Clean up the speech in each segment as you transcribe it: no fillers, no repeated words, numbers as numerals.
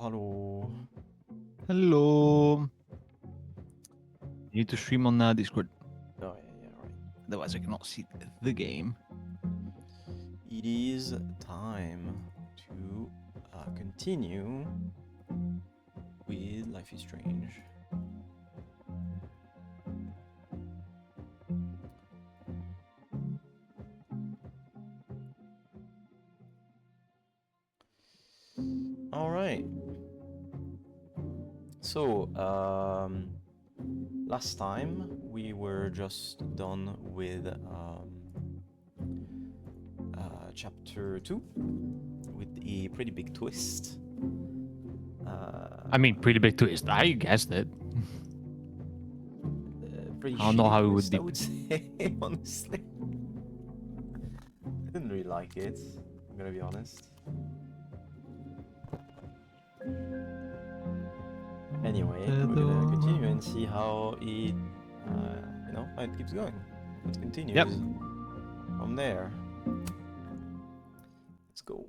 Hello. Hello. You need to stream on Discord. Oh, yeah, right. Otherwise, I cannot see the game. It is time to continue with Life is Strange. All right. So, last time we were just done with chapter 2 with a pretty big twist. I mean, pretty big twist. I guessed it. Pretty I don't know shitty how it twist, would be. I would say, honestly. I didn't really like it, I'm gonna be honest. Anyway, we're gonna continue and see how it, how it keeps going. It continues from there. Let's go.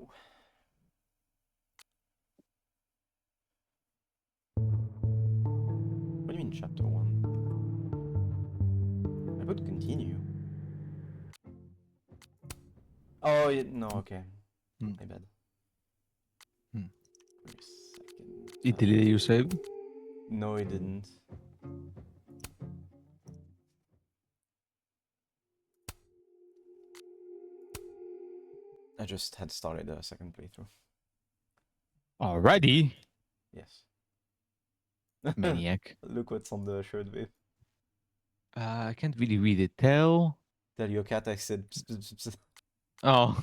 What do you mean, chapter 1? I put continue. Oh, no, okay. My bad. Wait a second. It did you save? No, it didn't. I just had started a second playthrough. Already? Yes. Maniac. Look what's on the shirt, babe. I can't really read it. Tell your cat I said. Pss, pss, pss, pss. Oh.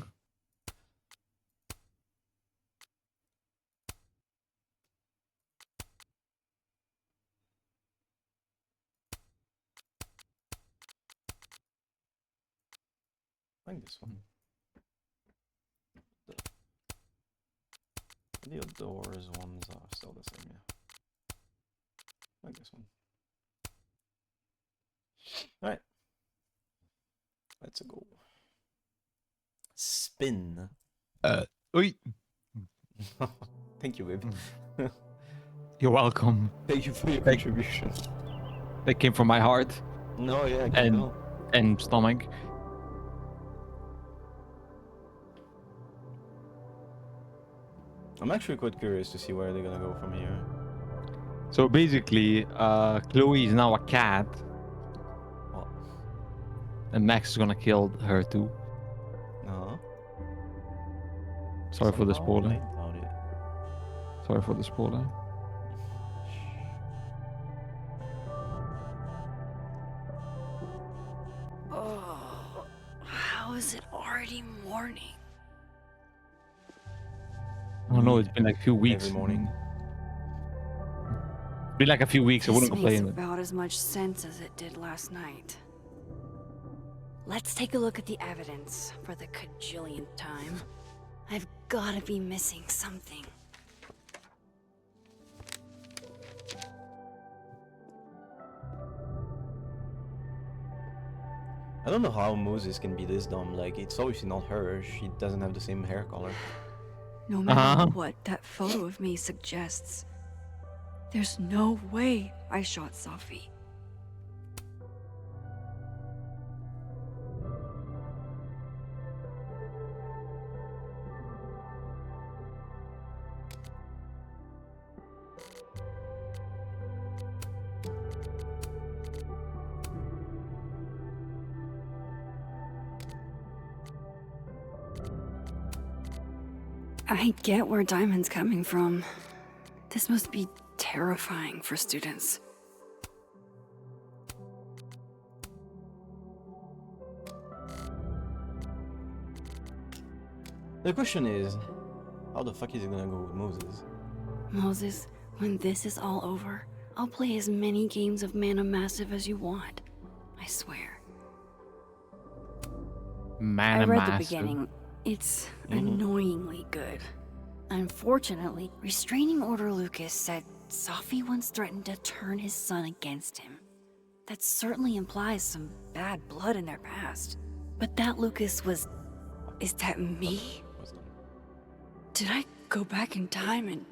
I like this one. The outdoors ones are still the same, yeah. I like this one. Alright. Let's go. Spin. Oi. Thank you, babe. You're welcome. Thank you for your contribution. That came from my heart No, yeah, I can tell. and stomach. I'm actually quite curious to see where they're gonna go from here. So basically, Chloe is now a cat. What? And Max is gonna kill her too. Uh-huh. Sorry for the spoiler. I doubt it. Sorry for the spoiler. Oh, how is it already morning? Oh no, it's been like a few weeks. Every morning. It's been like a few weeks. I wouldn't This complain. makes about as much sense as it did last night. Let's take a look at the evidence for the cajillionth time. I've gotta be missing something. I don't know how Moses can be this dumb. Like, it's obviously not her. She doesn't have the same hair color. No matter what that photo of me suggests, there's no way I shot Sophie. I get where Diamond's coming from. This must be terrifying for students. The question is, how the fuck is he gonna go with Moses? Moses, when this is all over, I'll play as many games of Mana Massive as you want. I swear. Man, I read the beginning. It's Mhm. annoyingly good. Unfortunately, Restraining Order Lucas said Sophie once threatened to turn his son against him. That certainly implies some bad blood in their past. But that Lucas was... Is that me? What's that? Did I go back in time and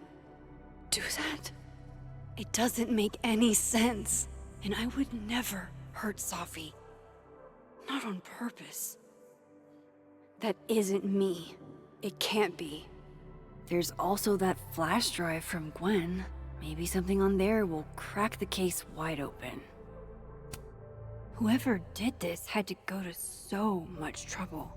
do that? It doesn't make any sense. And I would never hurt Safi. Not on purpose. That isn't me. It can't be. There's also that flash drive from Gwen. Maybe something on there will crack the case wide open. Whoever did this had to go to so much trouble.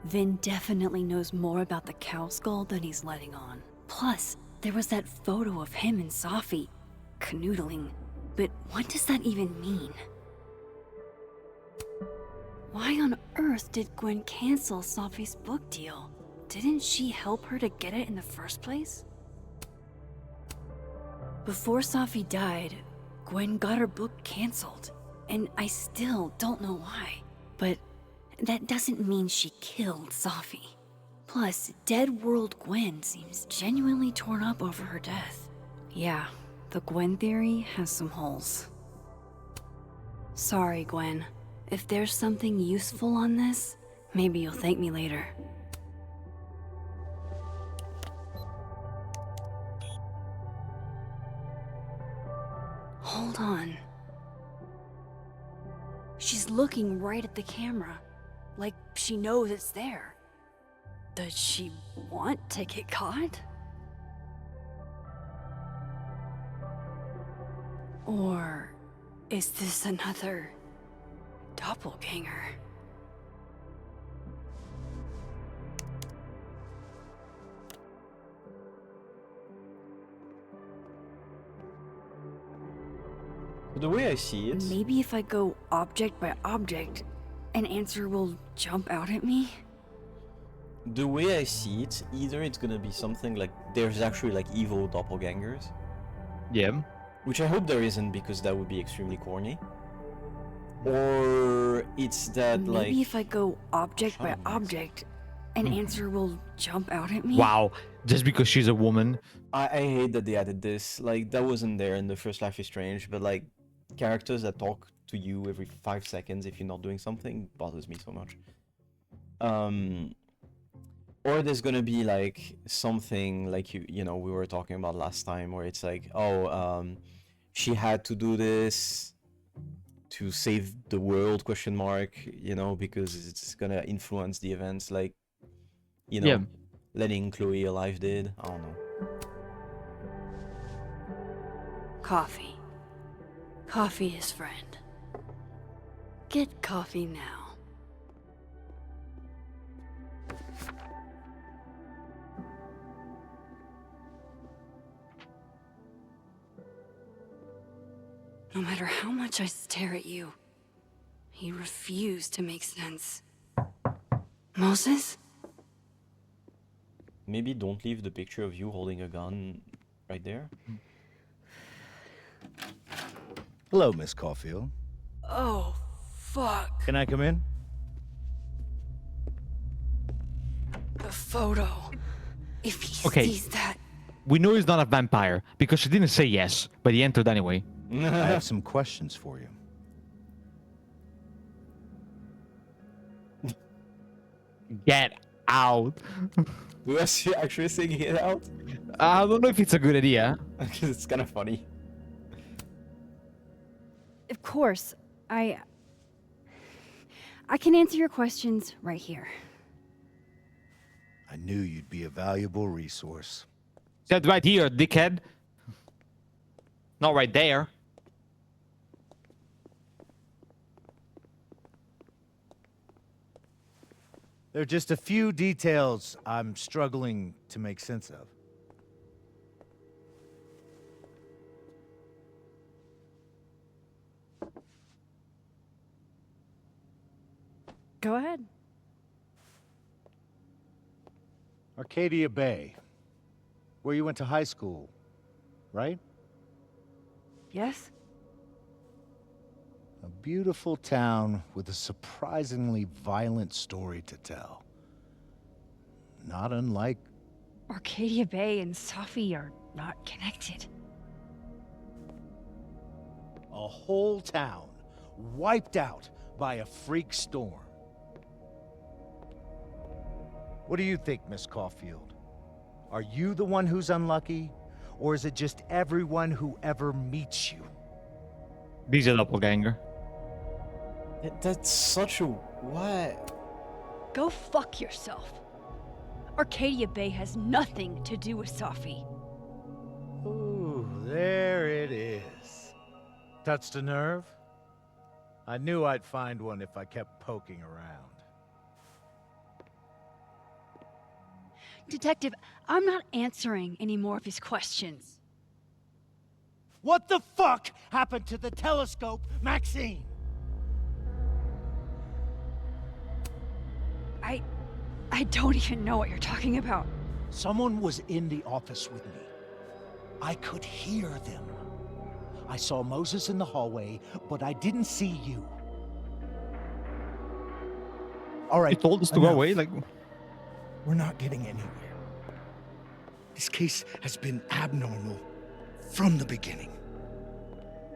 Vin definitely knows more about the cow skull than he's letting on. Plus, there was that photo of him and Safi canoodling. But what does that even mean? Why on earth did Gwen cancel Safi's book deal? Didn't she help her to get it in the first place? Before Safi died, Gwen got her book canceled, and I still don't know why. But that doesn't mean she killed Safi. Plus, Dead World Gwen seems genuinely torn up over her death. Yeah, the Gwen theory has some holes. Sorry, Gwen. If there's something useful on this, maybe you'll thank me later. Hold on. She's looking right at the camera, like she knows it's there. Does she want to get caught? Or is this another doppelganger? The way I see it, Maybe if I go object by object, an answer will jump out at me? the way I see it, either it's gonna be something like there's actually like evil doppelgangers, Yeah. which I hope there isn't because that would be extremely corny. Or it's that Maybe like if I go object by Shut up, Max. object, an answer will jump out at me? Wow. Just because she's a woman. I hate that they added this. Like that wasn't there in the first Life is Strange, but like characters that talk to you every 5 seconds if you're not doing something bothers me so much. Or there's gonna be like something like you know we were talking about last time where it's like, oh, she had to do this to save the world, question mark, you know, because it's gonna influence the events, like, you know, Yeah. letting Chloe alive did. I don't know. Coffee. Coffee is friend. Get coffee now. No matter how much I stare at you, you refuse to make sense. Moses? Maybe don't leave the picture of you holding a gun right there. Hello, Miss Caulfield. Oh, fuck. Can I come in? The photo. If he Okay. sees that, We know he's not a vampire because she didn't say yes, but he entered anyway. I have some questions for you. Get out. Do I see actually saying it out? I don't know if it's a good idea. Because it's kind of funny. of course, I can answer your questions right here. I knew you'd be a valuable resource. Said right here, dickhead. Not right there. There are just a few details I'm struggling to make sense of. Go ahead. Arcadia Bay, where you went to high school, right? Yes? A beautiful town with a surprisingly violent story to tell. Not unlike... Arcadia Bay and Safi are not connected. a whole town wiped out by a freak storm. What do you think, Miss Caulfield? Are you the one who's unlucky? Or is it just everyone who ever meets you? He's a doppelganger. That's such a what? Go fuck yourself. Arcadia Bay has nothing to do with Safi. Ooh, there it is. Touched a nerve? I knew I'd find one if I kept poking around. Detective, I'm not answering any more of his questions. What the fuck happened to the telescope, Maxine? I don't even know what you're talking about. Someone was in the office with me. I could hear them. I saw Moses in the hallway, but I didn't see you. All right. He told us to go away. Like, We're not getting anywhere. This case has been abnormal from the beginning.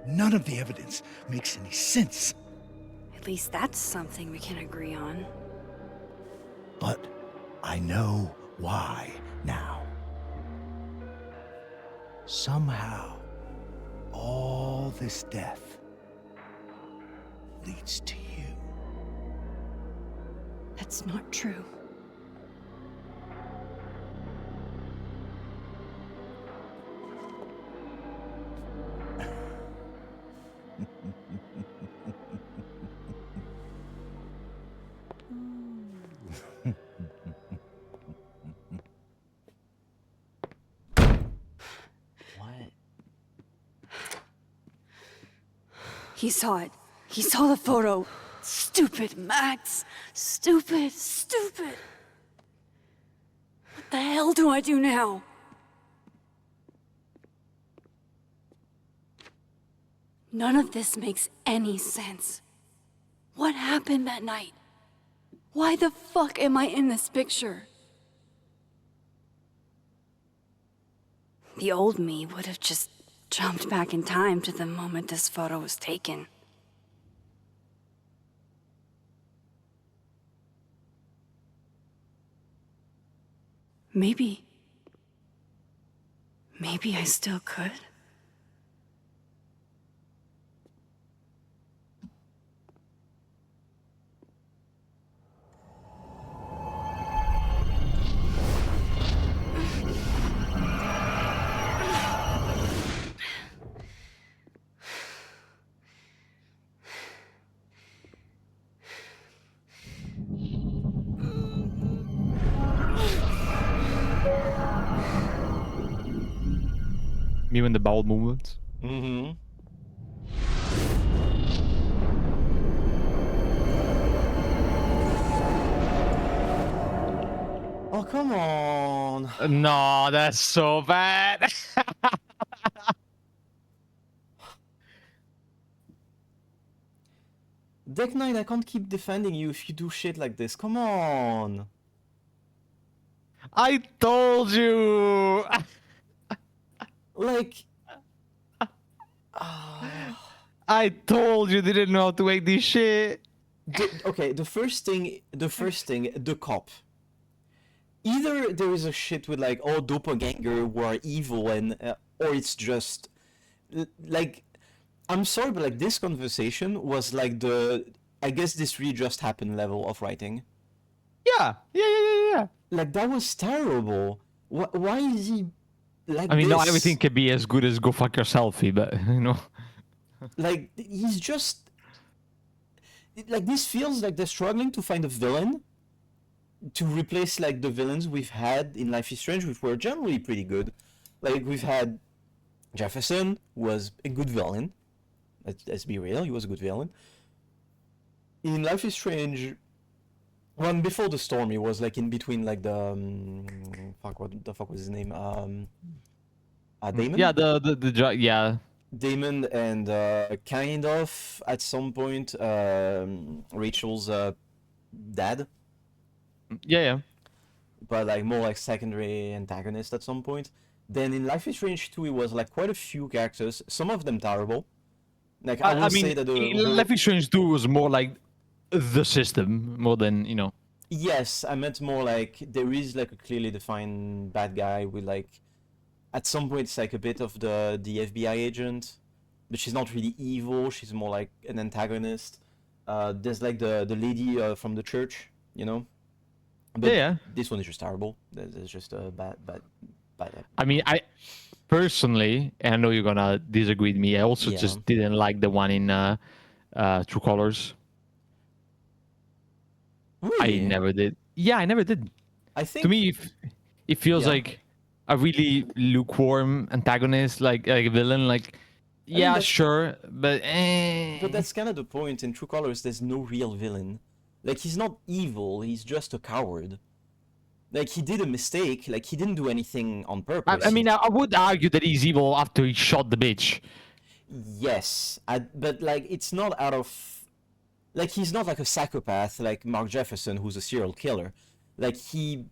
None of the evidence makes any sense. At least that's something we can agree on. But I know why now. Somehow, all this death leads to you. That's not true. What? He saw it. He saw the photo. Stupid Max. Stupid, stupid. What the hell do I do now? None of this makes any sense. What happened that night? Why the fuck am I in this picture? The old me would have just jumped back in time to the moment this photo was taken. Maybe I still could. me when the bowel movements. Mm-hmm. Oh, come on. No, that's so bad. Deck Knight, I can't keep defending you if you do shit like this. Come on. I told you. Like... I told you didn't know how to make this shit. Okay, the first thing, the cop. Either there is a shit with like, oh, doppelganger who are evil, and or it's just like, I'm sorry, but like this conversation was like I guess this really just happened level of writing. Yeah. Like that was terrible. Why is he like? I mean, this? not everything can be as good as go fuck yourself, but you know. Like he's just like, this feels like they're struggling to find a villain to replace like the villains we've had in Life is Strange, which were generally pretty good. Like we've had Jefferson, who was a good villain. Let's be real, he was a good villain. In Life is Strange, one before the storm, he was like in between like the what the fuck was his name? Damon. Yeah, yeah. Damon and kind of at some point Rachel's dad. Yeah. But like more like secondary antagonist at some point. Then in Life is Strange 2, it was like quite a few characters, some of them terrible. Like I will mean, say that Life is Strange 2 was more like the system more than, you know. Yes, I meant more like there is like a clearly defined bad guy with like at some point it's like a bit of the FBI agent, but she's not really evil. She's more like an antagonist. There's like the lady from the church, you know. But Yeah. this one is just terrible. There's just a bad. I mean, I personally, and I know you're gonna disagree with me. I also Yeah. just didn't like the one in True Colors. I Really? never did. Yeah, I never did. I To think. me, it feels Yeah. like a really lukewarm antagonist, like a villain. Like, I mean yeah, that's sure, but but that's kind of the point. In True Colors, there's no real villain. Like he's not evil. He's just a coward. Like he did a mistake. Like he didn't do anything on purpose. I mean, I would argue that he's evil after he shot the bitch. Yes, but like it's not out of like he's not like a psychopath like Mark Jefferson who's a serial killer. Like he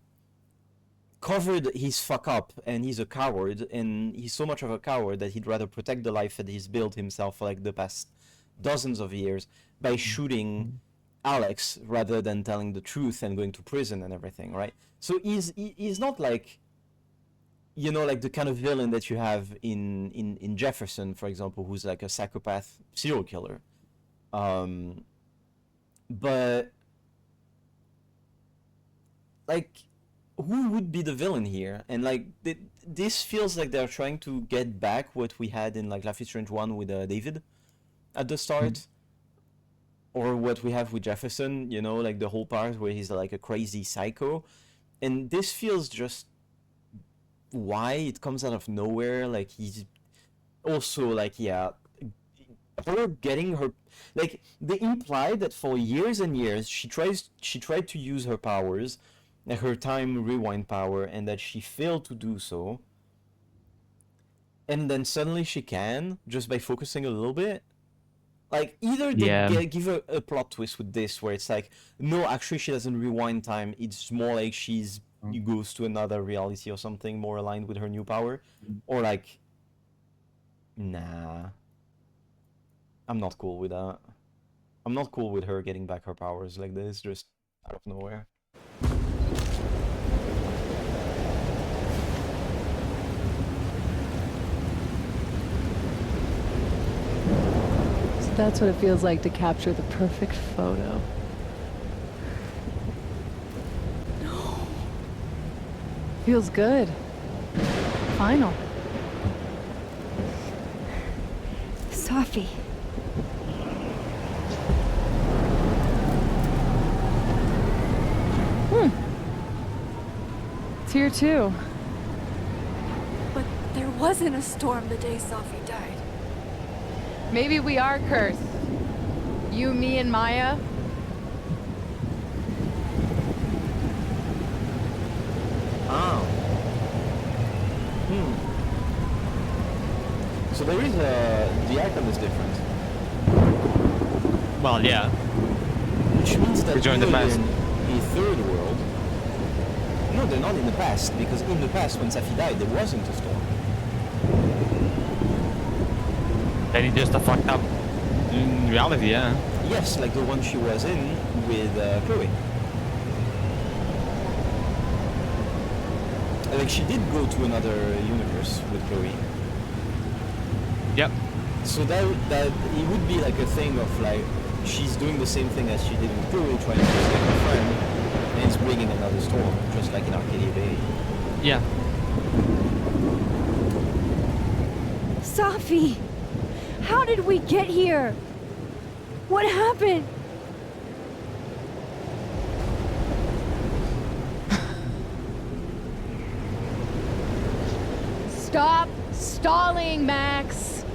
covered his fuck up and he's a coward and he's so much of a coward that he'd rather protect the life that he's built himself for like the past dozens of years by shooting Alex rather than telling the truth and going to prison and everything, right? So he's not like like the kind of villain that you have in Jefferson, for example, who's like a psychopath serial killer. But like who would be the villain here? And like this feels like they're trying to get back what we had in like Life is Strange 1 with David at the start. Or what we have with Jefferson, like the whole part where he's like a crazy psycho. And this feels just why it comes out of nowhere. Like he's also like, yeah, her getting her, like they imply that for years and years she tried to use her powers, like her time rewind power, and that she failed to do so. And then suddenly she can just by focusing a little bit. Like either they give a plot twist with this where it's like, no, actually she doesn't rewind time. It's more like she goes to another reality or something more aligned with her new power, or like, nah, I'm not cool with that. I'm not cool with her getting back her powers like this, just out of nowhere. So that's what it feels like to capture the perfect photo. No. Feels good. Final. Safi. It's here too. But there wasn't a storm the day Safi died. Maybe we are cursed. You, me, and Maya. Oh. So there is the item is different. Well, yeah. Which means that We joined the either past. they're in a third world. No, they're not in the past, because in the past when Safi died there wasn't a storm. Then he just fucked up. In reality, yeah. Yes, like the one she was in with Chloe. Like she did go to another universe with Chloe. Yep. So that it would be like a thing of like she's doing the same thing as she did with Chloe, trying to save her friend, and it's bringing another storm, just like in Arcadia Bay. Yeah. Safi! How did we get here? What happened? Stop stalling, Max.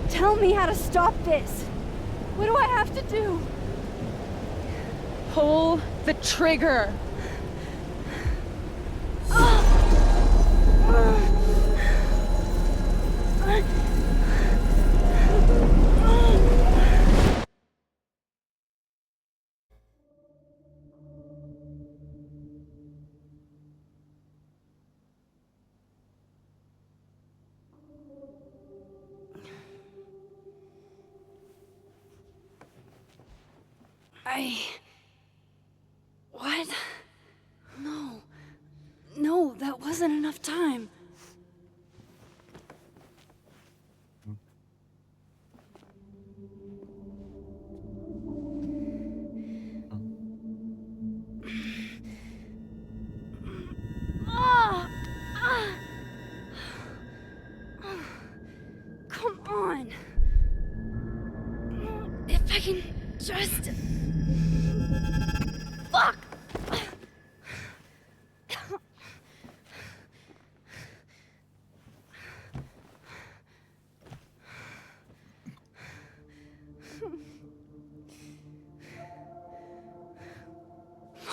Tell me how to stop this. What do I have to do? Pull the trigger. What? No. No, that wasn't enough time. Ah! Ah! Come on. If I can just... Fuck!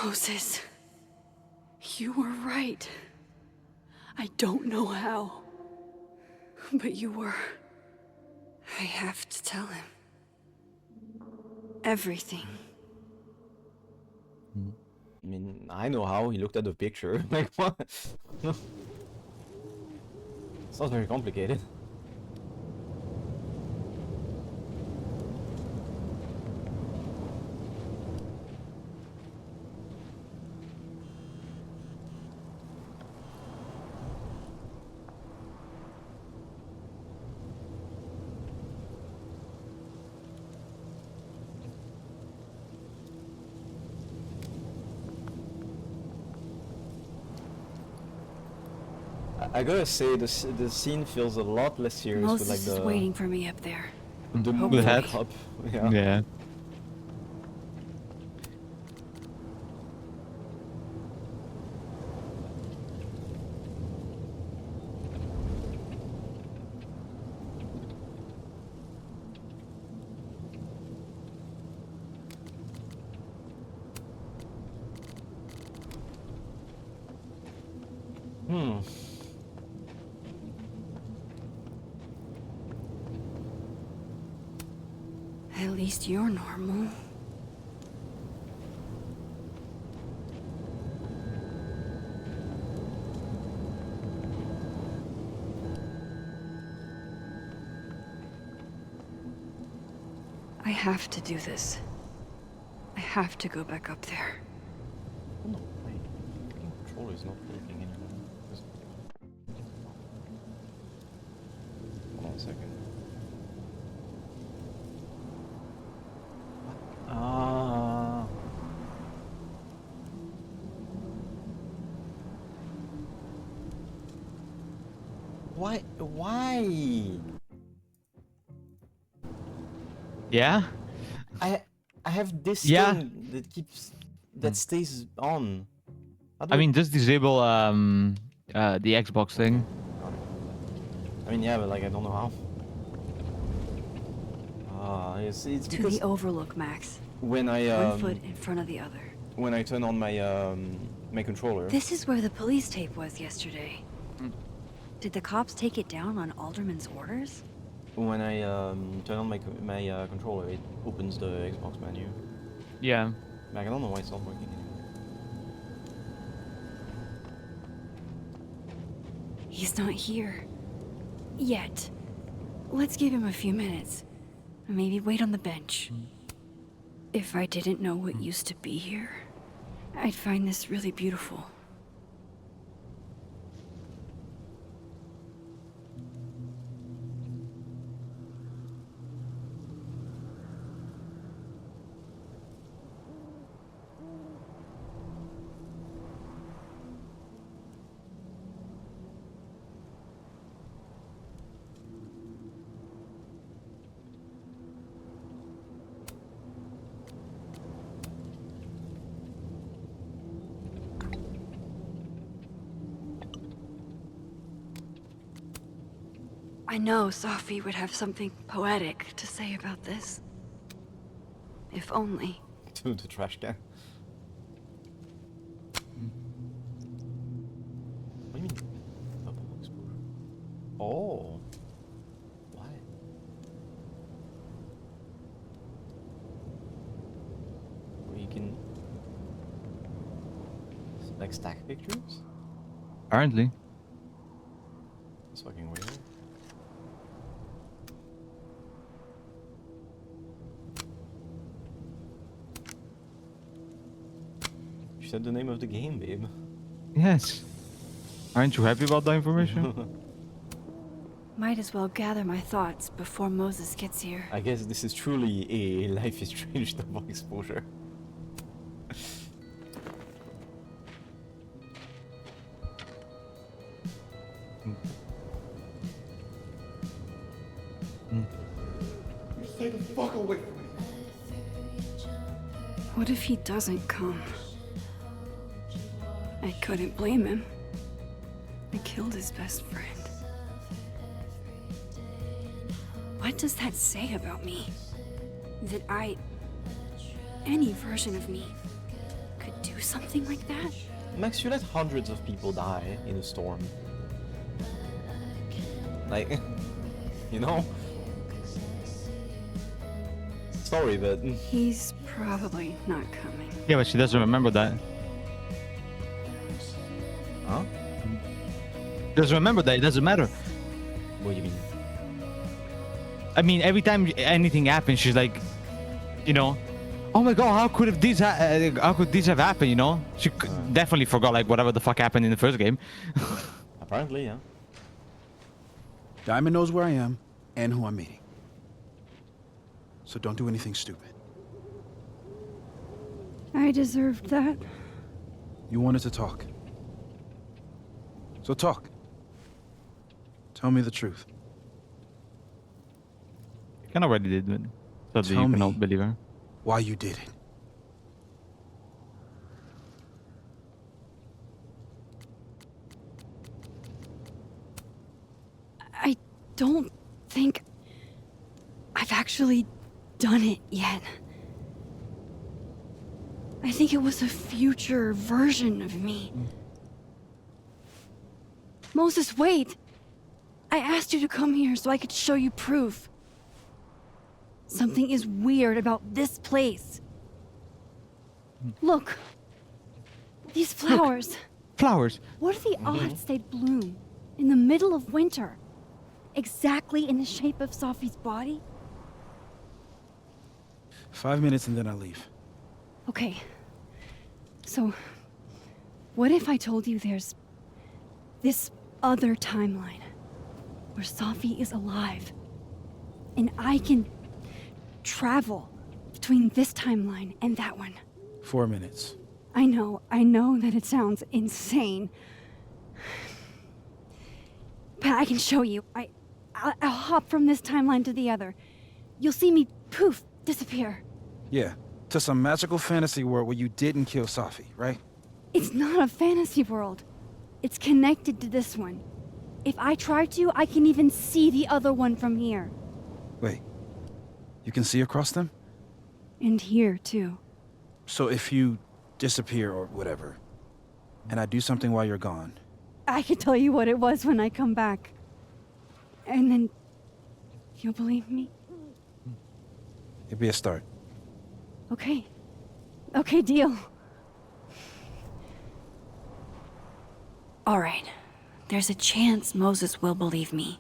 Moses, you were right. I don't know how, but you were. I have to tell him. Everything. I mean, I know how. He looked at the picture. Like, what? It's not very complicated. I gotta say, the scene feels a lot less serious Moses with like is waiting for me up there. the Hopefully. head. up. Yeah. Yeah. Hmm. At least you're normal. I have to do this. I have to go back up there. Oh no, my fucking controller is not working anymore. Hold on a second. Ah. Why? Why? Yeah. I have this Yeah. thing that stays on. How do I mean, just disable the Xbox thing. I mean, yeah, but like I don't know how. It's To because the overlook, Max. when I One foot in front of the other. when I turn on my controller. This is where the police tape was yesterday. Mm. Did the cops take it down on Alderman's orders? When I turn on my controller, it opens the Xbox menu. Yeah. Like I don't know why it's not working anymore. He's not here. Yet. Let's give him a few minutes. Maybe wait on the bench. If I didn't know what used to be here, I'd find this really beautiful. I know Sophie would have something poetic to say about this. If only. To the trash can. What do you mean? Double exposure. Oh. Why? Where you can like stack pictures? Apparently. That's fucking weird. You said the name of the game, babe. Yes. Aren't you happy about that information? Might as well gather my thoughts before Moses gets here. I guess this is truly a Life is Strange double exposure. Stay the fuck away from me. What if he doesn't come? I couldn't blame him. I killed his best friend. What does that say about me? That any version of me, could do something like that? Max, you let hundreds of people die in a storm. Like, you know? Sorry, but... He's probably not coming. Yeah, but she doesn't remember that. Huh? Doesn't remember that. It doesn't matter. What do you mean? I mean, every time anything happens, she's like, you know, oh my god, how could this have happened? You know, she definitely forgot like whatever the fuck happened in the first game. Apparently, yeah. Diamond knows where I am and who I'm meeting. So don't do anything stupid. I deserved that. You wanted to talk. So talk. Tell me the truth. You kind of already did, but so Tell you me. cannot believe her. Why you did it. I don't think I've actually done it yet. I think it was a future version of me. Moses, wait! I asked you to come here so I could show you proof. Something is weird about this place. Look. These flowers. Flowers. What are the odds they bloom in the middle of winter? Exactly in the shape of Sophie's body? 5 minutes and then I leave. Okay. So, what if I told you there's this other timeline where Sophie is alive and I can travel between this timeline and that one? 4 minutes. I know that it sounds insane. But I can show you. I'll hop from this timeline to the other. You'll see me, poof, disappear. Yeah, to some magical fantasy world where you didn't kill Safi, right? It's not a fantasy world. It's connected to this one. If I try to, I can even see the other one from here. Wait, you can see across them? And here, too. So if you disappear or whatever, and I do something while you're gone, I can tell you what it was when I come back. And then you'll believe me? it'd be a start. Okay. Okay, deal. All right. There's a chance Moses will believe me.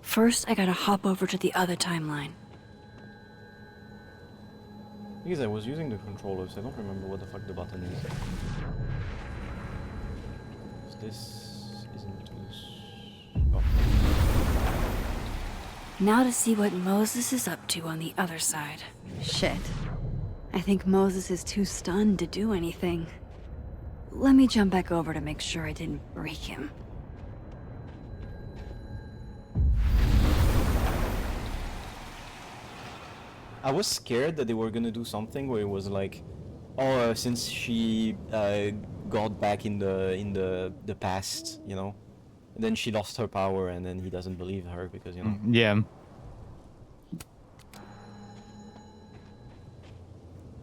First, I gotta hop over to the other timeline. Because I was using the controller, so I don't remember what the fuck the button is. This isn't this. Oh. Now to see what Moses is up to on the other side. Shit. I think Moses is too stunned to do anything. Let me jump back over to make sure I didn't break him. I was scared that they were gonna do something where it was like, oh, since she got back in the past, you know, and then she lost her power, and then he doesn't believe her because, you know. Yeah.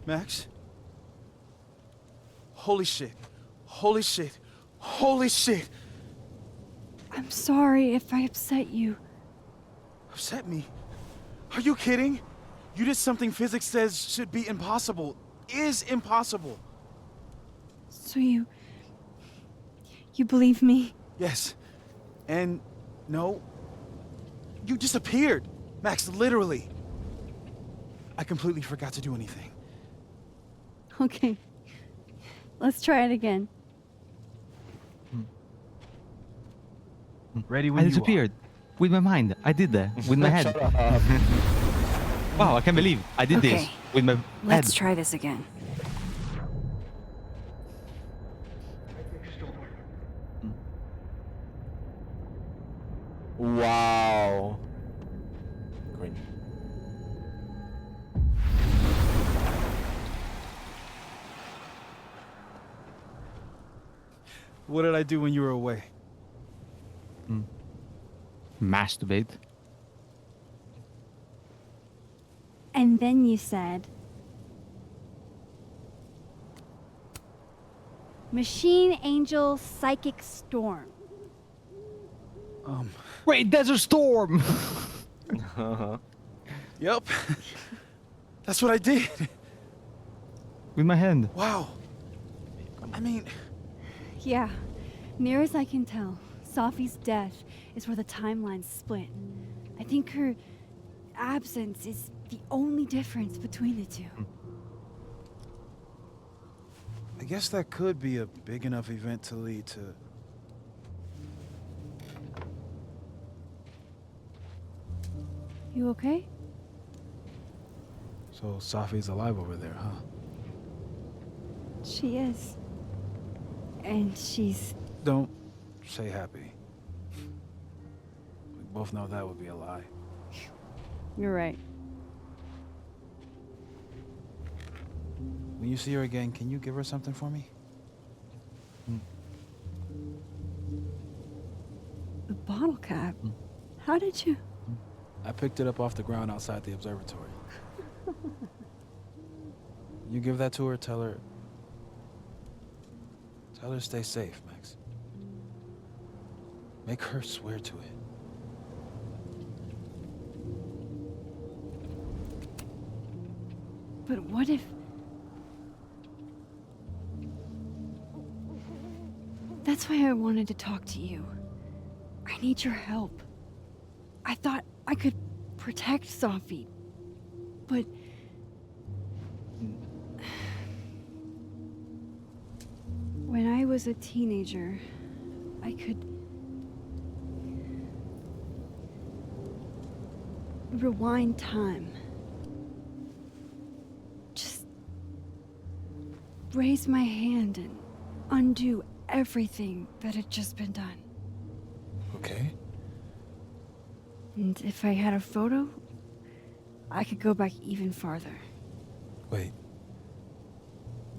Max? Holy shit. Holy shit. Holy shit. I'm sorry if I upset you. Upset me? Are you kidding? You did something physics says should be impossible. Is impossible. So you believe me? Yes. And no. You disappeared. Max, literally. I completely forgot to do anything. Okay. Let's try it again. Ready I when you disappeared. With my mind. I did that. With my head. Shut up. Wow, I can't believe I did this. Okay, With my Let's head. try this again. Wow. Great. What did I do when you were away? Masturbate. And then you said... Machine Angel Psychic Storm. Wait, there's a storm! Yep. That's what I did. With my hand. Wow. I mean, Yeah, near as I can tell, Sophie's death is where the timelines split. I think her absence is the only difference between the two. I guess that could be a big enough event to lead to... You okay? So Sophie's alive over there, huh? She is. And she's... Don't say happy. We both know that would be a lie. You're right. When you see her again, can you give her something for me? The bottle cap? How did you... I picked it up off the ground outside the observatory. You give that to her, tell her stay safe, Max. Make her swear to it. But what if... That's why I wanted to talk to you. I need your help. I thought I could protect Sophie, but... When I was a teenager, I could... rewind time. Just... raise my hand and undo everything that had just been done. Okay? And if I had a photo, I could go back even farther. Wait.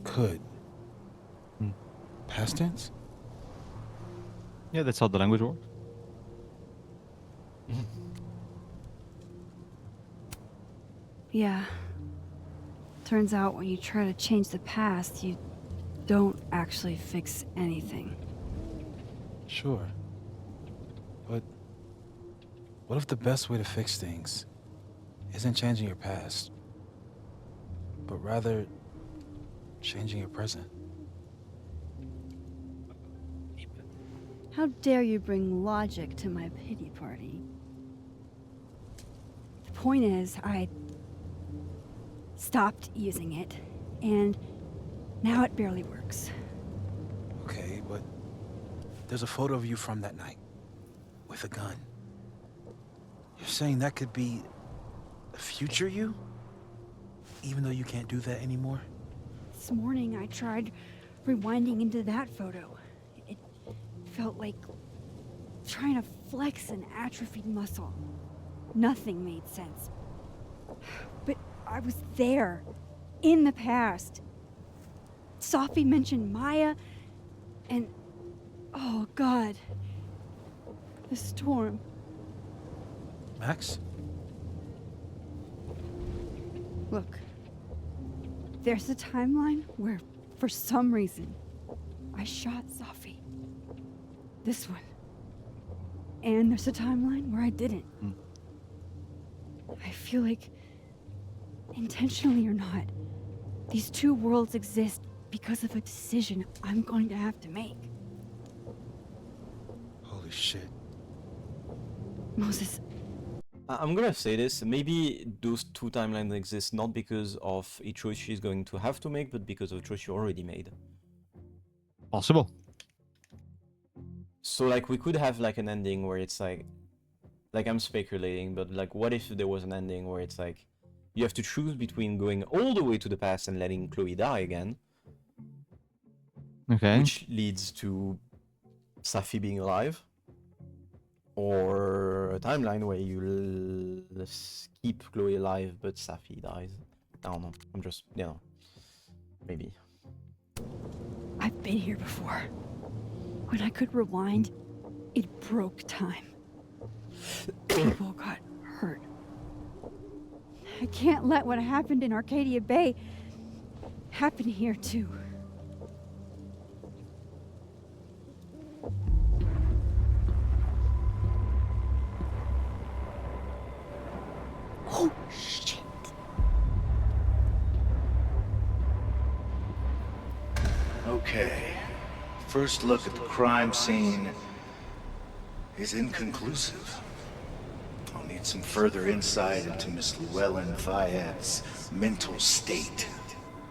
Could. Past tense? Yeah, that's how the language works. Yeah. Turns out when you try to change the past, you don't actually fix anything. Sure. But what if the best way to fix things isn't changing your past, but rather changing your present? How dare you bring logic to my pity party? The point is, I stopped using it, and now it barely works. Okay, but there's a photo of you from that night with a gun. You're saying that could be the future you? Even though you can't do that anymore? This morning I tried rewinding into that photo. It felt like trying to flex an atrophied muscle. Nothing made sense. But I was there, in the past. Sophie mentioned Maya, and oh God, the storm. Max? Look, there's a timeline where, for some reason, I shot Sophie. This one. And there's a timeline where I didn't. I feel like, intentionally or not, these two worlds exist because of a decision I'm going to have to make. Holy shit. Moses, I'm gonna say this, maybe those two timelines exist not because of a choice she's going to have to make, but because of a choice she already made. Possible. So like we could have like an ending where it's like I'm speculating, but like what if there was an ending where it's like you have to choose between going all the way to the past and letting Chloe die again, Okay. which leads to Safi being alive, or a timeline where you keep Chloe alive but Safi dies. I don't know. I'm just, maybe. I've been here before. When I could rewind, it broke time. People got hurt. I can't let what happened in Arcadia Bay happen here too. Oh, shit. Okay. First look at the crime scene is inconclusive. I'll need some further insight into Miss Llewellyn Fayette's mental state.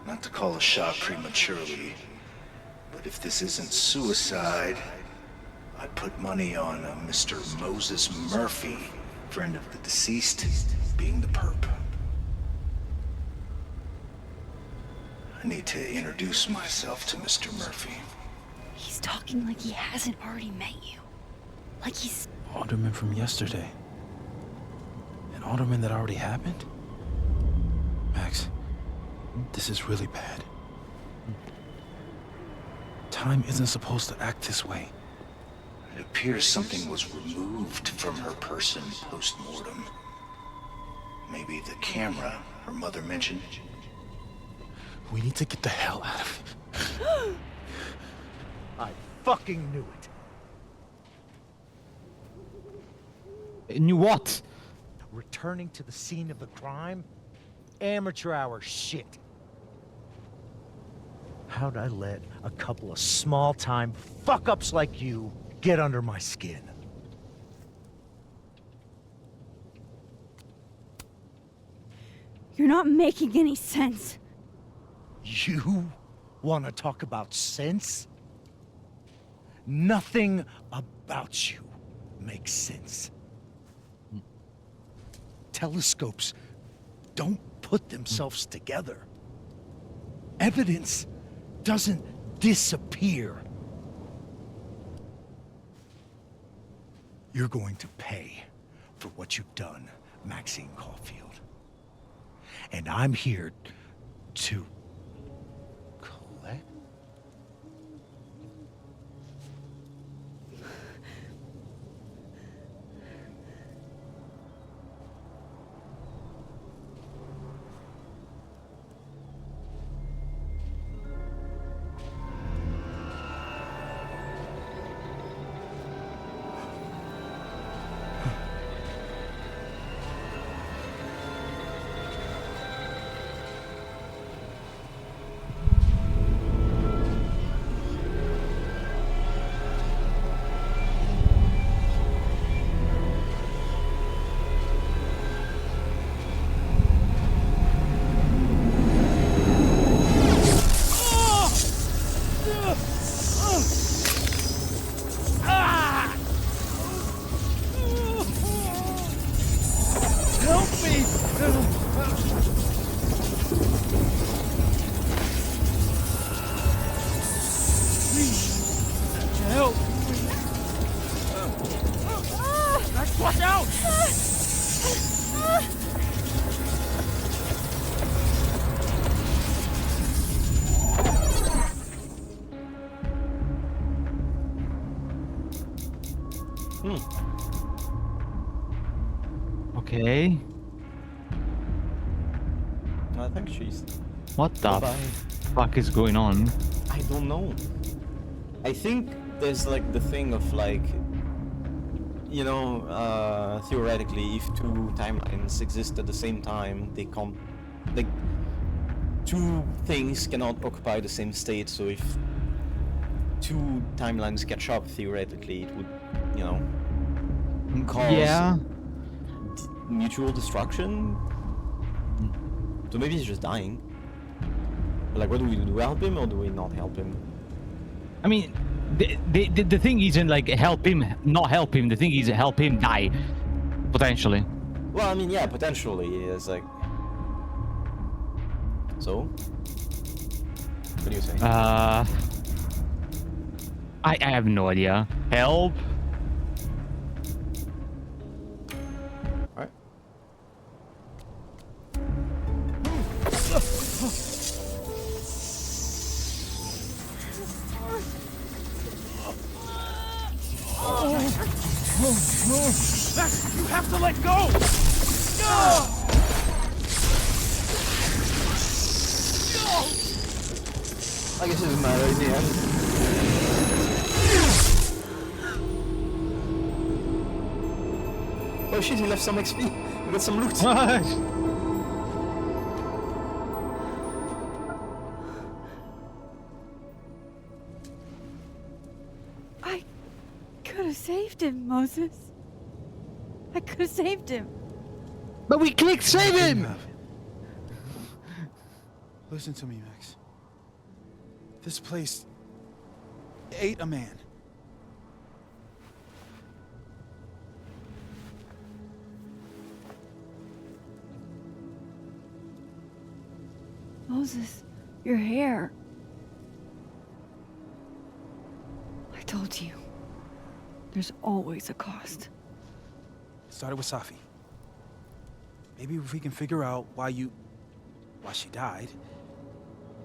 Not to call a shot prematurely, but if this isn't suicide, I'd put money on Mr. Moses Murphy, friend of the deceased, being the perp. I need to introduce myself to Mr. Murphy. He's talking like he hasn't already met you. Like he's... Alderman from yesterday. An alderman that already happened? Max, this is really bad. Time isn't supposed to act this way. It appears something was removed from her person post-mortem. Maybe the camera her mother mentioned. We need to get the hell out of here. I fucking knew it. Knew what? Returning to the scene of the crime? Amateur hour shit. How'd I let a couple of small-time fuck-ups like you get under my skin? You're not making any sense. You want to talk about sense? Nothing about you makes sense. Telescopes don't put themselves together. Evidence doesn't disappear. You're going to pay for what you've done, Maxine Caulfield. And I'm here to collect. Okay. I think she's... What the Bye-bye. fuck is going on? I don't know. I think there's like the thing of like, theoretically, if two timelines exist at the same time, they can't, like, two things cannot occupy the same state, so if two timelines catch up, theoretically, it would, cause Yeah. mutual destruction. So maybe he's just dying. But like, what do? Do we help him or do we not help him? I mean, the thing isn't like help him, not help him. The thing is help him die, potentially. Well, I mean, yeah, potentially it's like. So, what do you say? I have no idea. Help. All right. Max, you have to let go! No! I guess it doesn't matter in the end. Oh shit, he left some XP. We got some loot. I could have saved him, Moses. I could have saved him. But we clicked save him. Listen to me, Max. This place ate a man. Moses, your hair. I told you. There's always a cost. It started with Safi. Maybe if we can figure out why she died,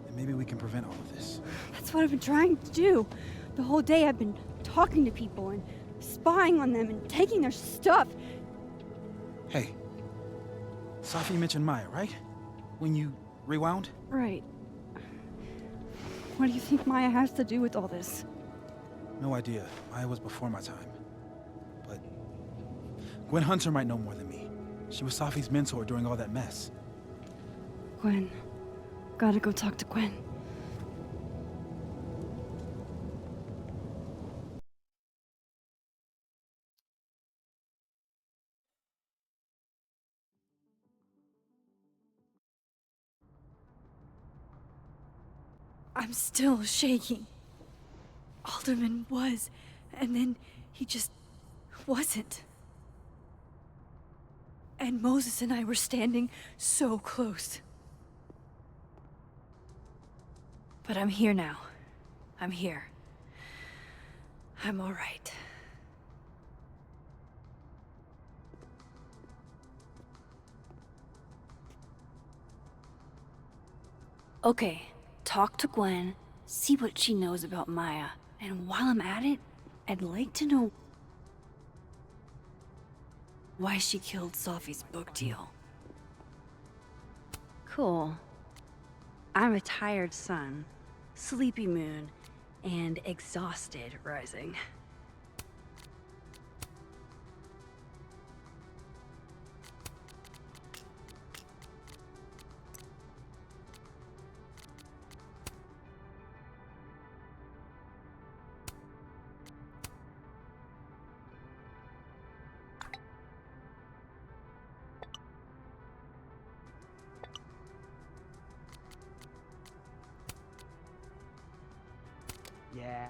then maybe we can prevent all of this. That's what I've been trying to do. The whole day I've been talking to people and spying on them and taking their stuff. Hey, Safi mentioned Maya, right? When you rewound? Right. What do you think Maya has to do with all this? No idea. Maya was before my time. But Gwen Hunter might know more than me. She was Safi's mentor during all that mess. Gwen. Gotta go talk to Gwen. I'm still shaking. Alderman was, and then he just wasn't. And Moses and I were standing so close. But I'm here now. I'm here. I'm all right. Okay, talk to Gwen, see what she knows about Maya, and while I'm at it, I'd like to know why she killed Safi's book deal. Cool. I'm a tired sun, sleepy moon, and exhausted rising. Yeah.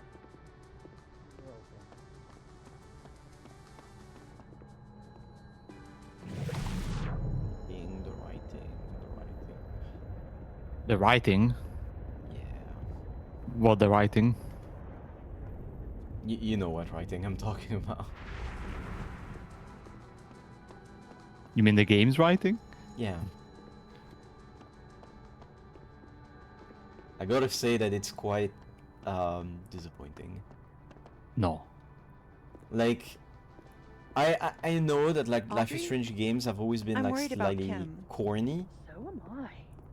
Being the right thing, The writing? Yeah. What the writing? You know what writing I'm talking about. You mean the game's writing? Yeah. I gotta say that it's quite disappointing. No. Like, I know that like Life is Audrey? Strange games have always been I'm like worried about slightly Kim. corny So am I.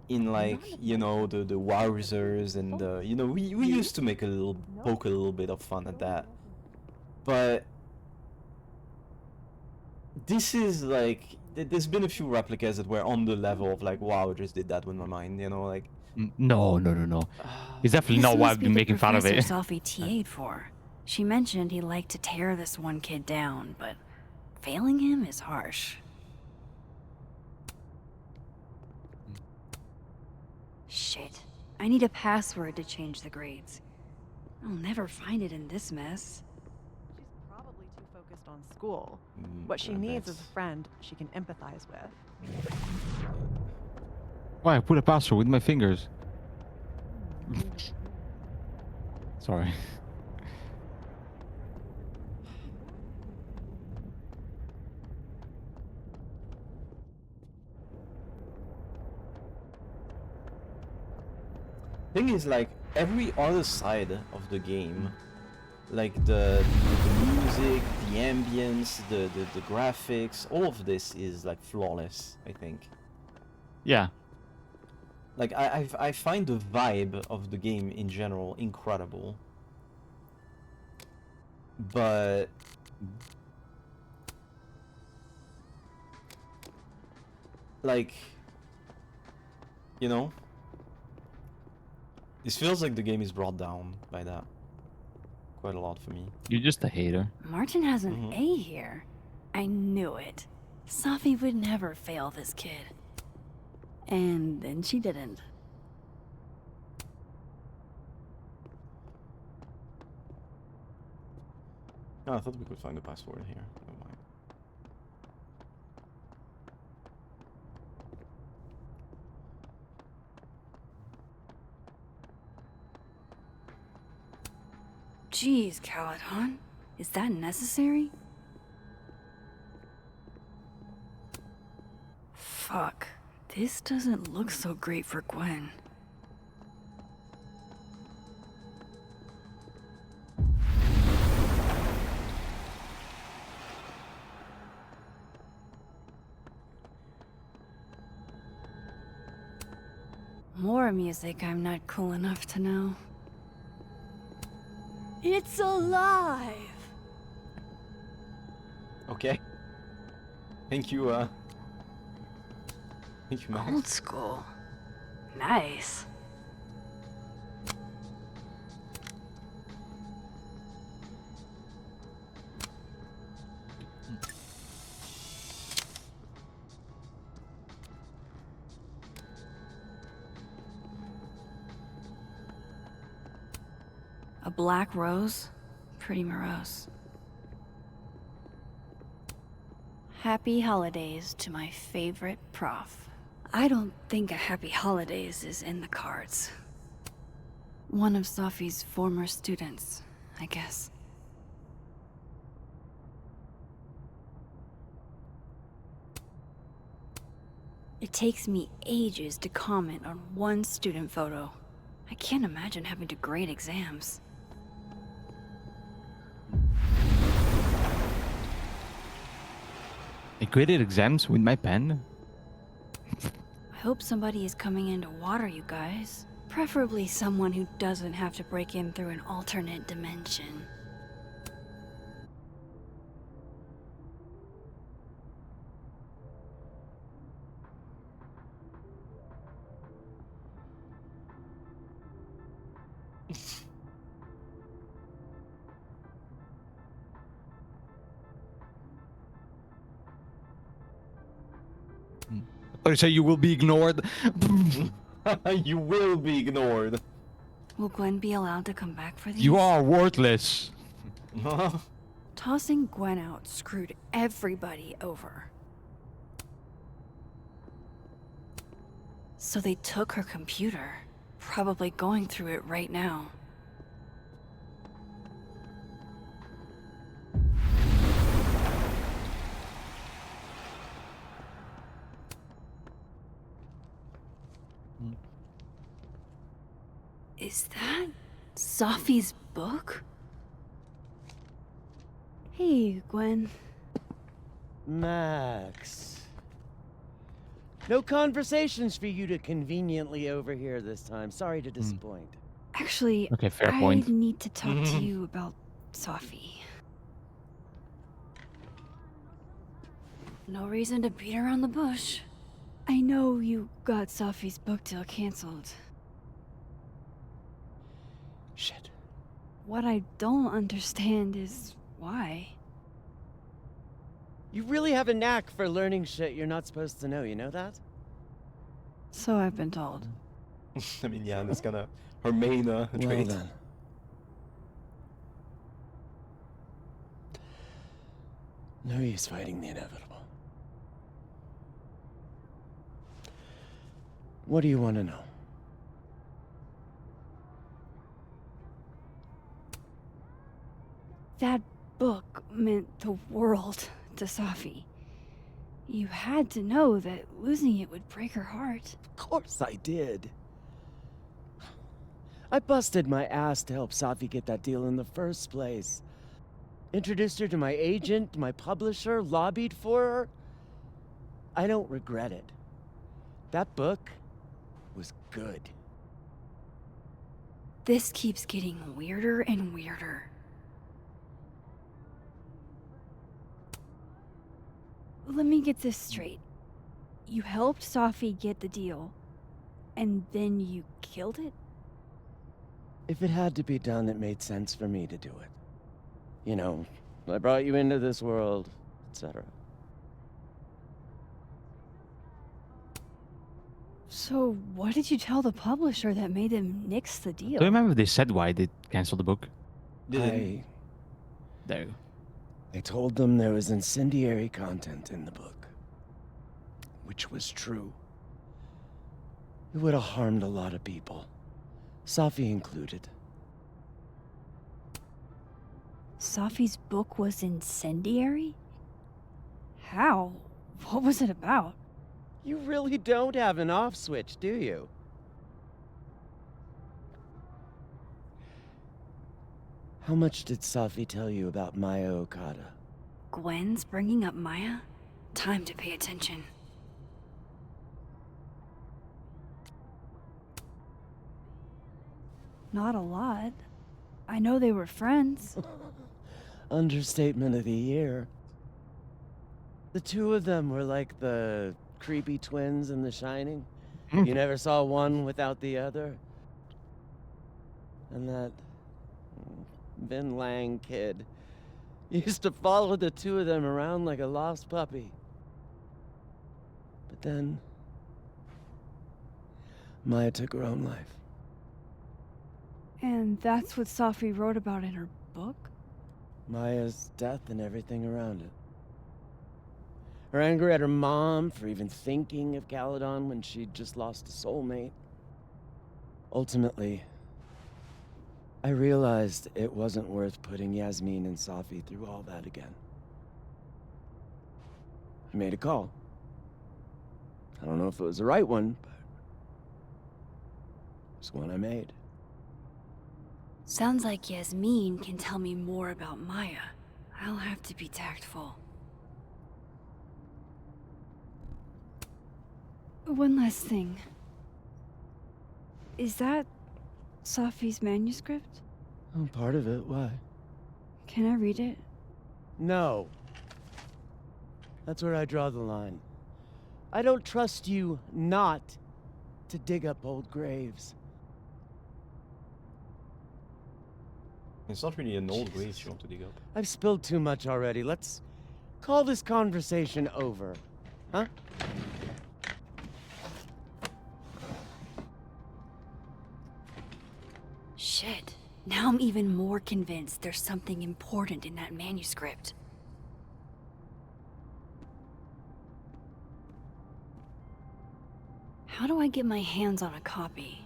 in like, you know, the wowzers and the, you know, we used to make a little poke a little bit of fun at that. But this is like there's been a few replicas that were on the level of like, wow, I just did that with my mind, you know, like No. It's definitely not why I've been making fun of it. Sophie TA'd for. She mentioned he liked to tear this one kid down, but failing him is harsh. Shit. I need a password to change the grades. I'll never find it in this mess. She's probably too focused on school. Mm, What she well, needs is a that's- friend she can empathize with. Why I put a password with my fingers? Sorry. Thing is, like, every other side of the game, like the music, the ambience, the graphics, all of this is like flawless, I think. Yeah. Like I find the vibe of the game in general incredible. But like, you know, this feels like the game is brought down by that quite a lot for me. You're just a hater. Martin has an A here. I knew it. Sophie would never fail this kid. And then she didn't. No, I thought we could find the password here. Never mind. Jeez, Caledon. Is that necessary? Fuck. This doesn't look so great for Gwen. More music I'm not cool enough to know. It's alive! Okay. Thank you, thank you, Max. Old school. Nice. A black rose? Pretty morose. Happy holidays to my favorite prof. I don't think a happy holidays is in the cards. One of Sophie's former students, I guess. It takes me ages to comment on one student photo. I can't imagine having to grade exams. I graded exams with my pen. I hope somebody is coming in to water you guys. Preferably someone who doesn't have to break in through an alternate dimension. Or say you will be ignored. You will be ignored. Will Gwen be allowed to come back for these? You are worthless. Tossing Gwen out screwed everybody over. So they took her computer. Probably going through it right now. Is that Sophie's book? Hey, Gwen. Max. No conversations for you to conveniently overhear this time. Sorry to disappoint. Actually, Okay, fair I point. need to talk to you about Sophie. No reason to beat around the bush. I know you got Sophie's book deal canceled. Shit. What I don't understand is why. You really have a knack for learning shit you're not supposed to know, you know that? So I've been told. I mean, yeah, that's kind of her main Well trait. then. No use fighting the inevitable. What do you want to know? That book meant the world to Safi. You had to know that losing it would break her heart. Of course I did. I busted my ass to help Safi get that deal in the first place. Introduced her to my agent, my publisher, lobbied for her. I don't regret it. That book was good. This keeps getting weirder and weirder. Let me get this straight. You helped Safi get the deal, and then you killed it? If it had to be done, it made sense for me to do it. You know, I brought you into this world, etc. So what did you tell the publisher that made them nix the Do you deal? remember they said why they canceled the book? Didn't. No. I told them there was incendiary content in the book, which was true. It would have harmed a lot of people, Safi included. Safi's book was incendiary? How? What was it about? You really don't have an off switch, do you? How much did Safi tell you about Maya Okada? Gwen's bringing up Maya? Time to pay attention. Not a lot. I know they were friends. Understatement of the year. The two of them were like the creepy twins in The Shining. You never saw one without the other. And that Vin Lang kid used to follow the two of them around like a lost puppy. But then Maya took her own life. And that's what Safi wrote about in her book? Maya's death and everything around it. Her anger at her mom for even thinking of Caledon when she'd just lost a soulmate. Ultimately, I realized it wasn't worth putting Yasmin and Safi through all that again. I made a call. I don't know if it was the right one, but it's one I made. Sounds like Yasmin can tell me more about Maya. I'll have to be tactful. One last thing. Is that Safi's manuscript? Oh, part of it. Why? Can I read it? No. That's where I draw the line. I don't trust you not to dig up old graves. It's not really an old grave you want to dig up. I've spilled too much already. Let's call this conversation over. Huh? Shit. Now I'm even more convinced there's something important in that manuscript. How do I get my hands on a copy?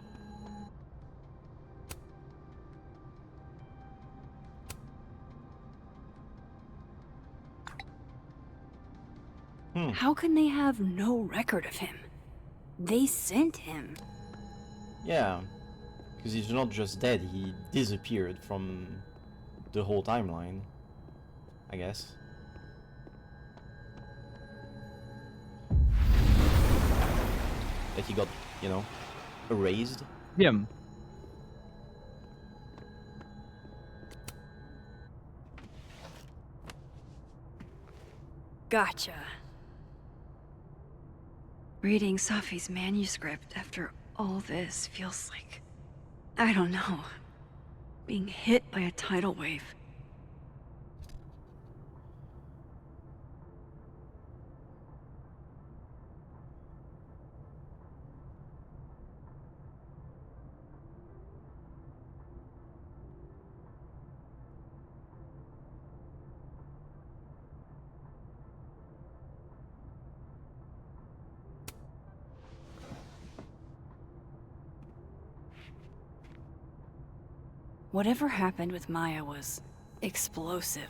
How can they have no record of him? They sent him. Yeah, because he's not just dead, he disappeared from the whole timeline, I guess. Like he got, you know, erased. Yeah. Gotcha. Reading Safi's manuscript after all this feels like, I don't know, being hit by a tidal wave. Whatever happened with Maya was explosive.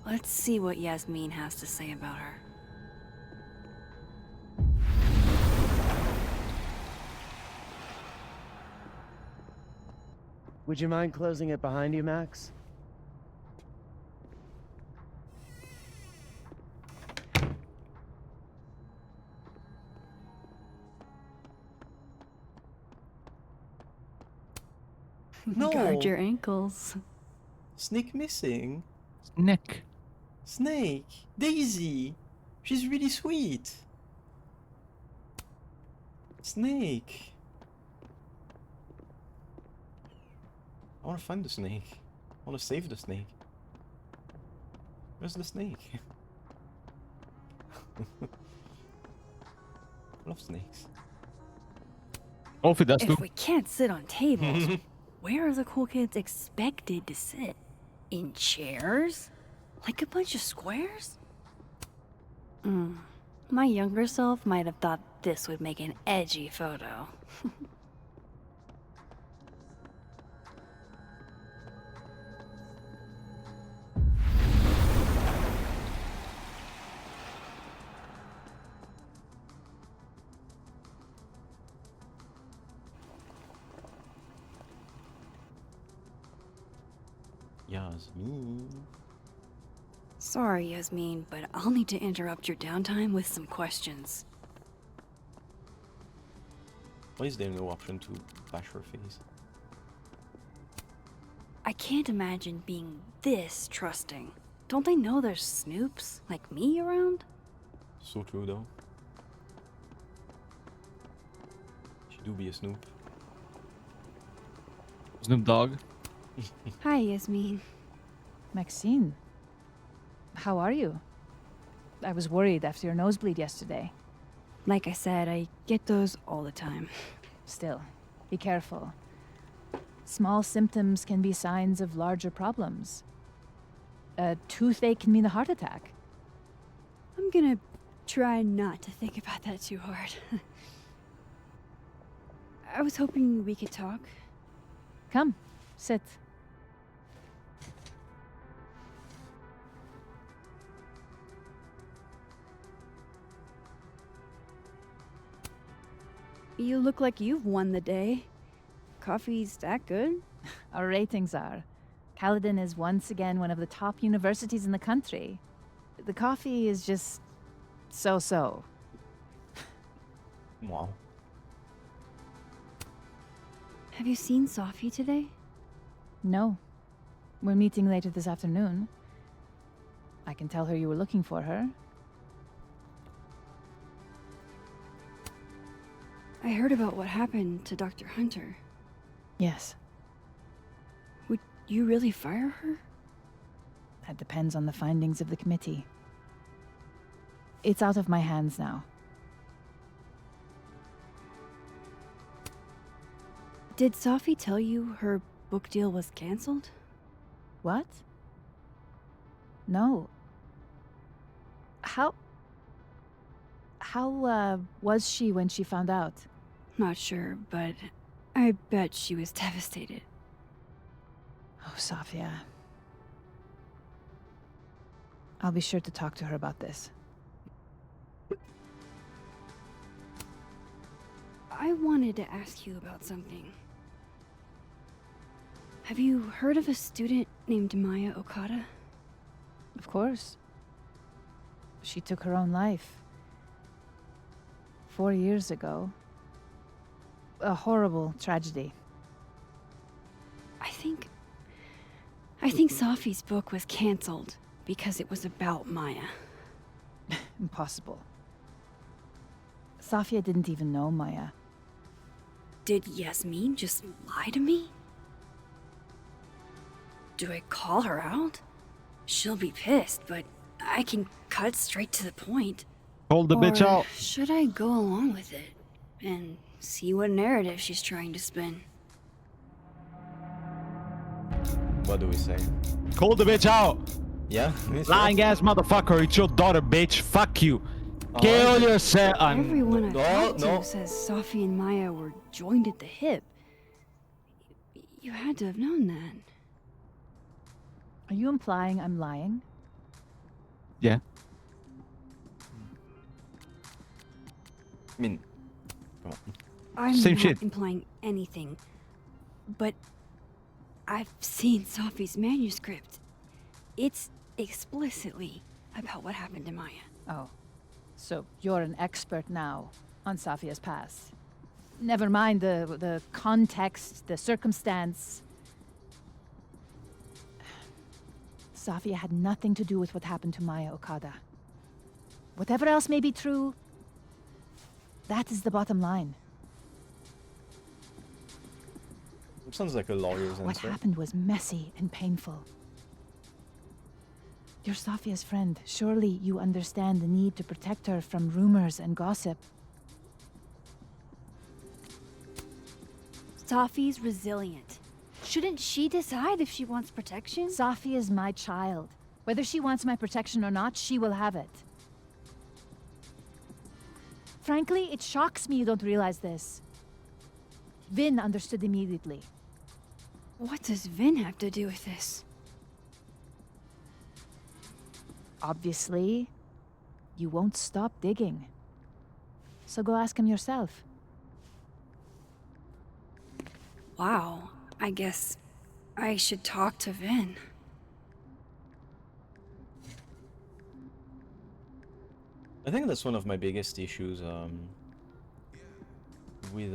Let's see what Yasmin has to say about her. Would you mind closing it behind you, Max? No. Guard your ankles. Snake missing. Nick. Snake. Daisy. She's really sweet. Snake. I want to find the snake. I want to save the snake. Where's the snake? I love snakes. Hopefully that's If we can't sit on tables, where are the cool kids expected to sit? In chairs? Like a bunch of squares? My younger self might have thought this would make an edgy photo. Yasmin. Sorry, Yasmin, but I'll need to interrupt your downtime with some questions. Why is there no option to bash her face? I can't imagine being this trusting. Don't they know there's snoops like me around? So true though. She do be a snoop. Snoop Dogg. Hi, Yasmin. Maxine, how are you? I was worried after your nosebleed yesterday. Like I said, I get those all the time. Still, be careful. Small symptoms can be signs of larger problems. A toothache can mean a heart attack. I'm gonna try not to think about that too hard. I was hoping we could talk. Come, sit. You look like you've won the day. Coffee's that good? Our ratings are. Caledon is once again one of the top universities in the country. The coffee is just so-so. Wow. Have you seen Sophie today? No. We're meeting later this afternoon. I can tell her you were looking for her. I heard about what happened to Dr. Hunter. Yes, Would you really fire her? that depends on the findings of the committee. It's out of my hands now. Did Sophie tell you her book deal was canceled? What? No. How was she when she found out? Not sure, but I bet she was devastated. Oh, Sophia. I'll be sure to talk to her about this. I wanted to ask you about something. Have you heard of a student named Maya Okada? Of course. She took her own life. 4 years ago. A horrible tragedy. I think Sophie's book was canceled because it was about Maya. Impossible. Sophia didn't even know Maya. Did Yasmin just lie to me? Do I call her out? She'll be pissed, but I can cut straight to the point. Hold the bitch Or out. should I go along with it and see what narrative she's trying to spin? What do we say? Call the bitch out. Yeah? Lying ass motherfucker. It's your daughter, bitch. Fuck you. Kill yourself. Everyone I've no, talked no. to says Sophie and Maya were joined at the hip. You had to have known that. Are you implying I'm lying? Yeah. I mean, come on. I'm Same not shit. implying anything. But I've seen Sophie's manuscript. It's explicitly about what happened to Maya. Oh. So you're an expert now on Safia's past. Never mind the context, the circumstance. Safia had nothing to do with what happened to Maya Okada. Whatever else may be true, that is the bottom line. Sounds like a lawyer's What answer. happened was messy and painful. You're Safia's friend. Surely you understand the need to protect her from rumors and gossip. Safi's resilient. Shouldn't she decide if she wants protection? Safia is my child. Whether she wants my protection or not, she will have it. Frankly, it shocks me you don't realize this. Vin understood immediately. What does Vin have to do with this? Obviously, you won't stop digging. So go ask him yourself. Wow, I guess I should talk to Vin. I think that's one of my biggest issues with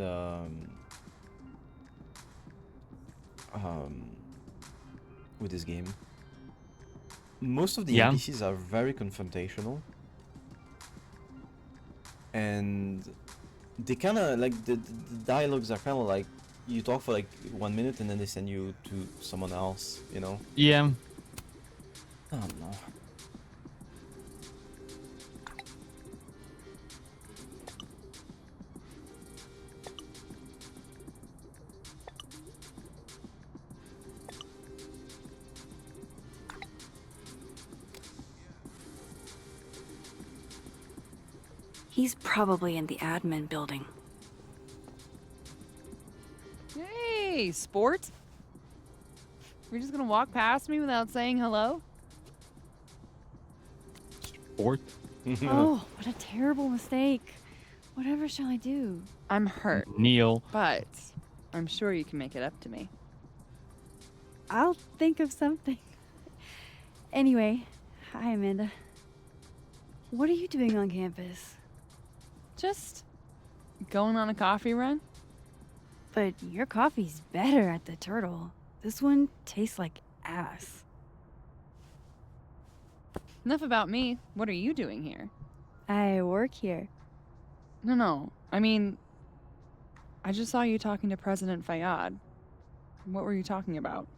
with this game. Most of the Yeah. NPCs are very confrontational, and they kind of like the dialogues are kind of like you talk for like 1 minute and then they send you to someone else, you know? Yeah. I don't know. He's probably in the admin building. Hey, sport. You're just gonna walk past me without saying hello? Sport. Oh, what a terrible mistake. Whatever shall I do? I'm hurt, Neil. but I'm sure you can make it up to me. I'll think of something. Anyway, hi Amanda. What are you doing on campus? Just going on a coffee run? But your coffee's better at the Turtle. This one tastes like ass. Enough about me. What are you doing here? I work here. No. I mean, I just saw you talking to President Fayyad. What were you talking about?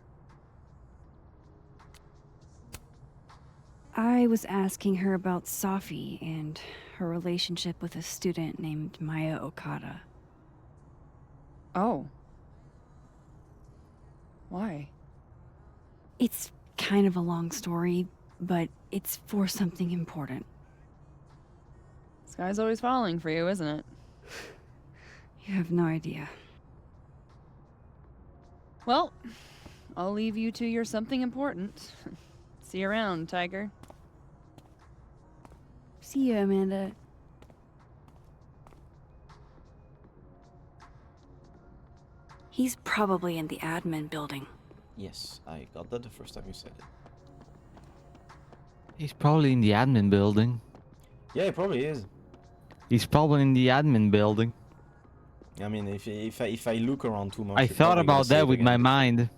I was asking her about Safi and her relationship with a student named Maya Okada. Oh. Why? It's kind of a long story, but it's for something important. This guy's always falling for you, isn't it? You have no idea. Well, I'll leave you to your something important. See you around, Tiger. See you, Amanda. He's probably in the admin building. Yes, I got that the first time you said it. He's probably in the admin building. Yeah, it probably is. He's probably in the admin building. I mean, if I look around too much, I you're thought probably gonna about say that it with again my before. mind.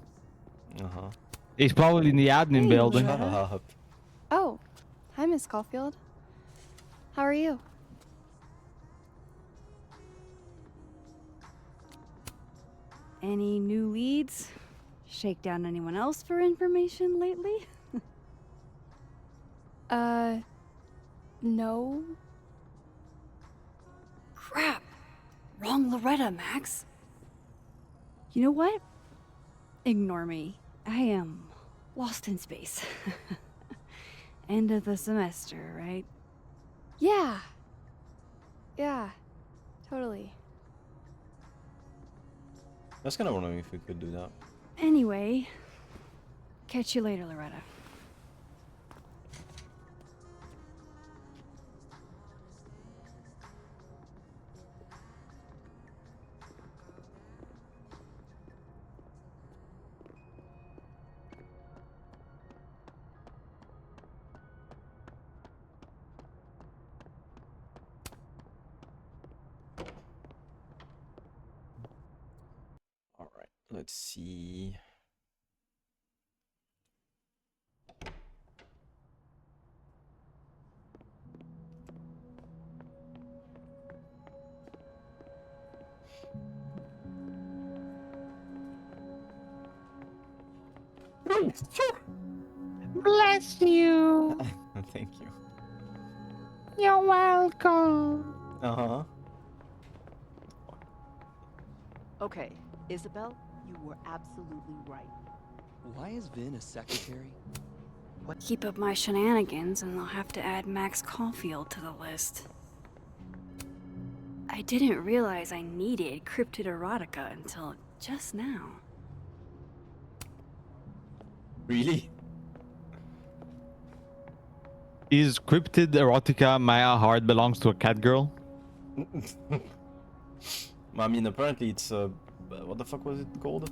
Uh-huh. He's probably in the admin Hey, building. Shut Loretta. up. Oh, hi, Miss Caulfield. How are you? Any new leads? Shake down anyone else for information lately? No. Crap! Wrong Loretta, Max. You know what? Ignore me. I am lost in space. End of the semester, right? Yeah. Yeah, totally. I was kind of wondering if we could do that. Anyway, catch you later, Loretta. All right, let's see. Bless you. Thank you. You're welcome. Uh-huh. Okay, Isabel, you were absolutely right. Why is Vin a secretary? Keep up my shenanigans and I'll have to add Max Caulfield to the list. I didn't realize I needed cryptid erotica until just now. Really? Is cryptid erotica Maya heart belongs to a cat girl? I mean, apparently it's what the fuck was it called?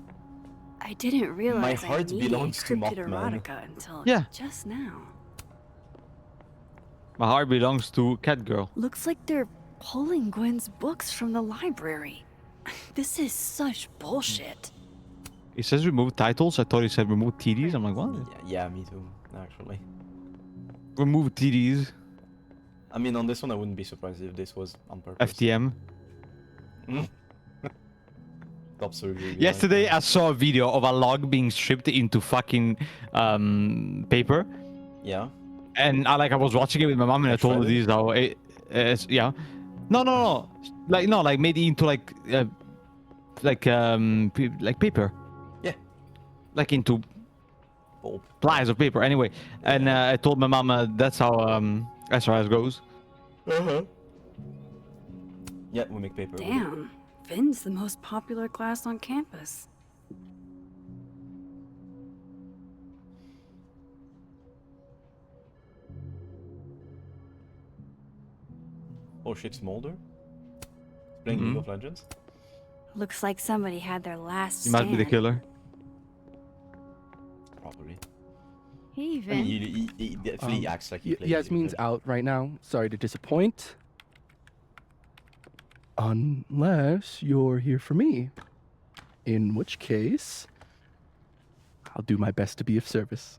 I didn't realize My I heart needed belongs to cryptid Mothman. erotica until Yeah. just now. My heart belongs to cat girl. Looks like they're pulling Gwen's books from the library. This is such bullshit. It says remove titles. I thought it said remove TDs. I'm like, what? Yeah, me too, actually. Remove TDs. I mean, on this one, I wouldn't be surprised if this was on purpose. FTM. Top surgery. Yesterday, I saw a video of a log being stripped into fucking paper. Yeah. And I was watching it with my mom, and I told her this how it is. Yeah. No. Like made it into like paper. Yeah. Like into pulp. Plies of paper. Anyway, and I told my mom that's how SRS goes. Uh-huh. Yeah, we make paper. Damn, Vin's the most popular class on campus. Oh shit, Smolder? Playing League of Legends? Looks like somebody had their last You might be the killer. Probably. Hey, I Vin. mean, he definitely acts like he plays Yasmin's out right now. Sorry to disappoint. Unless you're here for me. In which case, I'll do my best to be of service.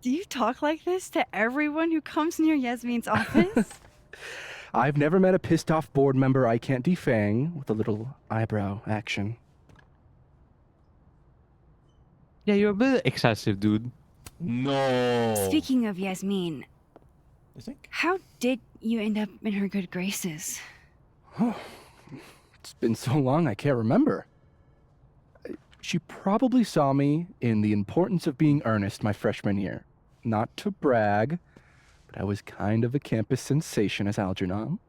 Do you talk like this to everyone who comes near Yasmin's office? I've never met a pissed off board member I can't defang with a little eyebrow action. Yeah, you're a bit excessive, dude. No. Speaking of Yasmin, You think? how did you end up in her good graces? It's been so long I can't remember. She probably saw me in The Importance of Being Earnest my freshman year. Not to brag, but I was kind of a campus sensation as Algernon.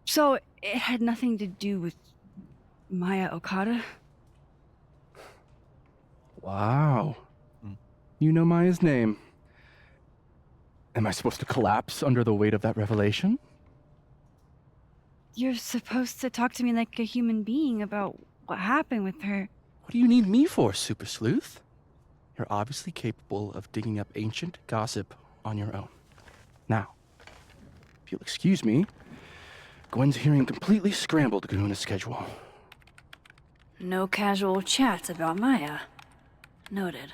So it had nothing to do with Maya Okada? Wow. You know Maya's name. Am I supposed to collapse under the weight of that revelation? You're supposed to talk to me like a human being about what happened with her. What do you need me for, Super Sleuth? You're obviously capable of digging up ancient gossip on your own. Now, if you'll excuse me, Gwen's hearing completely scrambled Kahuna's schedule. No casual chats about Maya. Noted.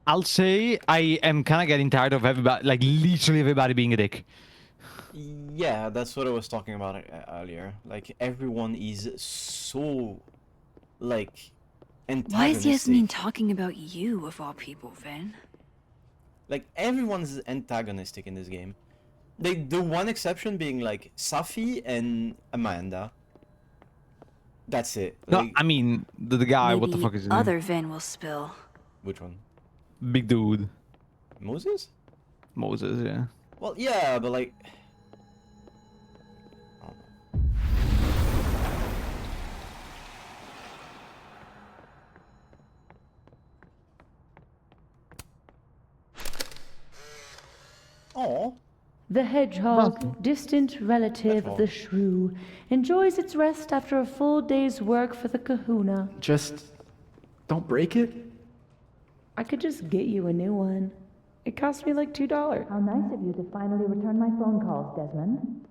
I'll say I am kind of getting tired of everybody, like literally everybody being a dick. Yeah, that's what I was talking about earlier. Like, everyone is so, like, antagonistic. Why is Yasmin talking about you, of all people, Vin? Like, everyone's antagonistic in this game. The one exception being, like, Safi and Amanda. That's it. No, Like, I mean, the guy, Maybe what the fuck is his name? other Vin will spill. which one? Big dude. Moses? Moses, yeah. Well, yeah, but, like... The hedgehog, distant relative of the shrew, enjoys its rest after a full day's work for the kahuna. Just don't break it. I could just get you a new one. It cost me like $2. How nice of you to finally return my phone calls, Desmond.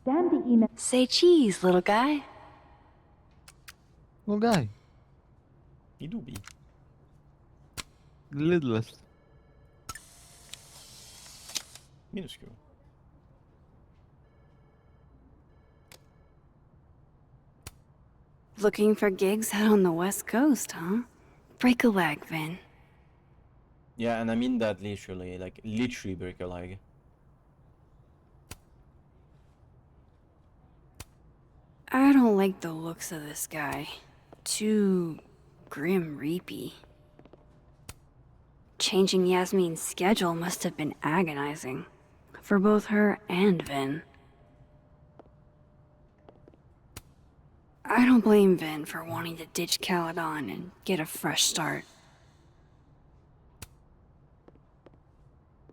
Damn the email. Say cheese, little guy. Little guy. He do be. Littlest. Minuscule. Looking for gigs out on the West Coast, huh? Break a leg, Vin. Yeah, and I mean that literally, like literally break a leg. I don't like the looks of this guy. Too grim reapy. Changing Yasmin's schedule must have been agonizing. For both her and Vin. I don't blame Vin for wanting to ditch Caledon and get a fresh start.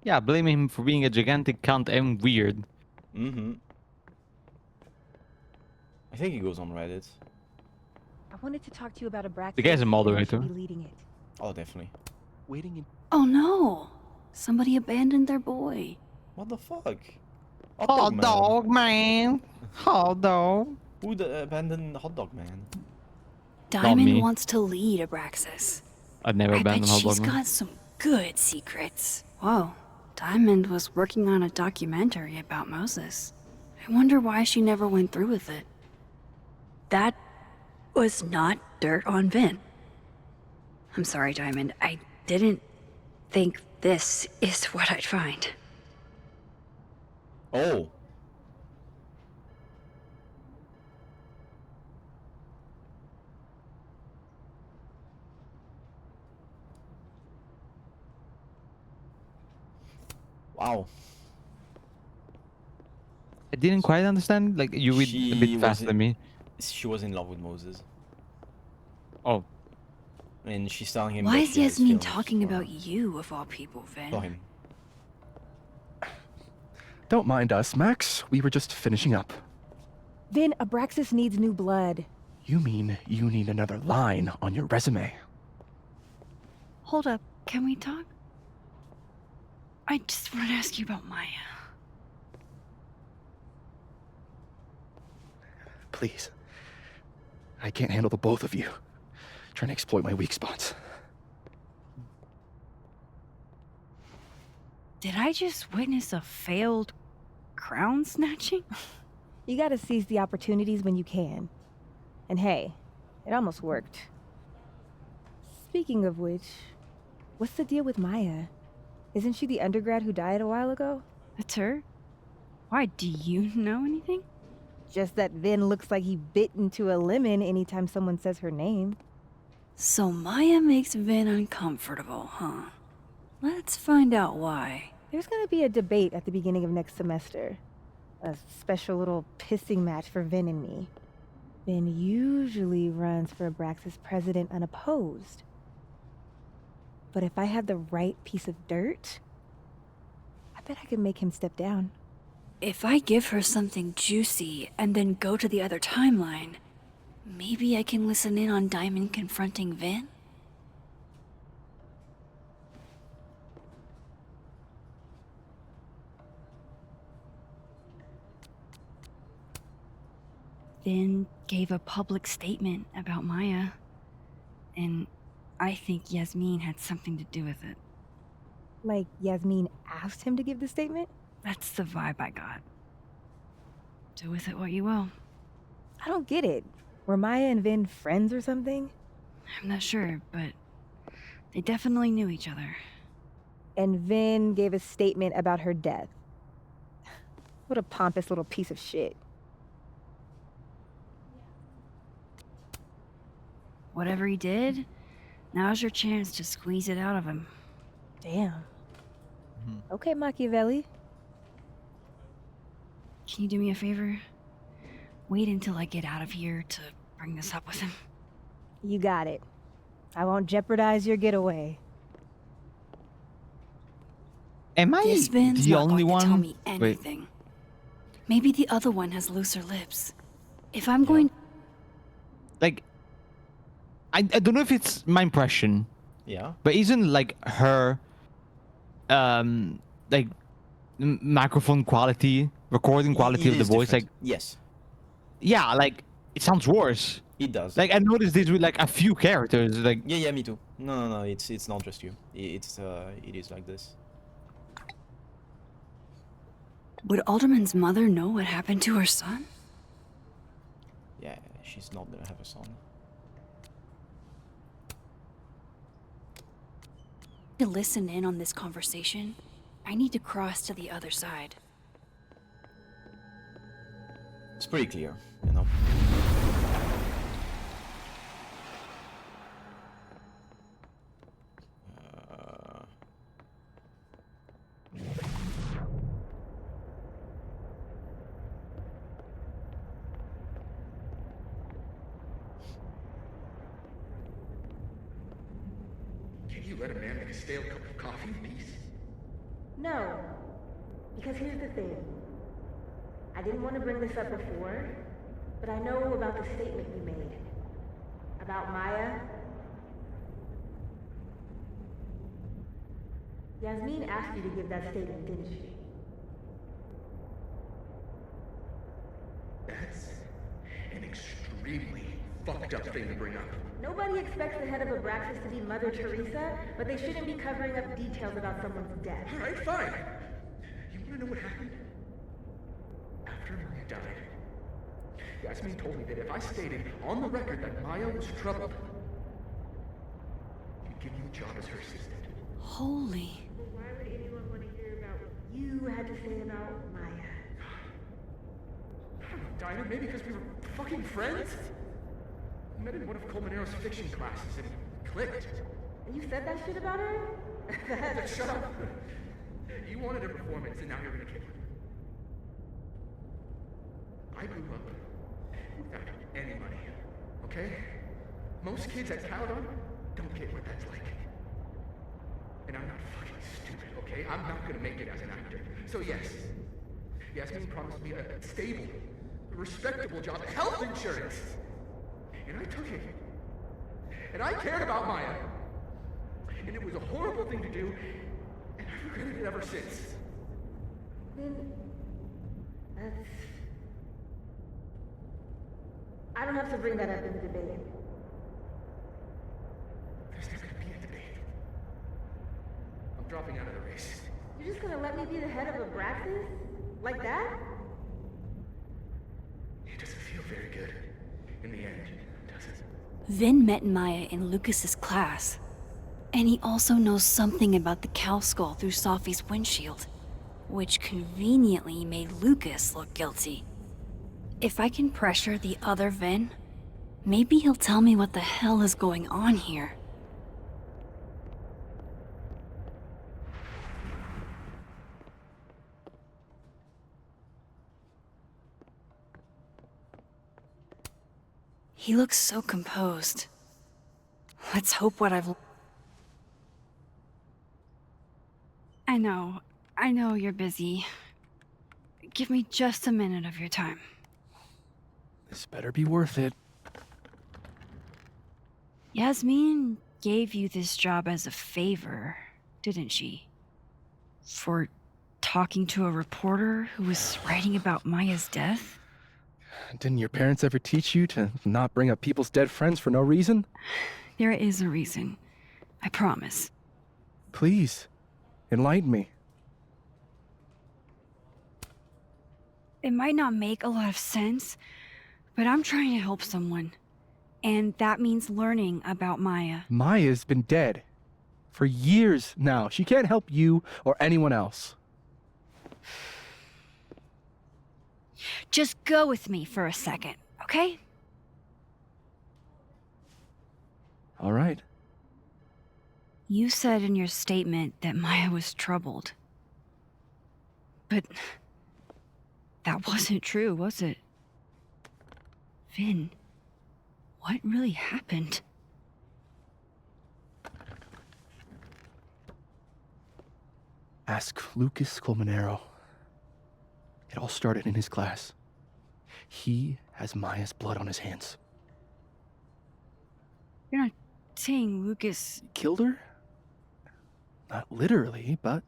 Yeah, blame him for being a gigantic cunt and weird. Mm-hmm. I think he goes on Reddit. I wanted to talk to you about Abraxas. The guy's a moderator. Be leading it. Oh, definitely. Waiting in. Oh no! Somebody abandoned their boy. What the fuck? Hot dog man. Hot dog. Who abandoned Hot Dog Man? Diamond wants to lead Abraxas. I'd never I bet abandoned Hot she's dog man. got some good secrets. Whoa, Diamond was working on a documentary about Moses. I wonder why she never went through with it. That was not dirt on Vin. I'm sorry, Diamond. I didn't think this is what I'd find. Oh. Wow. I didn't quite understand. Like, you read a bit faster than me. She was in love with Moses. Oh. And she's telling him. Why that is she has Yasmin feelings talking for about you, of all people, Vin? him. Don't mind us, Max. We were just finishing up. Vin, Abraxas needs new blood. You mean you need another line on your resume? Hold up, can we talk? I just want to ask you about Maya. Please. I can't handle the both of you. Trying to exploit my weak spots. Did I just witness a failed crown snatching? You gotta seize the opportunities when you can. And hey, it almost worked. Speaking of which, what's the deal with Maya? Isn't she the undergrad who died a while ago? That's her? Why, do you know anything? Just that Vin looks like he bit into a lemon anytime someone says her name. So Maya makes Vin uncomfortable, huh? Let's find out why. There's gonna be a debate at the beginning of next semester. A special little pissing match for Vin and me. Vin usually runs for Abraxas president unopposed. But if I had the right piece of dirt, I bet I could make him step down. If I give her something juicy and then go to the other timeline, maybe I can listen in on Diamond confronting Vin? Vin gave a public statement about Maya, and I think Yasmin had something to do with it. Like Yasmin asked him to give the statement? That's the vibe I got. Do with it what you will. I don't get it. Were Maya and Vin friends or something? I'm not sure, but they definitely knew each other. And Vin gave a statement about her death. What a pompous little piece of shit. Whatever he did, now's your chance to squeeze it out of him. Damn. Okay, Machiavelli. Can you do me a favor? Wait until I get out of here to bring this up with him. You got it. I won't jeopardize your getaway. Am I This Vin's the not only going to tell one? me Wait. anything. Maybe the other one has looser lips. If I'm going... Like, I don't know if it's my impression. Yeah. But isn't like her, like microphone quality, recording quality It of the is voice, different. like, Yes. yeah, like it sounds worse. It does. Like I noticed this with like a few characters. Like, Yeah, me too. No, it's not just you. It is like this. Would Alderman's mother know what happened to her son? Yeah, she's not gonna have a son. To listen in on this conversation, I need to cross to the other side. It's pretty clear, you know. Can you let a man make a stale cup of coffee in peace? No. Because here's the thing. I didn't want to bring this up before, but I know about the statement you made. About Maya. Yasmin asked you to give that statement, didn't she? That's an extremely fucked up thing to bring up. Nobody expects the head of Abraxas to be Mother Teresa, but they shouldn't be covering up details about someone's death. Alright, fine. You wanna know what happened? After Maya died, Yasmin told me that if I stated on the record that Maya was troubled, she'd give you a job as her assistant. Holy. But why would anyone want to hear about what you had to say about Maya? I don't know, Dinah, maybe because we were fucking friends? We met in one of Colmenaro's fiction classes and clicked. And you said that shit about her? Shut up! You wanted a performance and now you're gonna kill her. I grew up without any money, okay? Most kids at Caledon don't get what that's like. And I'm not fucking stupid, okay? I'm not gonna make it as an actor. So yes, Yasmin promised me a stable, respectable job, health insurance. And I took it. And I cared about Maya. And it was a horrible thing to do, and I've regretted it ever since. Then that's... I don't have to bring that up in the debate. There's not gonna be a debate. I'm dropping out of the race. You're just gonna let me be the head of Abraxas? Like that? It doesn't feel very good in the end, does it? Vin met Maya in Lucas's class. And he also knows something about the cow skull through Sophie's windshield, which conveniently made Lucas look guilty. If I can pressure the other Vin, maybe he'll tell me what the hell is going on here. He looks so composed. Let's hope what I've... I know you're busy. Give me just a minute of your time. This better be worth it. Yasmin gave you this job as a favor, didn't she? For talking to a reporter who was writing about Maya's death? Didn't your parents ever teach you to not bring up people's dead friends for no reason? There is a reason. I promise. Please, enlighten me. It might not make a lot of sense, but I'm trying to help someone. And that means learning about Maya. Maya's been dead for years now. She can't help you or anyone else. Just go with me for a second, okay? All right. You said in your statement that Maya was troubled. But that wasn't true, was it? Vin, what really happened? Ask Lucas Colmenero. It all started in his class. He has Maya's blood on his hands. You're not saying Lucas killed her? Not literally, but...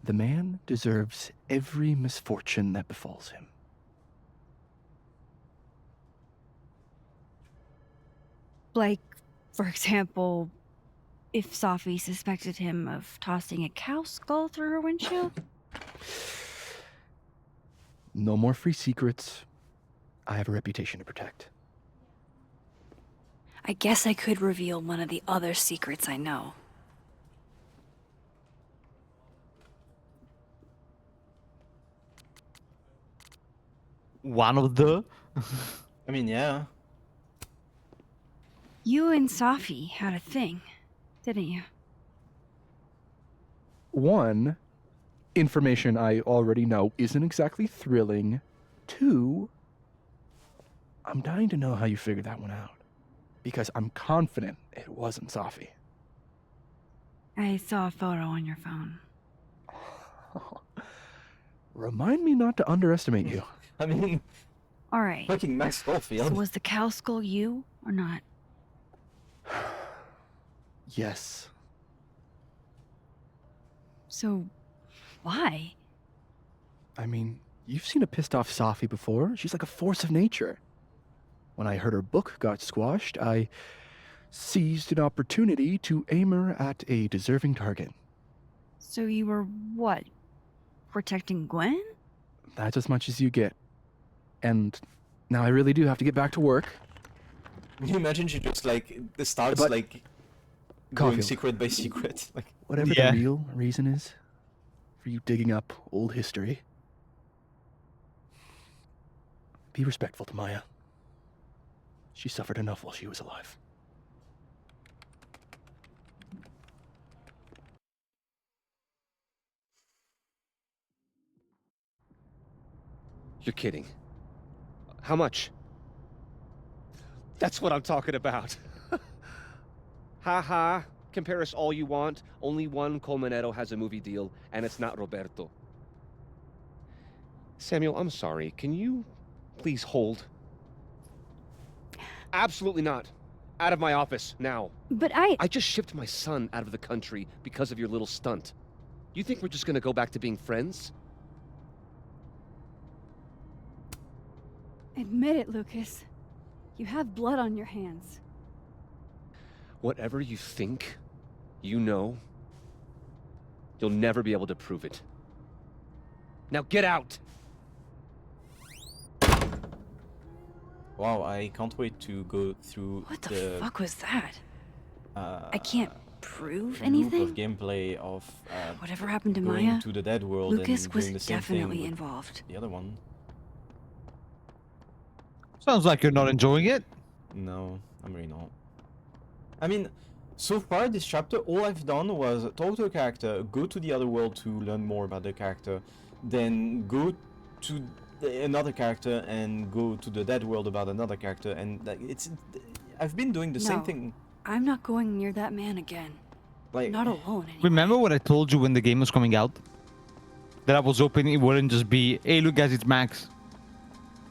The man deserves every misfortune that befalls him. Like, for example, if Safi suspected him of tossing a cow skull through her windshield? No more free secrets. I have a reputation to protect. I guess I could reveal one of the other secrets I know. One of the... I mean, yeah. You and Safi had a thing, didn't you? One, information I already know isn't exactly thrilling. Two, I'm dying to know how you figured that one out. Because I'm confident it wasn't Safi. I saw a photo on your phone. Remind me not to underestimate you. I mean... All right. Fucking Max Caulfield. So was the cow skull you, or not? Yes. So, why? I mean, you've seen a pissed off Safi before. She's like a force of nature. When I heard her book got squashed, I seized an opportunity to aim her at a deserving target. So you were, what, protecting Gwen? That's as much as you get. And now I really do have to get back to work. Can you imagine she just, like, starts, But- like, going Caulfield. secret by secret? Like, Whatever Yeah. the real reason is for you digging up old history, be respectful to Maya. She suffered enough while she was alive. You're kidding. How much? That's what I'm talking about. Ha ha. Compare us all you want. Only one Colmenero has a movie deal, and it's not Roberto. Samuel, I'm sorry. Can you please hold? Absolutely not. Out of my office, now. But I just shipped my son out of the country because of your little stunt. You think we're just gonna go back to being friends? Admit it, Lucas. You have blood on your hands. Whatever you think, you know, you'll never be able to prove it. Now get out! wow, I can't wait to go through What the fuck was that? uh, I can't prove loop anything? of gameplay of Whatever happened to going Maya, to the dead world Lucas and was doing the same definitely thing with involved. the other one. Sounds like you're not enjoying it. No, I'm really not. I mean, so far this chapter, all I've done was talk to a character, go to the other world to learn more about the character, then go to another character and go to the dead world about another character, and like it's, I've been doing the same No. thing. I'm not going near that man again. Like, Not alone. Remember what I told you when the game was coming out? That I was hoping it wouldn't just be, hey, look guys, it's Max.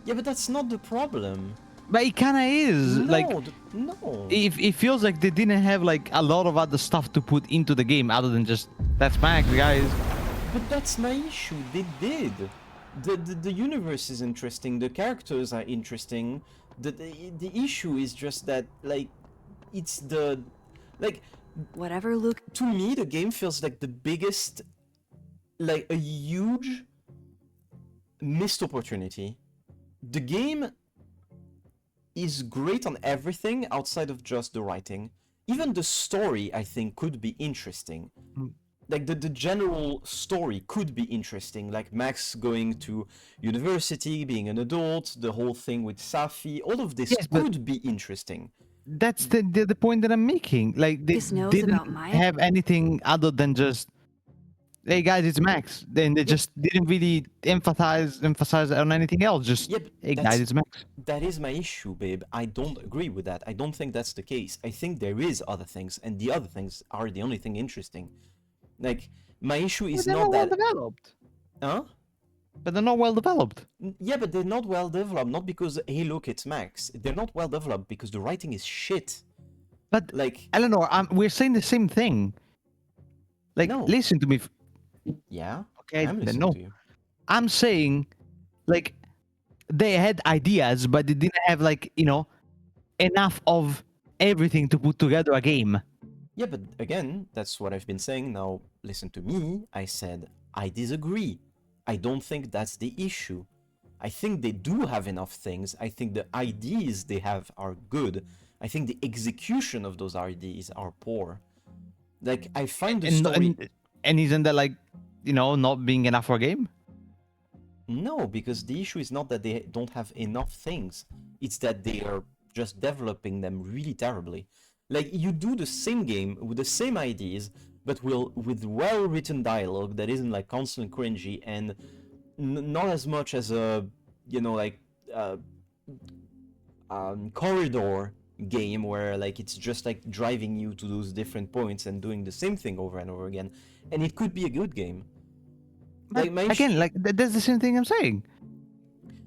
yeah, but that's not the problem. But it kinda is. No, Like, no. it feels like they didn't have like a lot of other stuff to put into the game other than just, that's Max, guys. But that's my issue. They did. The universe is interesting. The characters are interesting. The issue is just that, like, it's the, like, whatever. Luke. To me, the game feels like the biggest, like, a huge missed opportunity. The game is great on everything outside of just the writing. Even the story, I think, could be interesting. Like, the general story could be interesting, like Max going to university, being an adult, the whole thing with Safi, all of this could be interesting. That's the point that I'm making. Like, they Lucas knows didn't about Maya? have anything other than just, hey guys, it's Max. Then they just didn't really emphasize on anything else. Just Yeah, but hey guys, it's Max. that is my issue, babe. I don't agree with that. I don't think that's the case. I think there is other things, and the other things are the only thing interesting. Like, my issue is they're not not well that. developed. Huh? But they're not well developed. Yeah, but they're not well developed. Not because hey, look, it's Max. They're not well developed because the writing is shit. But like, Eleanor, we're saying the same thing. Like, no. listen to me. Yeah. Okay, I'm then listening no. to you. I'm saying, like, they had ideas, but they didn't have, like, enough of everything to put together a game. Yeah, but again, that's what I've been saying. Now, listen to me. I said I disagree. I don't think that's the issue. I think they do have enough things. I think the ideas they have are good. I think the execution of those ideas are poor. Like, I find the story... And isn't that, like, not being enough for a game? No, because the issue is not that they don't have enough things. It's that they are just developing them really terribly. Like, you do the same game with the same ideas, but with well-written dialogue that isn't, like, constantly cringy and not as much as a, corridor game where, like, it's just, like, driving you to those different points and doing the same thing over and over again. And it could be a good game. Like, again, like, that's the same thing I'm saying.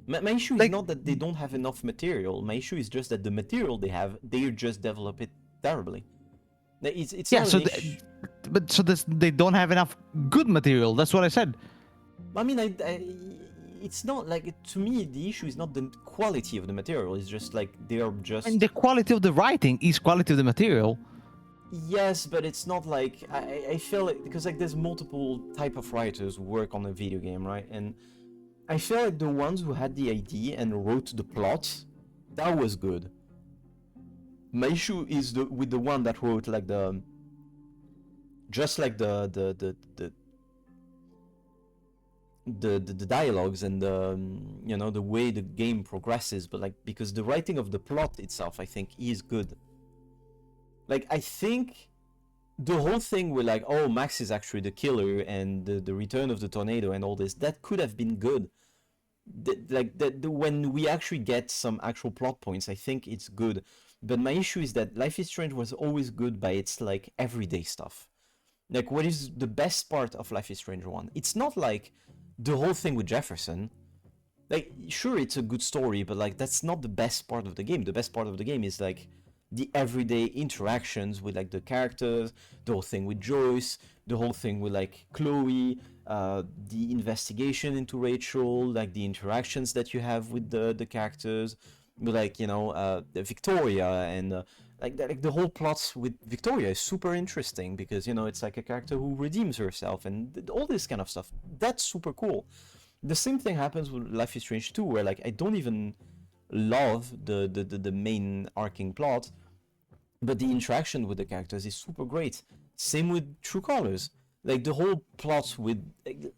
My issue is not that they don't have enough material. My issue is just that the material they have, they just develop it terribly. It's yeah, not they don't have enough good material. That's what I said. I mean, it's not like, to me, the issue is not the quality of the material. It's just like they are just. And the quality of the writing is quality of the material. Yes, but it's not like I feel like, because like there's multiple type of writers who work on a video game, right? And I feel like the ones who had the idea and wrote the plot, that was good. My issue is with the one that wrote like the dialogues and the way the game progresses, but like because the writing of the plot itself, I think, is good. Like, I think the whole thing with like, oh, Max is actually the killer and the return of the tornado and all this, that could have been good. When we actually get some actual plot points, I think it's good. But my issue is that Life is Strange was always good by its like everyday stuff. Like, what is the best part of Life is Strange 1? It's not like the whole thing with Jefferson. Like, sure, it's a good story, but like that's not the best part of the game. The best part of the game is like the everyday interactions with like the characters, the whole thing with Joyce, the whole thing with like Chloe, the investigation into Rachel, like the interactions that you have with the characters, with like Victoria, and like the whole plot with Victoria is super interesting because it's like a character who redeems herself and all this kind of stuff. That's super cool. The same thing happens with Life is Strange 2, where like I don't even love the main arcing plot, but the interaction with the characters is super great. Same with True Colors. Like the whole plot with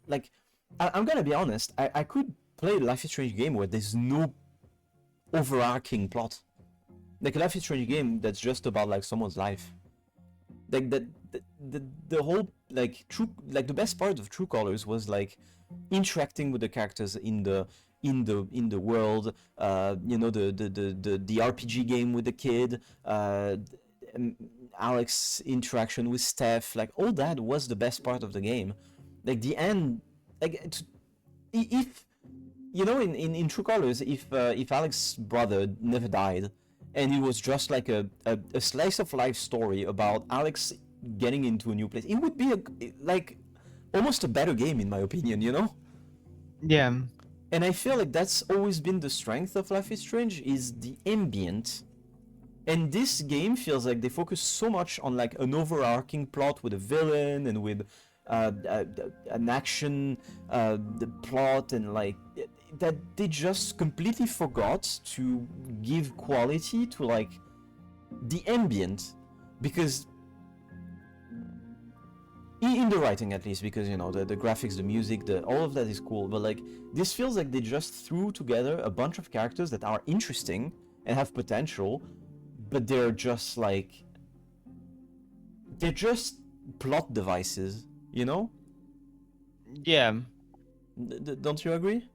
like I'm gonna be honest, I could play a Life is Strange game where there's no overarching plot. Like a Life is Strange game that's just about like someone's life. Like the whole like the best part of True Colors was like interacting with the characters in the world, the RPG game with the kid, Alex interaction with Steph, like all that was the best part of the game. Like the end, like if in True Colors, if Alex's brother never died and it was just like a slice of life story about Alex getting into a new place, it would be like almost a better game in my opinion, Yeah. And I feel like that's always been the strength of Life is Strange, is the ambient. And this game feels like they focus so much on like an overarching plot with a villain and with an action the plot, and like that they just completely forgot to give quality to like the ambient, because in the writing at least, because the graphics, the music, all of that is cool, but like this feels like they just threw together a bunch of characters that are interesting and have potential, but they're just plot devices, Yeah. Don't you agree?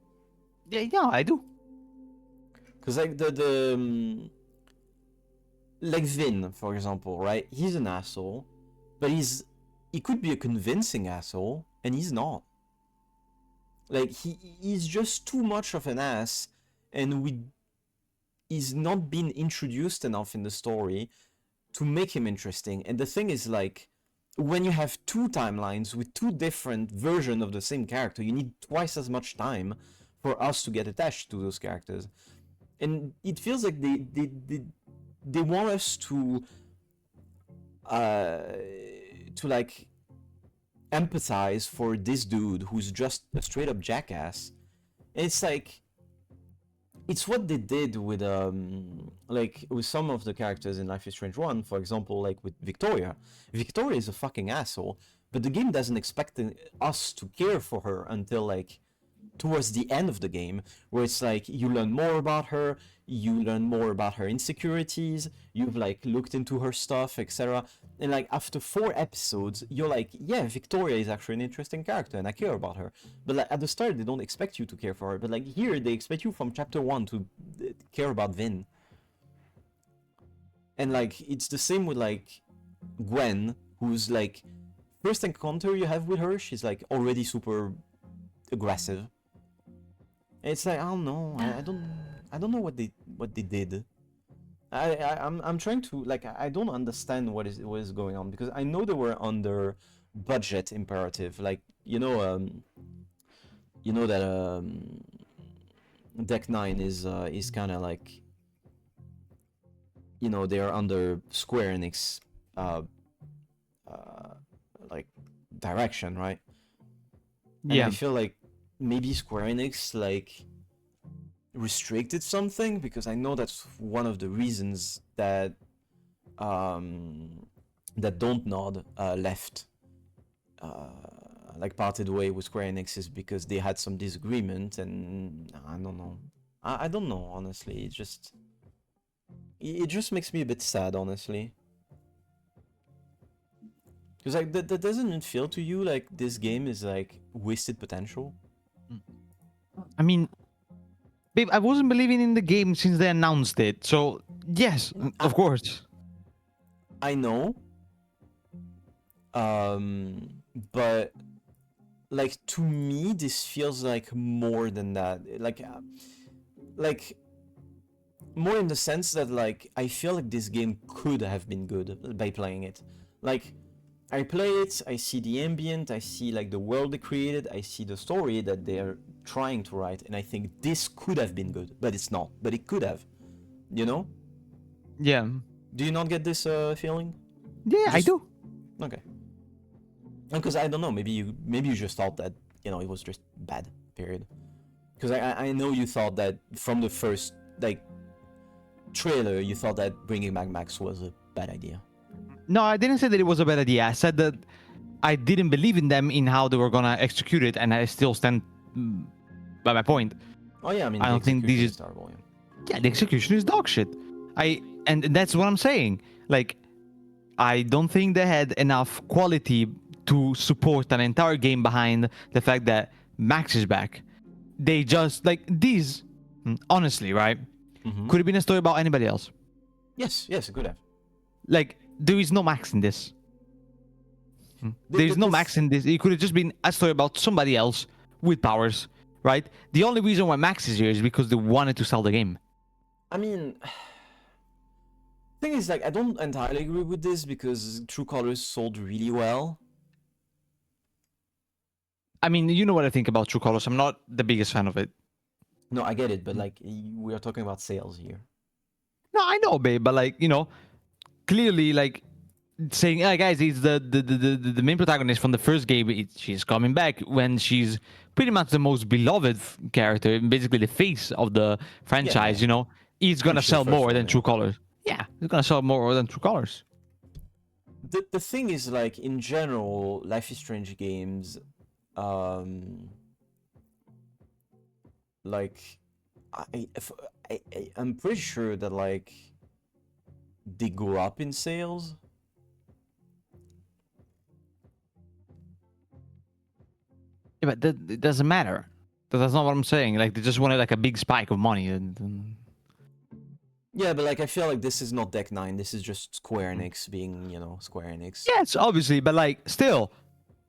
Yeah, I do. Because like like Vin, for example, right? He's an asshole, but he could be a convincing asshole, and he's not. Like he's just too much of an ass, and he's not been introduced enough in the story to make him interesting. And the thing is, like, when you have two timelines with two different versions of the same character, you need twice as much time for us to get attached to those characters. And it feels like they want us to like empathize for this dude who's just a straight up jackass. And it's like, it's what they did with like with some of the characters in Life is Strange 1, for example, like with Victoria. Victoria is a fucking asshole, but the game doesn't expect us to care for her until like towards the end of the game, where it's like you learn more about her, you learn more about her insecurities, you've like looked into her stuff, etc. And like after 4 episodes, you're like, yeah, Victoria is actually an interesting character and I care about her. But like at the start, they don't expect you to care for her. But like here, they expect you from chapter 1 to care about Vin. And like it's the same with like Gwen, who's like first encounter you have with her, she's like already super aggressive. It's like, I don't know. I don't know what they did. I'm trying to like, I don't understand what is going on, because I know they were under budget imperative. Like, you know that Deck 9 is kind of like, you know, they are under Square Enix like direction, right? And Yeah. I feel like maybe Square Enix like restricted something, because I know that's one of the reasons that that Dontnod left, like parted way with Square Enix, is because they had some disagreement, and I don't know. I don't know, honestly. It just makes me a bit sad, honestly. Because like that doesn't it feel to you like this game is like wasted potential? I mean, babe, I wasn't believing in the game since they announced it. So, yes, of course. I know. But like to me, this feels like more than that. Like more in the sense that like I feel like this game could have been good by playing it. Like I play it, I see the ambient, I see like the world they created, I see the story that they are trying to write, and I think this could have been good, but it's not. But it could have, you know? Yeah. Do you not get this feeling? Yeah, I do. Okay. Because I don't know, maybe you just thought that, you know, it was just bad. Period. Because I know you thought that from the first like trailer, you thought that bringing back Max was a bad idea. No, I didn't say that it was a bad idea. I said that I didn't believe in them in how they were gonna execute it, and I still stand by my point. Oh yeah, I mean, I don't think this is terrible. Yeah, the execution is dog shit. And that's what I'm saying. Like, I don't think they had enough quality to support an entire game behind the fact that Max is back. They just like these, honestly, right? Could have been a story about anybody else. Yes, it could have. Like, there is no Max in this. There is no Max in this. It could have just been a story about somebody else with powers, right? The only reason why Max is here is because they wanted to sell the game. I mean, thing is, like, I don't entirely agree with this because True Colors sold really well. I mean, you know what I think about True Colors. I'm not the biggest fan of it. No, I get it, but like, we are talking about sales here. No, I know, babe, but like, you know, clearly, like, saying, "Hey, guys, he's the main protagonist from the first game. She's coming back when she's pretty much the most beloved character, basically the face of the franchise. Yeah. You know, he's gonna sell more than True Colors. Yeah, he's gonna sell more than True Colors. The thing is, like, in general, Life is Strange games, like, I'm pretty sure that like they go up in sales. Yeah, but it doesn't matter. That's not what I'm saying. Like they just wanted like a big spike of money. And... Yeah, but like I feel like this is not Deck 9. This is just Square Enix being, Square Enix. Yes, obviously, but like still,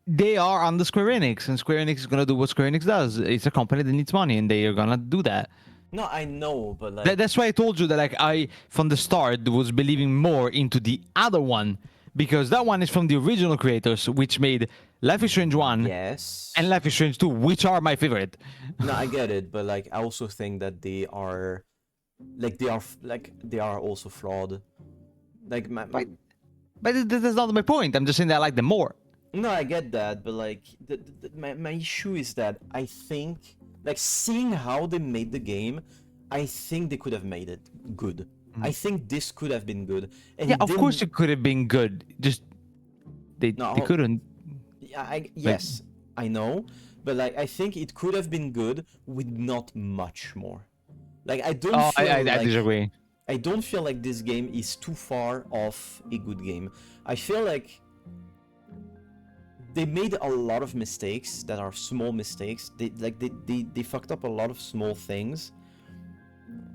they are under Square Enix, and Square Enix is gonna do what Square Enix does. It's a company that needs money, and they are gonna do that. No, I know, but like That's why I told you that like I from the start was believing more into the other one, because that one is from the original creators, which made Life is Strange 1 yes, and Life is Strange 2, which are my favorite. No, I get it, but like I also think that they are also flawed. Like but that's not my point. I'm just saying that I like them more. No, I get that, but like my issue is that I think like seeing how they made the game, I think they could have made it good. I think this could have been good. And yeah, of course it could have been good. Just they couldn't. Yeah, yes, I know, but like I think it could have been good with not much more. Like I don't. I disagree. I don't feel like this game is too far off a good game. I feel like they made a lot of mistakes that are small mistakes. They fucked up a lot of small things,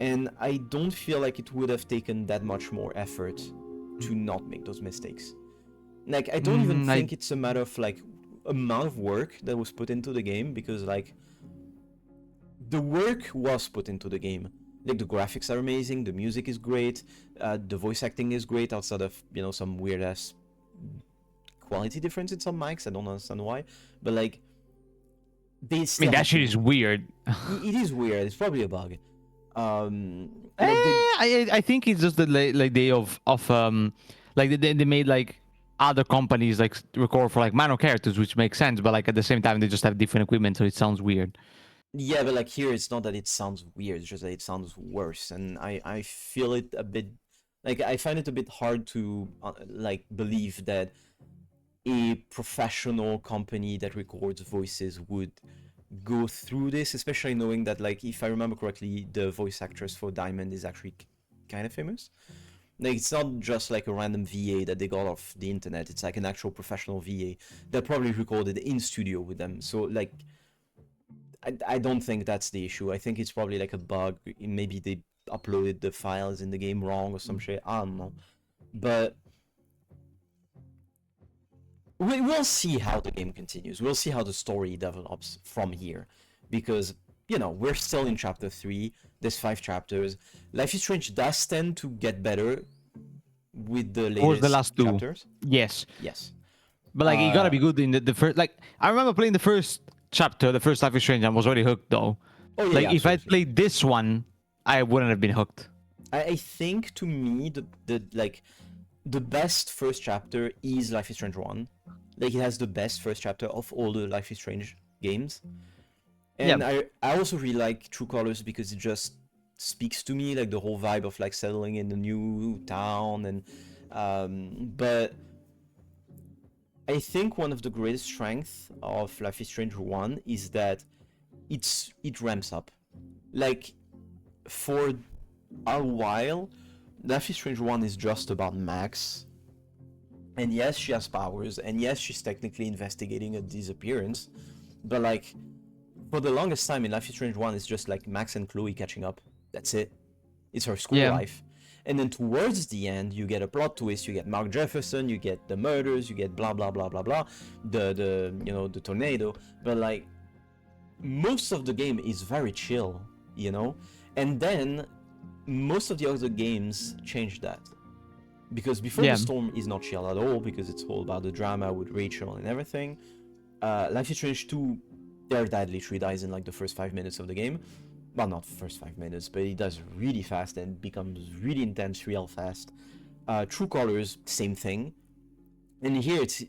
and I don't feel like it would have taken that much more effort to not make those mistakes. Like I don't even think it's a matter of like amount of work that was put into the game, because like the work was put into the game. Like the graphics are amazing, the music is great, the voice acting is great outside of some weird ass quality difference in some mics. I don't understand why, but like they still that shit is weird. It is weird. It's probably a bug. I think it's just the day of like they made like other companies like record for like minor characters, which makes sense, but like at the same time they just have different equipment, so it sounds weird. Yeah, but like here it's not that it sounds weird, it's just that it sounds worse, and I feel it a bit like I find it a bit hard to like believe that a professional company that records voices would go through this, especially knowing that like if I remember correctly, the voice actress for Diamond is actually kind of famous. Like it's not just like a random VA that they got off the internet, it's like an actual professional VA that probably recorded in studio with them. So like I don't think that's the issue. I think it's probably like a bug. Maybe they uploaded the files in the game wrong or some shit. I don't know. But we'll see how the game continues. We'll see how the story develops from here. Because, we're still in chapter 3. There's 5 chapters. Life is Strange does tend to get better with the latest the last 2 chapters. Yes. But like you gotta be good in the first. Like I remember playing the first chapter, the first Life is Strange, and was already hooked though. Oh yeah. Like if I'd played this one, I wouldn't have been hooked. I think to me the best first chapter is Life is Strange 1. Like it has the best first chapter of all the Life is Strange games. And I also really like True Colors because it just speaks to me, like the whole vibe of like settling in a new town, and but I think one of the greatest strengths of Life is Strange 1 is that it ramps up. Like for a while, Life is Strange 1 is just about Max. And yes, she has powers, and yes, she's technically investigating a disappearance, but like for the longest time in Life is Strange 1 it's just like Max and Chloe catching up. That's it. It's her school life. And then towards the end, you get a plot twist. You get Mark Jefferson. You get the murders. You get blah blah blah blah blah. The tornado. But like, most of the game is very chill, And then most of the other games change that, because Before the Storm is not chill at all, because it's all about the drama with Rachel and everything. Life is Strange 2, their dad literally dies in like the first 5 minutes of the game. Well, not first 5 minutes, but it does really fast and becomes really intense real fast. True Colors, same thing. And here it's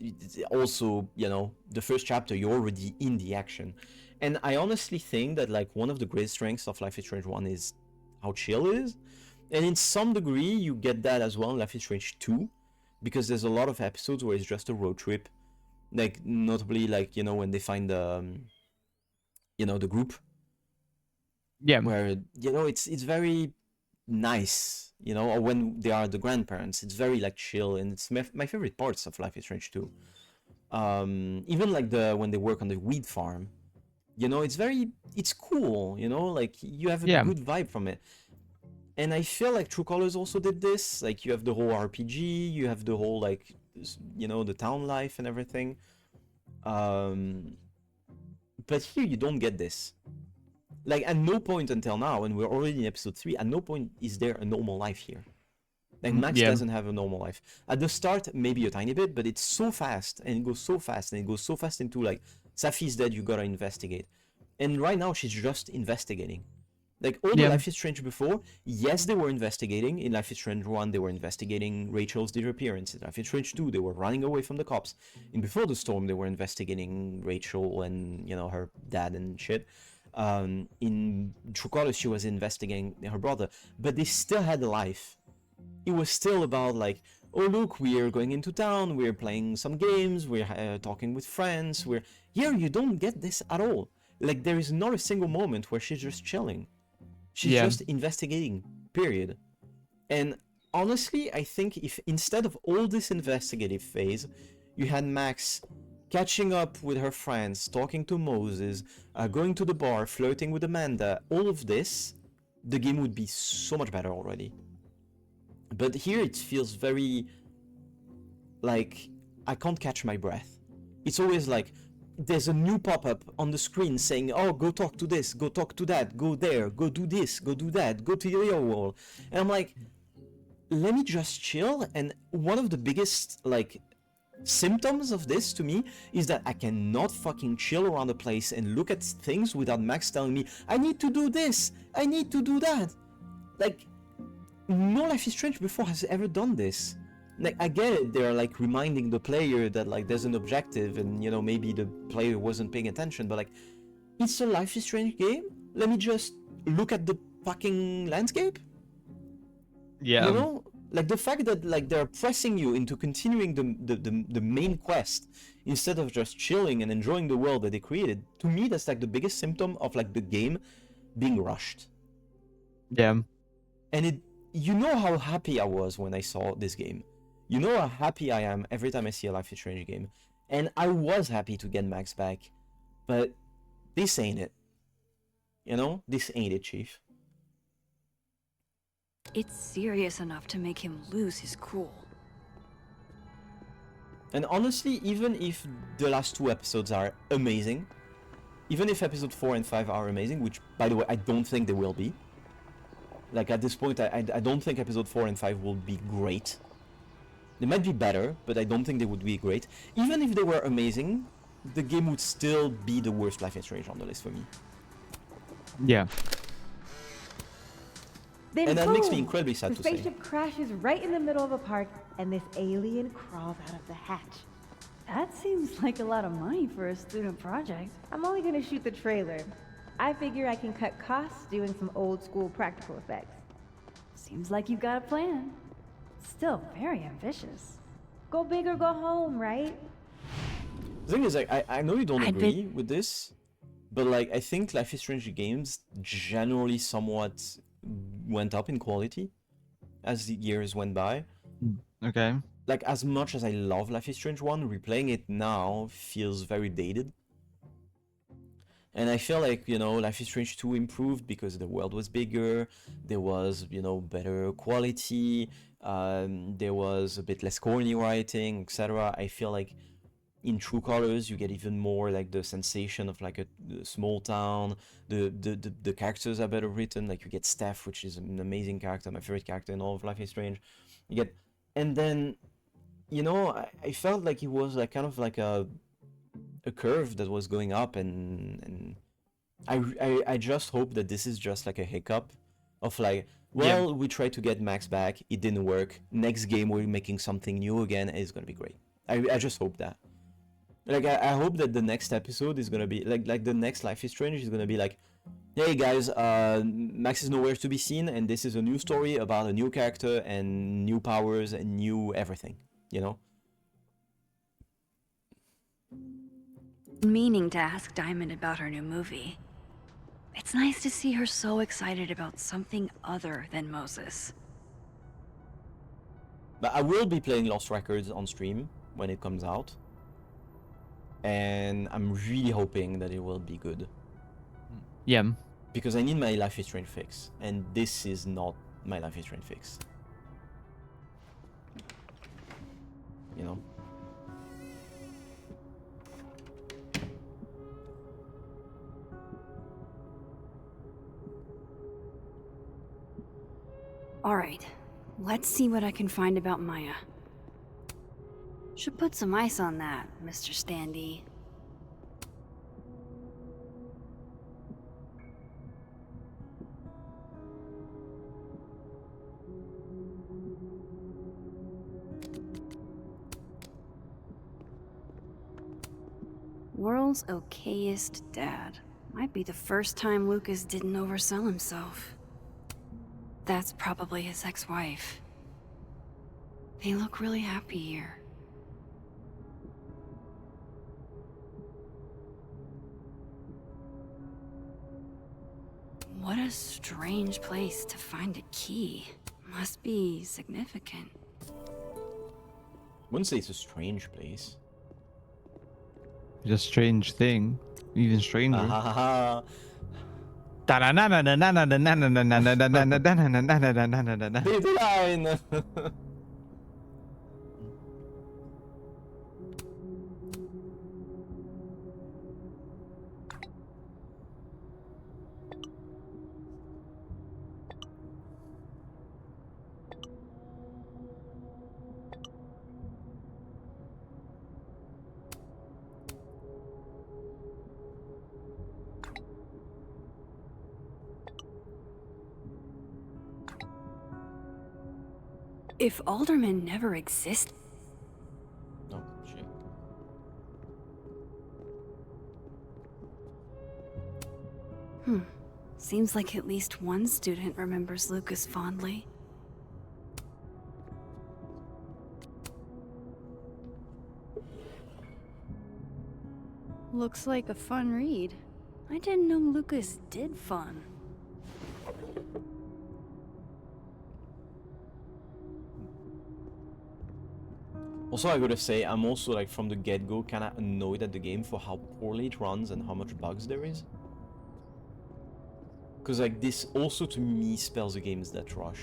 also, the first chapter, you're already in the action. And I honestly think that like one of the great strengths of Life is Strange 1 is how chill it is. And in some degree, you get that as well in Life is Strange 2, because there's a lot of episodes where it's just a road trip. Like, notably, like, when they find the group. Yeah. Where, it's very nice, or when they are the grandparents, it's very, like, chill, and it's my favorite parts of Life is Strange 2. Even, like, when they work on the weed farm, You know, it's cool, you know, like you have a Yeah. good vibe from it. And I feel like True Colors also did this. Like you have the whole RPG, you have the whole like, you know, the town life and everything. But here you don't get this. Like at no point until now, and we're already in episode 3, at no point is there a normal life here. Like Max Yeah. doesn't have a normal life. At the start, maybe a tiny bit, but it's so fast, and it goes so fast, and it goes so fast into like, Safi's dead, you gotta investigate. And right now, she's just investigating. Like all the Yeah. Life is Strange before, yes, they were investigating. In Life is Strange 1, they were investigating Rachel's disappearance. In Life is Strange 2, they were running away from the cops. And Before the Storm, they were investigating Rachel and, you know, her dad and shit. In True Colors, she was investigating her brother, but they still had a life. It was still about like, oh look, we're going into town, we're playing some games, we're talking with friends, here you don't get this at all. Like there is not a single moment where she's just chilling. She's just investigating, period. And honestly, I think if instead of all this investigative phase, you had Max catching up with her friends, talking to Moses, going to the bar, flirting with Amanda, all of this, the game would be so much better already. But here it feels very like I can't catch my breath. It's always like there's a new pop-up on the screen saying, oh, go talk to this, go talk to that, go there, go do this, go do that, go to your wall. And I'm like, let me just chill. And one of the biggest like symptoms of this to me is that I cannot fucking chill around the place and look at things without Max telling me, I need to do this, I need to do that. Like, no Life is Strange before has ever done this. Like, I get it, they're like reminding the player that like there's an objective and, you know, maybe the player wasn't paying attention, but like, it's a Life is Strange game? Let me just look at the fucking landscape? Yeah. You know? Like, the fact that like they're pressing you into continuing the main quest instead of just chilling and enjoying the world that they created, to me that's like the biggest symptom of like the game being rushed. Yeah. And you know how happy I was when I saw this game. You know how happy I am every time I see a Life is Strange game. And I was happy to get Max back. But this ain't it. You know? This ain't it, Chief. It's serious enough to make him lose his cool. And honestly, even if the last 2 episodes are amazing, even if episode 4 and 5 are amazing, which, by the way, I don't think they will be. Like, at this point, I don't think episode 4 and 5 will be great. They might be better, but I don't think they would be great. Even if they were amazing, the game would still be the worst Life is Strange on the list for me. Yeah. Then And that makes me boom, incredibly sad the to say. spaceship crashes right in the middle of a park, and this alien crawls out of the hatch. That seems like a lot of money for a student project. I'm only gonna shoot the trailer. I figure I can cut costs doing some old school practical effects. Seems like you've got a plan. Still very ambitious. Go big or go home, right? The thing is, like, I know you don't agree with this, but like, I think Life is Strange games generally somewhat went up in quality as the years went by. Okay. Like, as much as I love Life is Strange 1, replaying it now feels very dated. And I feel like, you know, Life is Strange 2 improved because the world was bigger, there was, you know, better quality, there was a bit less corny writing, etc. I feel like in True Colors you get even more like the sensation of like a small town, the characters are better written, like you get Steph, which is an amazing character, my favorite character in all of Life is Strange. You get, and then, you know, I felt like it was like kind of like a curve that was going up, and I just hope that this is just like a hiccup of like, well, we tried to get Max back, it didn't work, next game we're making something new again, and it's gonna be great. I just hope that. Like, I hope that the next episode is gonna be like the next Life is Strange is gonna be like, hey guys, Max is nowhere to be seen, and this is a new story about a new character and new powers and new everything, you know? Meaning to ask Diamond about her new movie. It's nice to see her so excited about something other than Moses. But I will be playing Lost Records on stream when it comes out. And I'm really hoping that it will be good. Yeah. Because I need my Life is Strange fix, and this is not my Life is Strange fix. You know? Alright, let's see what I can find about Maya. Should put some ice on that, Mr. Standy. World's okayest dad. Might be the first time Lucas didn't oversell himself. That's probably his ex-wife. They look really happy here. What a strange place to find a key. Must be significant. Wouldn't say it's a strange place. It's a strange thing. Even stranger. Ah, Line! If Alderman never existed... Oh, shit. Seems like at least one student remembers Lucas fondly. Looks like a fun read. I didn't know Lucas did fun. Also, I gotta say, I'm also like from the get-go kinda annoyed at the game for how poorly it runs and how much bugs there is. Cause like this also to me spells the games that rush.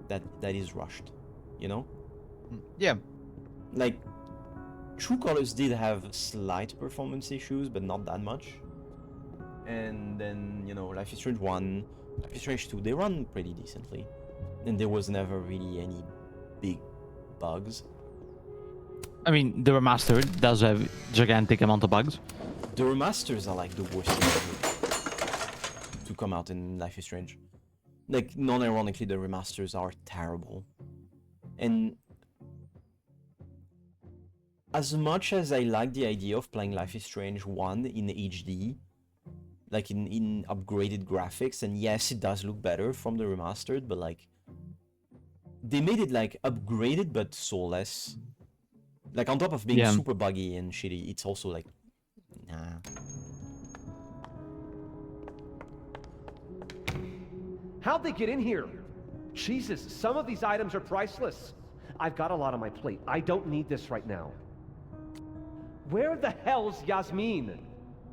That is rushed. You know? Yeah. Like True Colors did have slight performance issues, but not that much. And then, you know, Life is Strange 1, Life is Strange 2, they run pretty decently. And there was never really any big bugs. I mean, the remastered does have gigantic amount of bugs. The remasters are like the worst thing to come out in Life is Strange. Like, non-ironically, the remasters are terrible. And as much as I like the idea of playing Life is Strange 1 in HD, like in upgraded graphics, and yes, it does look better from the remastered, but like, they made it like upgraded but soulless. Like on top of being super buggy and shitty, it's also like, nah. How'd they get in here? Jesus, some of these items are priceless. I've got a lot on my plate. I don't need this right now. Where the hell's Yasmin?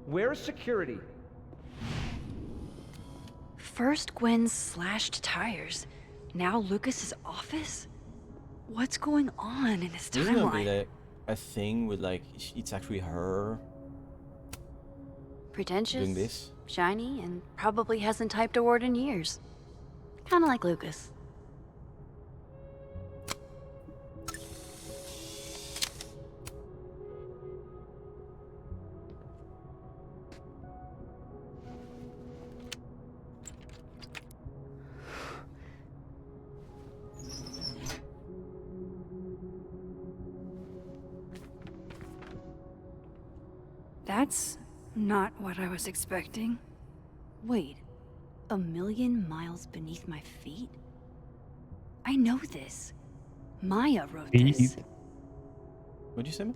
Where's security? First Gwen's slashed tires, now Lucas's office? What's going on in this Isn't it timeline? like a thing with like, it's actually her Pretentious, doing this? shiny, and probably hasn't typed a word in years. Kinda like Lucas. That's not what I was expecting. Wait, 1,000,000 miles beneath my feet? I know this. Maya wrote this. What'd you say, man?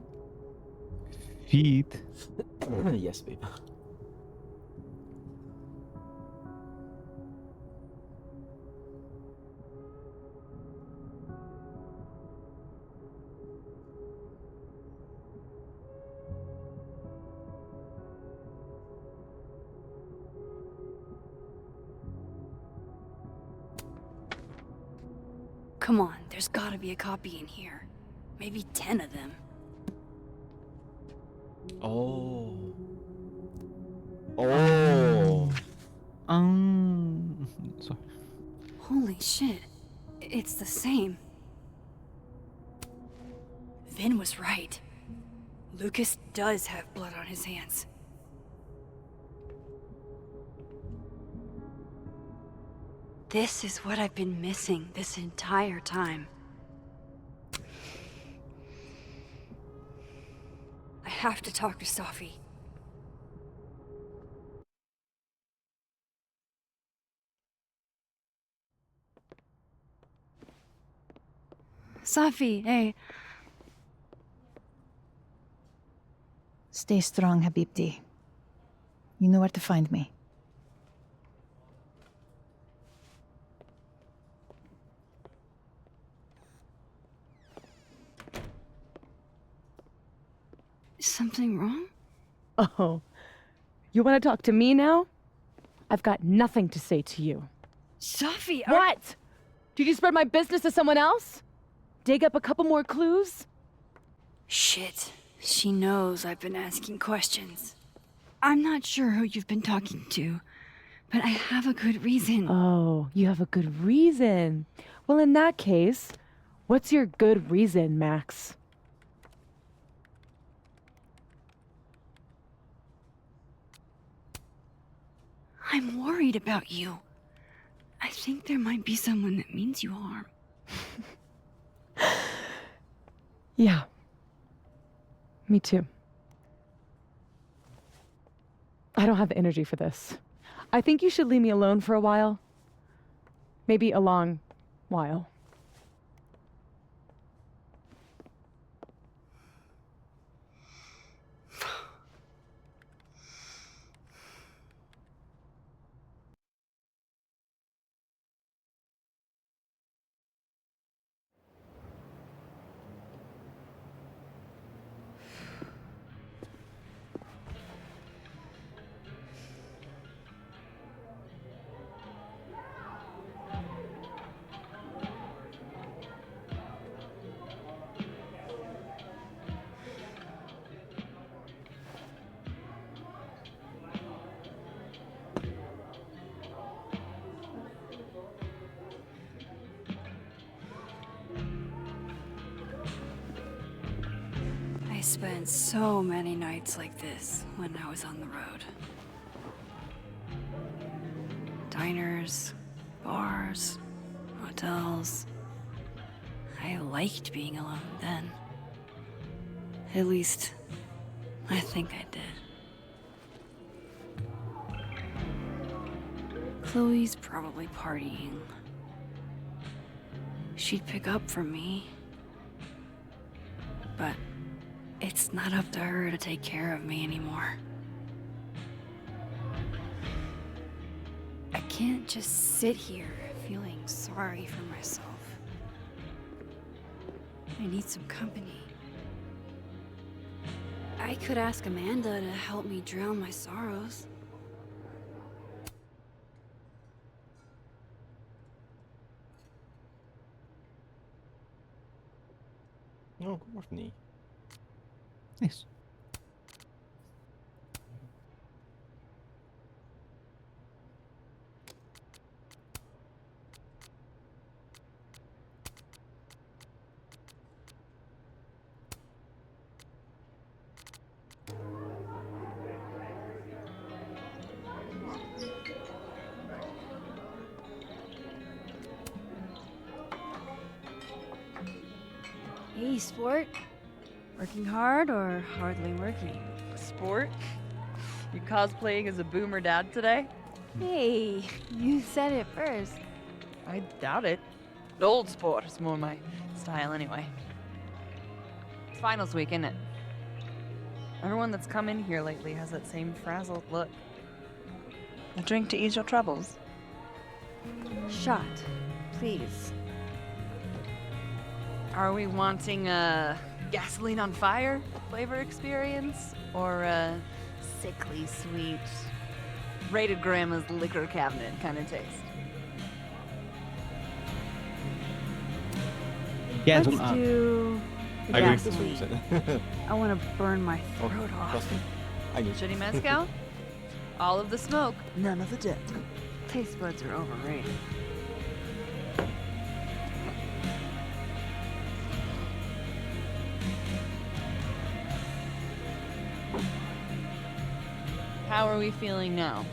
Feet. Yes, babe. Come on, there's gotta be a copy in here. Maybe 10 of them. Oh. Oh. Sorry. Holy shit. It's the same. Vin was right. Lucas does have blood on his hands. This is what I've been missing this entire time. I have to talk to Safi. Safi, hey. Stay strong, Habibti. You know where to find me. Is something wrong? Oh, you want to talk to me now? I've got nothing to say to you. Safi, What? Did you spread my business to someone else? Dig up a couple more clues? Shit. She knows I've been asking questions. I'm not sure who you've been talking to, but I have a good reason. Oh, you have a good reason. Well, in that case, what's your good reason, Max? I'm worried about you. I think there might be someone that means you harm. Yeah. Me too. I don't have the energy for this. I think you should leave me alone for a while. Maybe a long while. I spent so many nights like this when I was on the road. Diners, bars, hotels. I liked being alone then. At least, I think I did. Chloe's probably partying. She'd pick up for me. But it's not up to her to take care of me anymore. I can't just sit here feeling sorry for myself. I need some company. I could ask Amanda to help me drown my sorrows. No, kom of niet. Nice. Hey, sport. Working hard or hardly working? Sport? You cosplaying as a boomer dad today? Hey, you said it first. I doubt it. Old sport is more my style anyway. It's finals week, isn't it? Everyone that's come in here lately has that same frazzled look. A drink to ease your troubles. Shot, please. Are we wanting a gasoline on fire flavor experience? Or a sickly sweet, rated grandma's liquor cabinet kind of taste? Yeah, Let's do the I agree. That's what you gasoline. said. I want to burn my Oh, throat off. trust me. I knew. Shitty mezcal? All of the smoke. None of the dirt. Taste buds are overrated. How are we feeling now?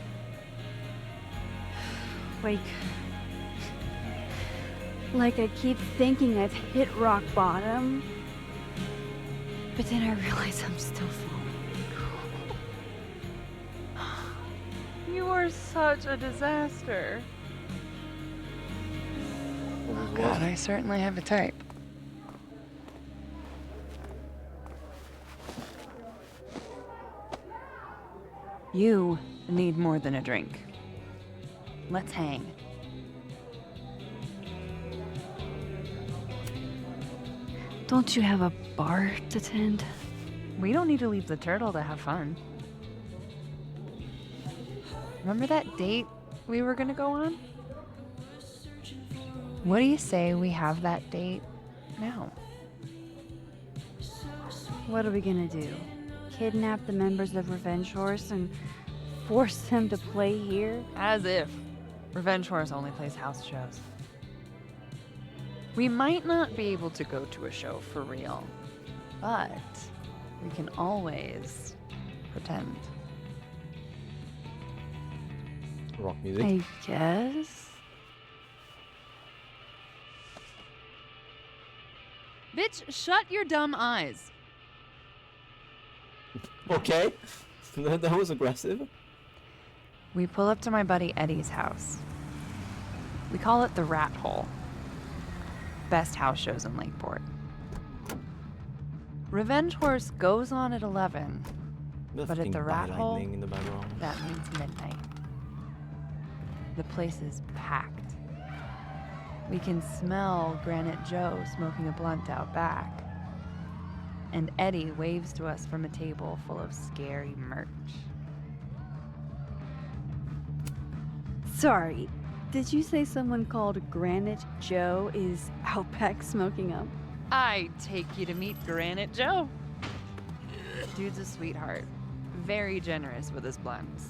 Like I keep thinking I've hit rock bottom, but then I realize I'm still falling. You are such a disaster. Oh God, I certainly have a type. You need more than a drink. Let's hang. Don't you have a bar to tend? We don't need to leave the turtle to have fun. Remember that date we were gonna go on? What do you say we have that date now? What are we gonna do? Kidnap the members of Revenge Horse and force them to play here? As if. Revenge Horse only plays house shows. We might not be able to go to a show for real, but we can always pretend. Rock music. I guess. Bitch, shut your dumb eyes. Okay. That was aggressive. We pull up to my buddy Eddie's house. We call it the Rat Hole. Best house shows in Lakeport. Revenge Horse goes on at 11, but at the Rat Hole, in the background. that means midnight. The place is packed. We can smell Granite Joe smoking a blunt out back. And Eddie waves to us from a table full of scary merch. Sorry, did you say someone called Granite Joe is out back smoking up? I take you to meet Granite Joe. Dude's a sweetheart. Very generous with his blunts.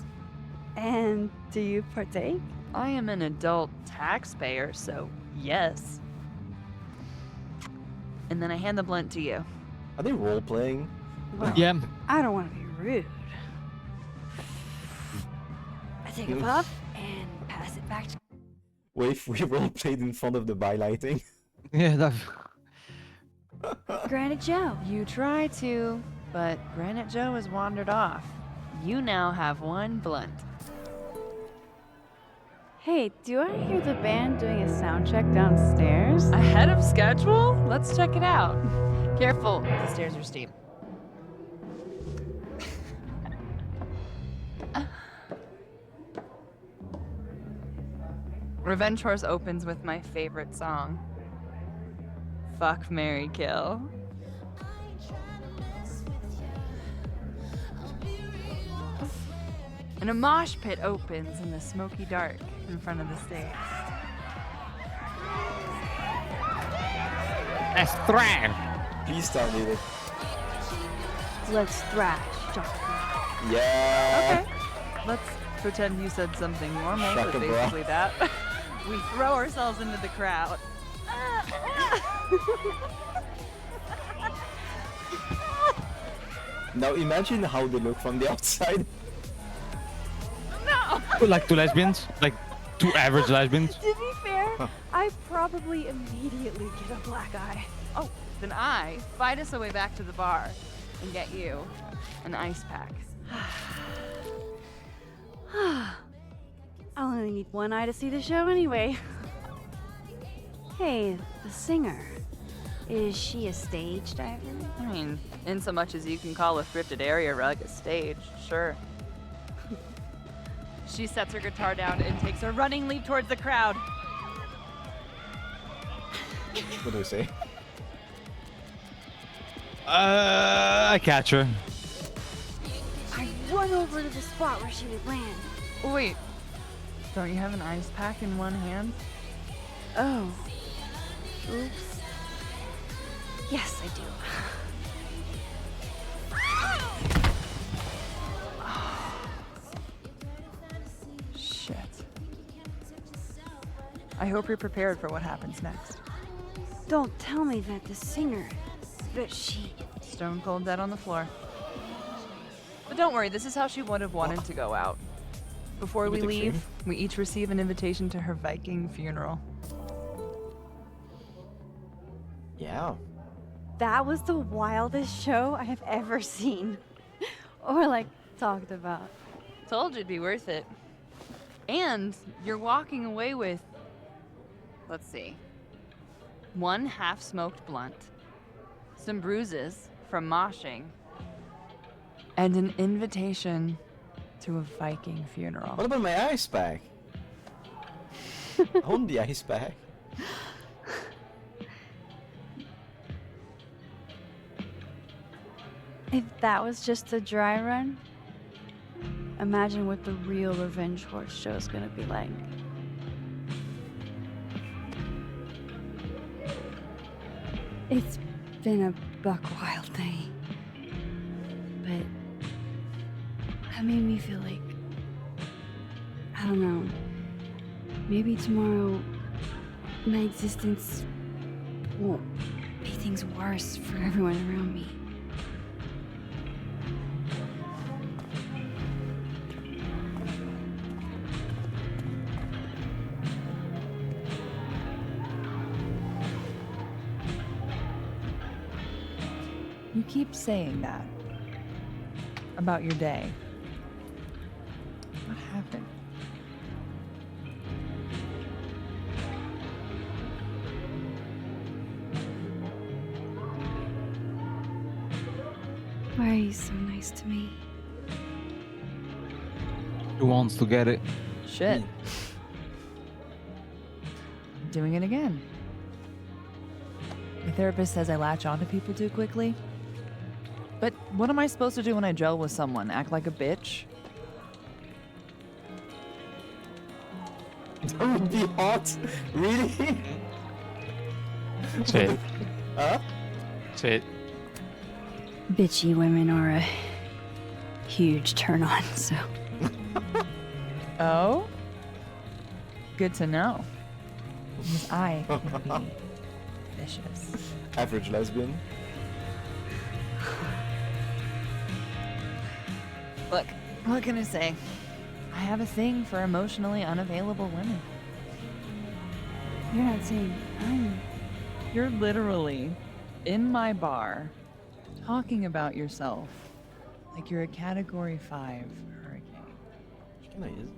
And do you partake? I am an adult taxpayer, so yes. And then I hand the blunt to you. Are they role playing? Well, Yeah. I don't want to be rude. I take a puff and pass it back to... What if we role played in front of the bylighting? Yeah, that. Granite Joe. You try to, but Granite Joe has wandered off. You now have one blunt. Hey, do I hear the band doing a sound check downstairs? Ahead of schedule? Let's check it out. Careful, the stairs are steep. Revenge Horse opens with my favorite song. Fuck, Marry, Kill. And a mosh pit opens in the smoky dark in front of the stage. That's thrash. Please tell me that. Let's thrash, Jock. Yeah. Okay. Let's pretend you said something normal, but Shaka bra. basically that. We throw ourselves into the crowd. Now imagine how they look from the outside. No! Like two lesbians? Like two average lesbians? To be fair, I probably immediately get a black eye. Oh, then I fight us a way back to the bar and get you an ice pack. I'll only need one eye to see the show anyway. Hey, the singer. Is she a stage diver? I mean, in so much as you can call a thrifted area rug a stage, sure. She sets her guitar down and takes a running leap towards the crowd. What do we say? I catch her. I run over to the spot where she would land. Wait, don't you have an ice pack in one hand? Oh. Oops. Yes, I do. Shit. I hope you're prepared for what happens next. Don't tell me that the singer, that she... Stone cold dead on the floor. But don't worry, this is how she would have wanted to go out. Before we leave, we each receive an invitation to her Viking funeral. Yeah. That was the wildest show I have ever seen. Or like, talked about. Told you it'd be worth it. And you're walking away with, let's see, 1 half-smoked blunt, some bruises from moshing, and an invitation to a Viking funeral. What about my ice pack? I want the ice pack. If that was just a dry run, imagine what the real Revenge Horse show is gonna be like. It's been a buck wild day, but that made me feel like, I don't know, maybe tomorrow my existence won't make things worse for everyone around me. You keep saying that about your day. What happened? Why are you so nice to me? Who wants to get it? Shit. Doing it again. My therapist says I latch onto people too quickly. But what am I supposed to do when I gel with someone? Act like a bitch? That would be hot. Really? Shit. Huh? Shit. Bitchy women are a huge turn on, so. Oh? Good to know. Because I can be vicious. Average lesbian. Look, what can I say? I have a thing for emotionally unavailable women. You're not saying I'm... You're literally in my bar talking about yourself like you're a Category 5 hurricane. Can I use?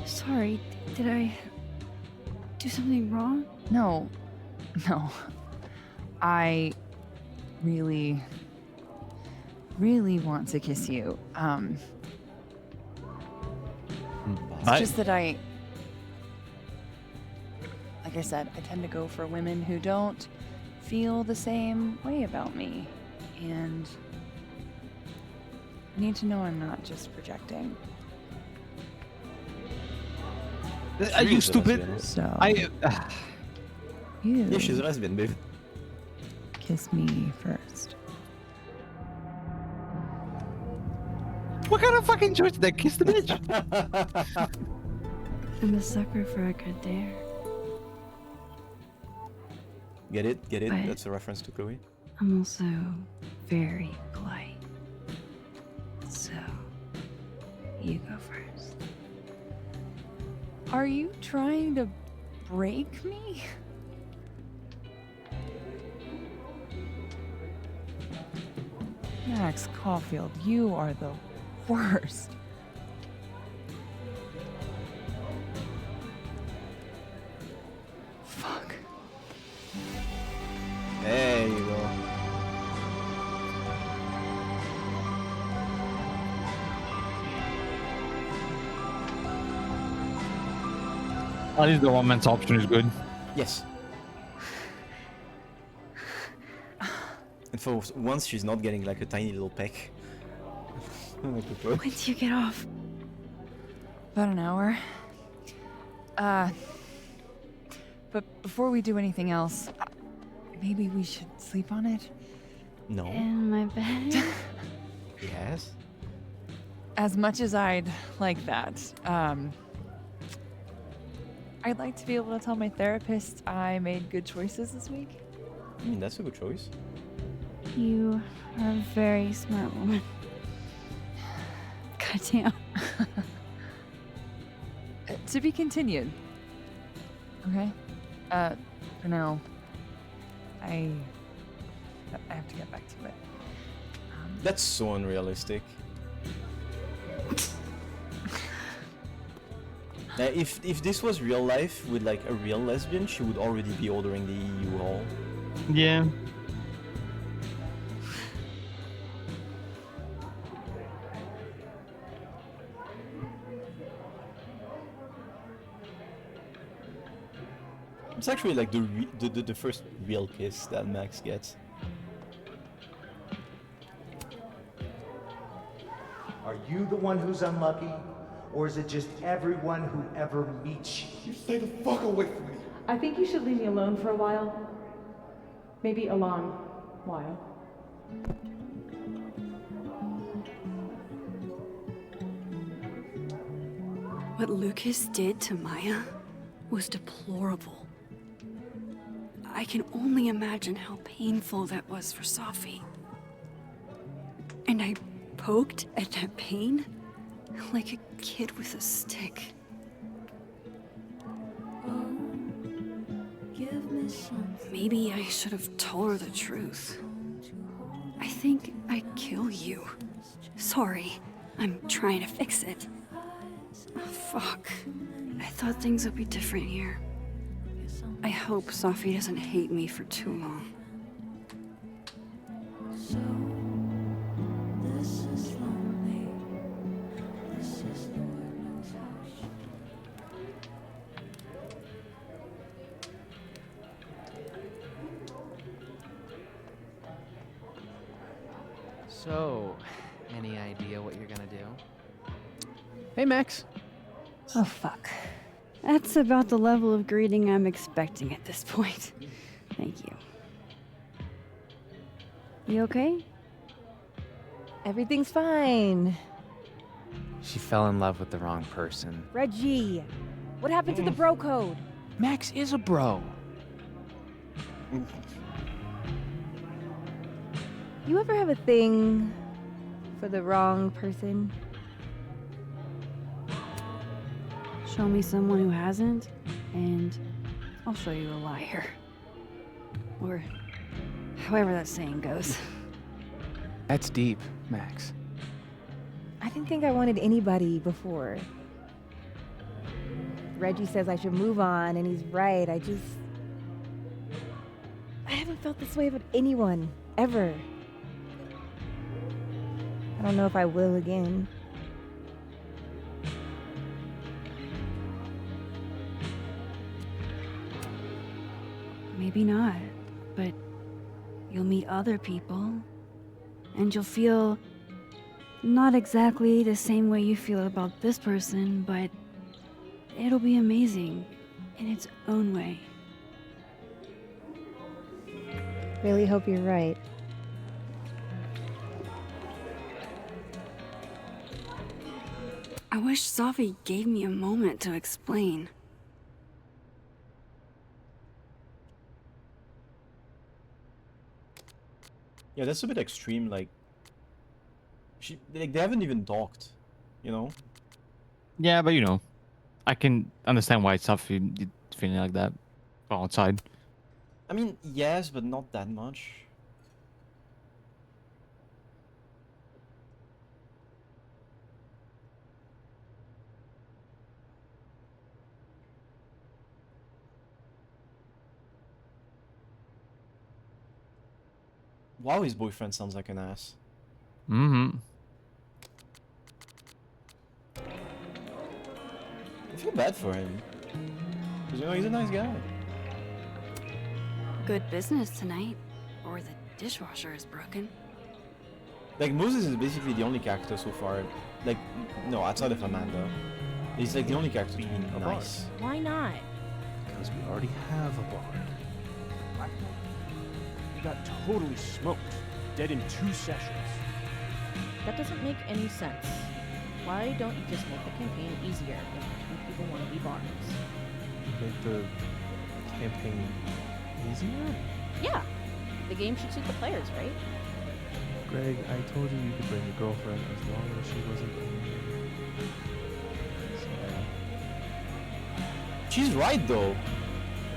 Sorry, did I do something wrong? No. I really want to kiss you. It's just that like I said, I tend to go for women who don't feel the same way about me. And I need to know I'm not just projecting. Are you stupid? So You. Yeah, she's a lesbian, babe. Kiss me first. What kind of fucking choice did that? Kiss the bitch? I'm a sucker for a good dare. Get it? Get it? But- That's a reference to Chloe. I'm also very polite. So, you go first. Are you trying to break me? Max Caulfield, you are the worst. Fuck. There you go. At least the woman's option is good. Yes. And for once, she's not getting like a tiny little peck. Like a bird. When do you get off? About an hour. But before we do anything else, maybe we should sleep on it? No. In my bed? Yes. As much as I'd like that, I'd like to be able to tell my therapist I made good choices this week. I mean, that's a good choice. You are a very smart woman. Goddamn. To be continued. Okay? For now, I have to get back to it. That's so unrealistic. Now, if this was real life with like a real lesbian, she would already be ordering the U-Haul. Yeah. It's actually like the first real kiss that Max gets. Are you the one who's unlucky? Or is it just everyone who ever meets you? You stay the fuck away from me. I think you should leave me alone for a while. Maybe a long while. What Lucas did to Maya was deplorable. I can only imagine how painful that was for Safi. And I poked at that pain like a kid with a stick. Maybe I should have told her the truth. I think I'd kill you. Sorry, I'm trying to fix it. Oh, fuck. I thought things would be different here. I hope Safi doesn't hate me for too long. So, any idea what you're gonna do? Hey, Max. Oh, fuck. That's about the level of greeting I'm expecting at this point. Thank you. You okay? Everything's fine. She fell in love with the wrong person. Reggie, what happened to the bro code? Max is a bro. You ever have a thing for the wrong person? Show me someone who hasn't, and I'll show you a liar. Or however that saying goes. That's deep, Max. I didn't think I wanted anybody before. Reggie says I should move on, and he's right. I haven't felt this way about anyone, ever. I don't know if I will again. Maybe not, but you'll meet other people, and you'll feel not exactly the same way you feel about this person, but it'll be amazing in its own way. Really hope you're right. I wish Safi gave me a moment to explain. Yeah, that's a bit extreme. Like, they haven't even talked, you know. Yeah, but you know, I can understand why it's tough feeling like that outside. I mean, yes, but not that much. Wow, his boyfriend sounds like an ass. Mm-hmm. I feel bad for him. 'Cause, you know, he's a nice guy. Good business tonight, or the dishwasher is broken. Like, Moses is basically the only character so far. Like, no, outside of Amanda. He's like the only character to be A bard. nice. Why not? Because we already have a bard. What? We got totally smoked. Dead in 2 sessions. That doesn't make any sense. Why don't you just make the campaign easier if people want to be bards? Make the campaign easier? Yeah. The game should suit the players, right? Greg, I told you could bring your girlfriend as long as she wasn't. She's right though.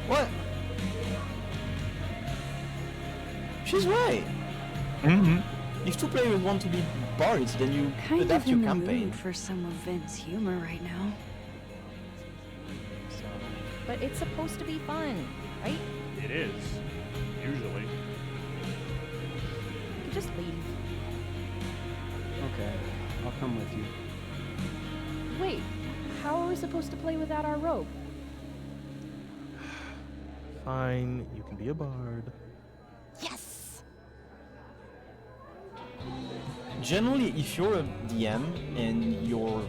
What? She's right. Mm-hmm. If 2 players want to be bards, then you Kind adapt of your in the campaign. mood for some of Vin's humor right now. But it's supposed to be fun, right? It is. Usually. You could just leave. Okay, I'll come with you. Wait, how are we supposed to play without our rope? Fine, you can be a bard. Yes! Generally, if you're a DM and you're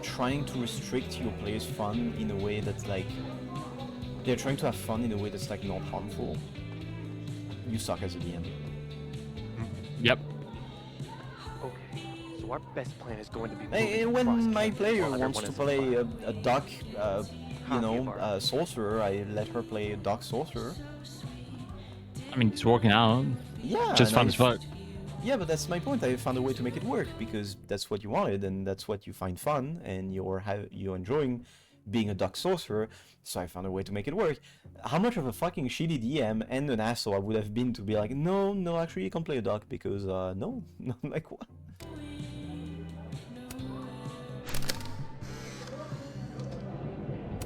trying to restrict your players' fun in a way that's like they're trying to have fun in a way that's like not harmful, you suck as a DM. Yep. Okay, so our best plan is going to be. And when my player wants to play a dark, sorcerer, I let her play a dark sorcerer. I mean, it's working out. Yeah. Just and fun as fuck. Yeah, but that's my point. I found a way to make it work because that's what you wanted and that's what you find fun and you're enjoying being a dark sorcerer. So I found a way to make it work. How much of a fucking shitty DM and an asshole I would have been to be like, no, actually you can't play a dark because no, like what?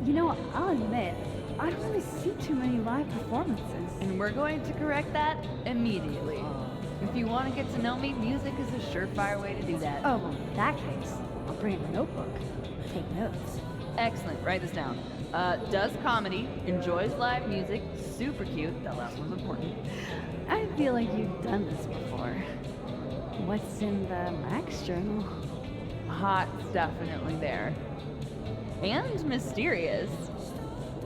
You know, I'll admit, I don't really see too many live performances. And we're going to correct that immediately. If you want to get to know me, music is a surefire way to do that. Oh, well, in that case, I'll bring a notebook. Take notes. Excellent. Write this down. Does comedy, enjoys live music, super cute. That last one's important. I feel like you've done this before. What's in the Max journal? Hot's definitely there. And mysterious.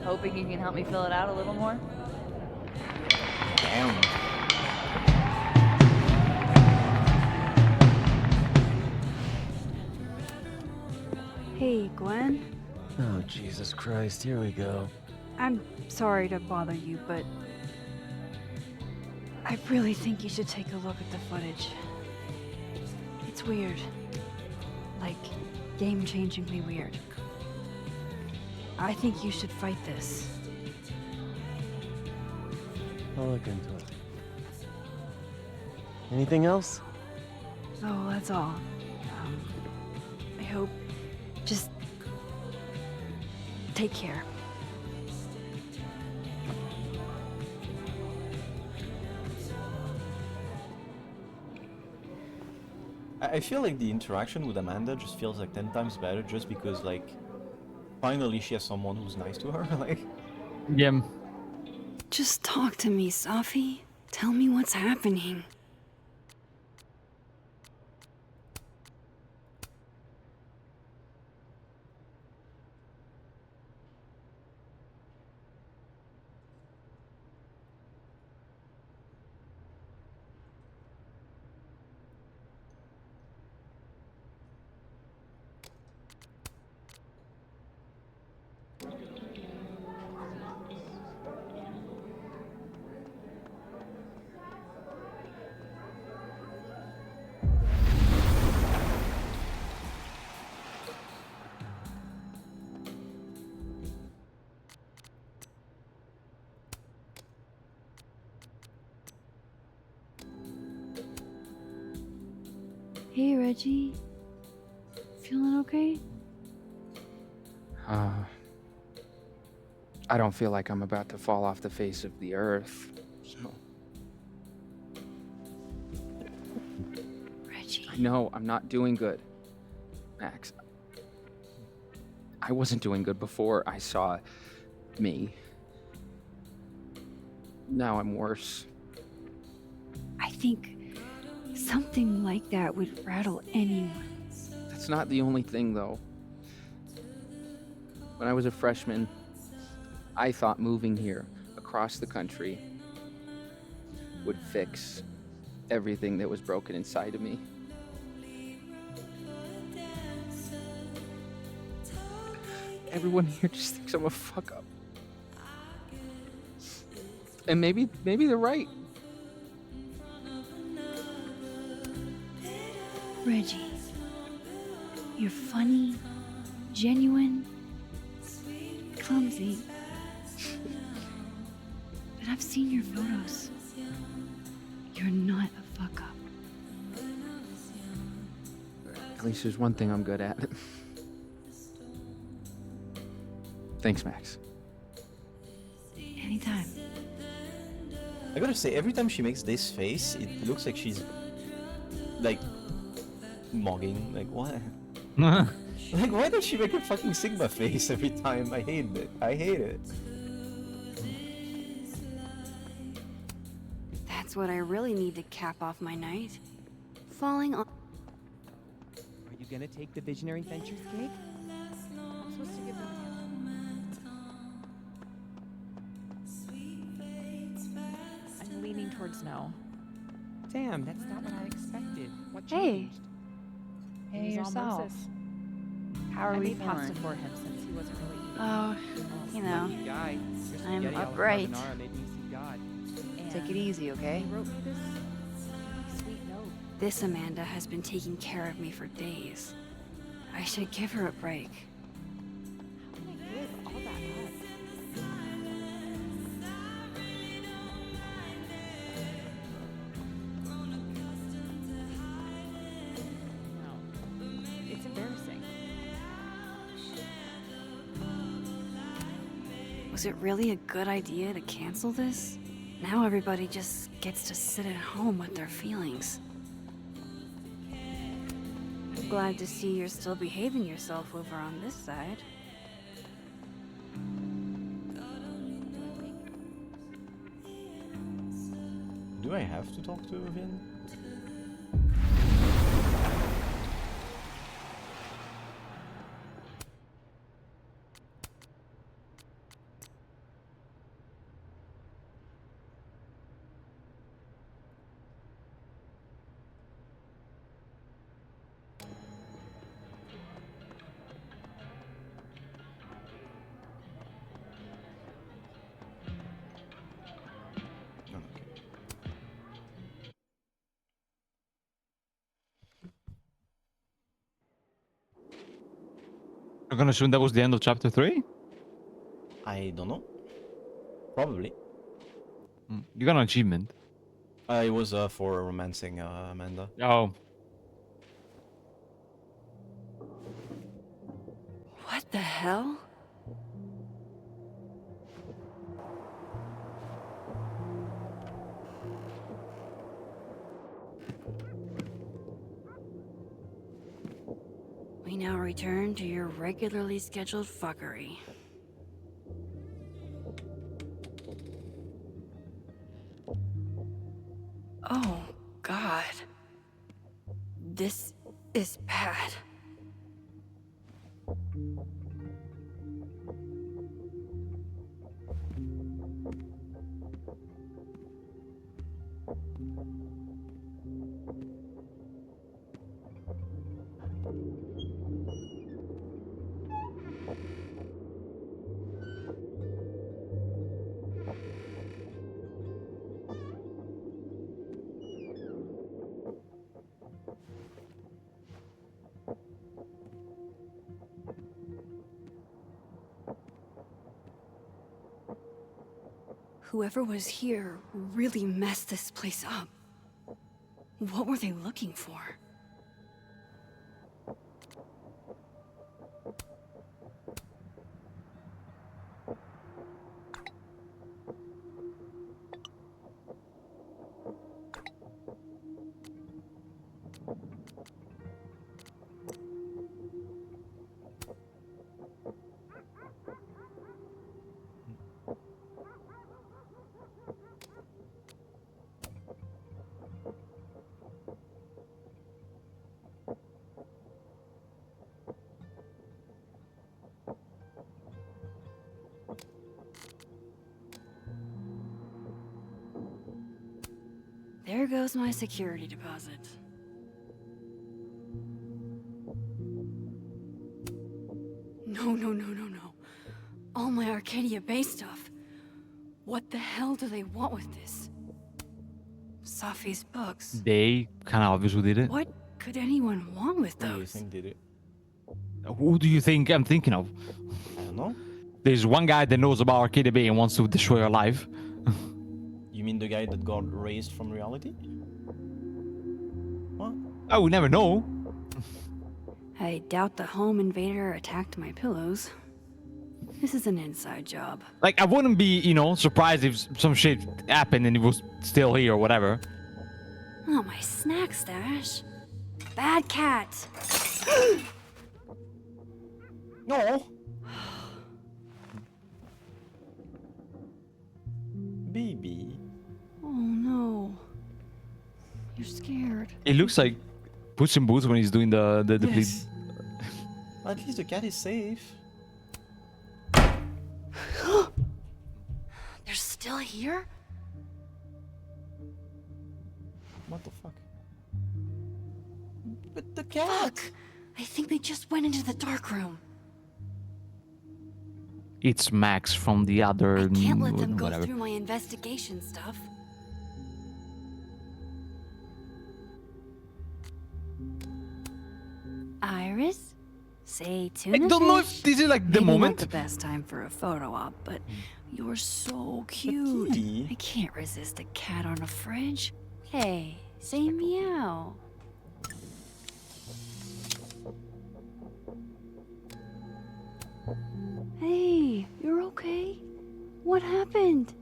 Hoping you can help me fill it out a little more. Damn. Hey, Gwen. Oh, Jesus Christ, here we go. I'm sorry to bother you, but I really think you should take a look at the footage. It's weird. Like, game-changingly weird. I think you should fight this. I'll look into it. Anything else? Oh, that's all. I hope... Just... take care. I feel like the interaction with Amanda just feels like 10 times better just because, like, finally she has someone who's nice to her, like... Yeah. Just talk to me, Safi. Tell me what's happening. Hey, Reggie. Feeling okay? I don't feel like I'm about to fall off the face of the earth, so... Reggie. I know, I'm not doing good, Max. I wasn't doing good before I saw me. Now I'm worse. I think something like that would rattle anyone. That's not the only thing, though. When I was a freshman, I thought moving here across the country would fix everything that was broken inside of me. Everyone here just thinks I'm a fuck up. And maybe they're right. Reggie, you're funny, genuine, clumsy. But I've seen your photos. You're not a fuck up. At least there's one thing I'm good at. Thanks, Max. Anytime. I gotta say, every time she makes this face, it looks like she's like mugging. Like what? Like why does she make a fucking Sigma face every time? I hate it. I hate it. That's what I really need to cap off my night. Falling on. Are you gonna take the Visionary Ventures gig? I'm supposed to give them I'm leaning towards no. Damn, that's not what I expected. What Hey. changed? Hey, It was all yourself. Moses. How are I we made pasta feeling? for him since he wasn't really eating. Oh, you know, Lucky guy. Your I'm spaghetti a la upright. carbonara made me see God. Take it easy, okay? He wrote me this sweet note. This Amanda has been taking care of me for days. I should give her a break. How can I give all that up? No. It's embarrassing. Was it really a good idea to cancel this? Now everybody just gets to sit at home with their feelings. I'm glad to see you're still behaving yourself over on this side. Do I have to talk to Vin? You're gonna assume that was the end of chapter 3? I don't know. Probably. You got an achievement. It was for romancing Amanda. Oh. What the hell? We now return to your regularly scheduled fuckery. Oh, God. This is bad. Whoever was here really messed this place up. What were they looking for? There goes my security deposit. No. All my Arcadia Bay stuff. What the hell do they want with this? Safi's books. They kind of obviously did it. What could anyone want with Who do you those? think did it? Who do you think I'm thinking of? I don't know. There's one guy that knows about Arcadia Bay and wants to destroy our life. You mean the guy that got raised from reality? What? I would never know. I doubt the home invader attacked my pillows. This is an inside job. Like, I wouldn't be, surprised if some shit happened and it was still here or whatever. Oh, my snack stash. Bad cat. No. Baby. Oh no. You're scared. It looks like Puss in Boots when he's doing the Yes. At least the cat is safe. They're still here? What the fuck? But the cat! Fuck! I think they just went into the dark room. It's Max from the other. Can't let them go whatever. through my investigation stuff. Iris? Say tuna I don't know if fish? this is like the Maybe moment. Not the best time for a photo op, but you're so cute. I can't resist a cat on a fridge. Hey, say meow. Hey, you're okay? What happened?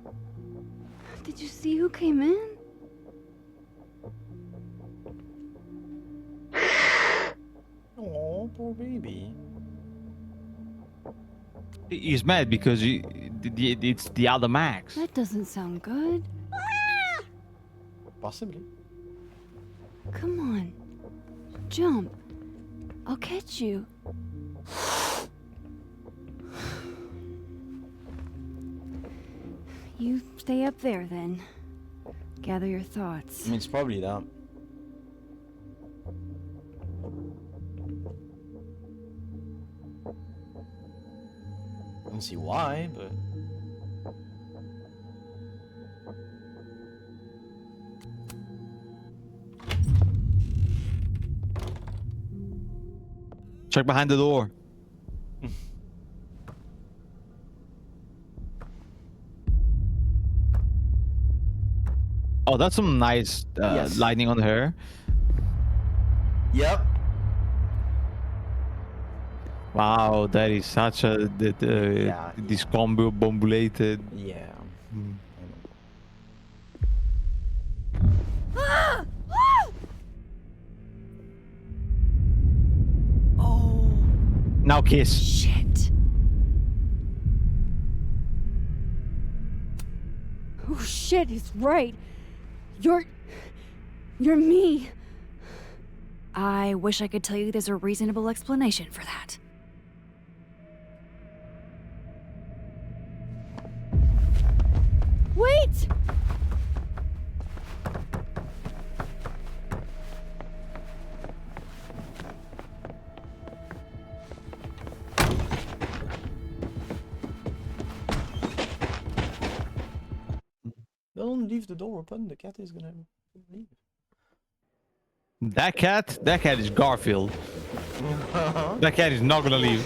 Did you see who came in? Oh, poor baby. He's mad because it's the other Max. That doesn't sound good. Possibly. Come on. Jump. I'll catch you. You stay up there then. Gather your thoughts. I mean, it's probably that. I don't see why, but... Check behind the door. Oh, that's some nice Yes. lighting on her. Yep. Wow, that is such a discombobulated. Yeah. Ah! Ah! Oh. Now kiss. Shit. Oh shit, he's right. You're me. I wish I could tell you there's a reasonable explanation for that. Wait! Don't leave the door open, the cat is gonna leave. That cat is Garfield. That cat is not gonna leave.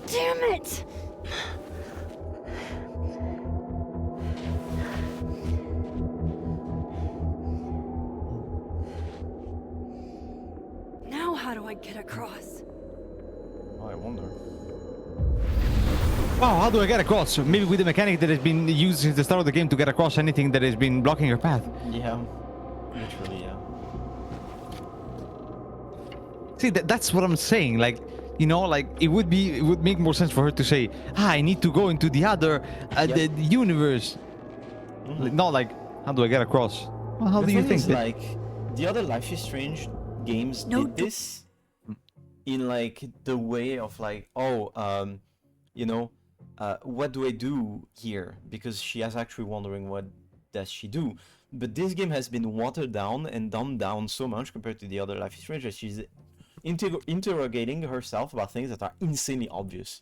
Damn it! Now how do I get across? Oh, I wonder. Wow, how do I get across? Maybe with the mechanic that has been used since the start of the game to get across anything that has been blocking her path. Yeah, literally, yeah. See, that's what I'm saying. Like, you know, like it would make more sense for her to say, I need to go into the other the universe. Not like, how do I get across? Well, how The do you thing think is, that? like, the other Life is Strange games did this in like the way of like, oh, you know, what do I do here? Because she is actually wondering what does she do. But this game has been watered down and dumbed down so much compared to the other Life is Strange that she's interrogating herself about things that are insanely obvious.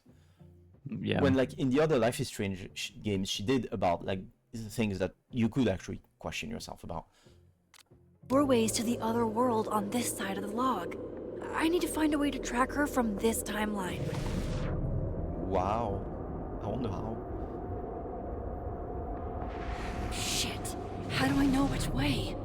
Yeah. When like in the other Life is Strange games, she did about like things that you could actually question yourself about. We're ways to the other world on this side of the log. I need to find a way to track her from this timeline. Wow. I wonder how. Shit. How do I know which way?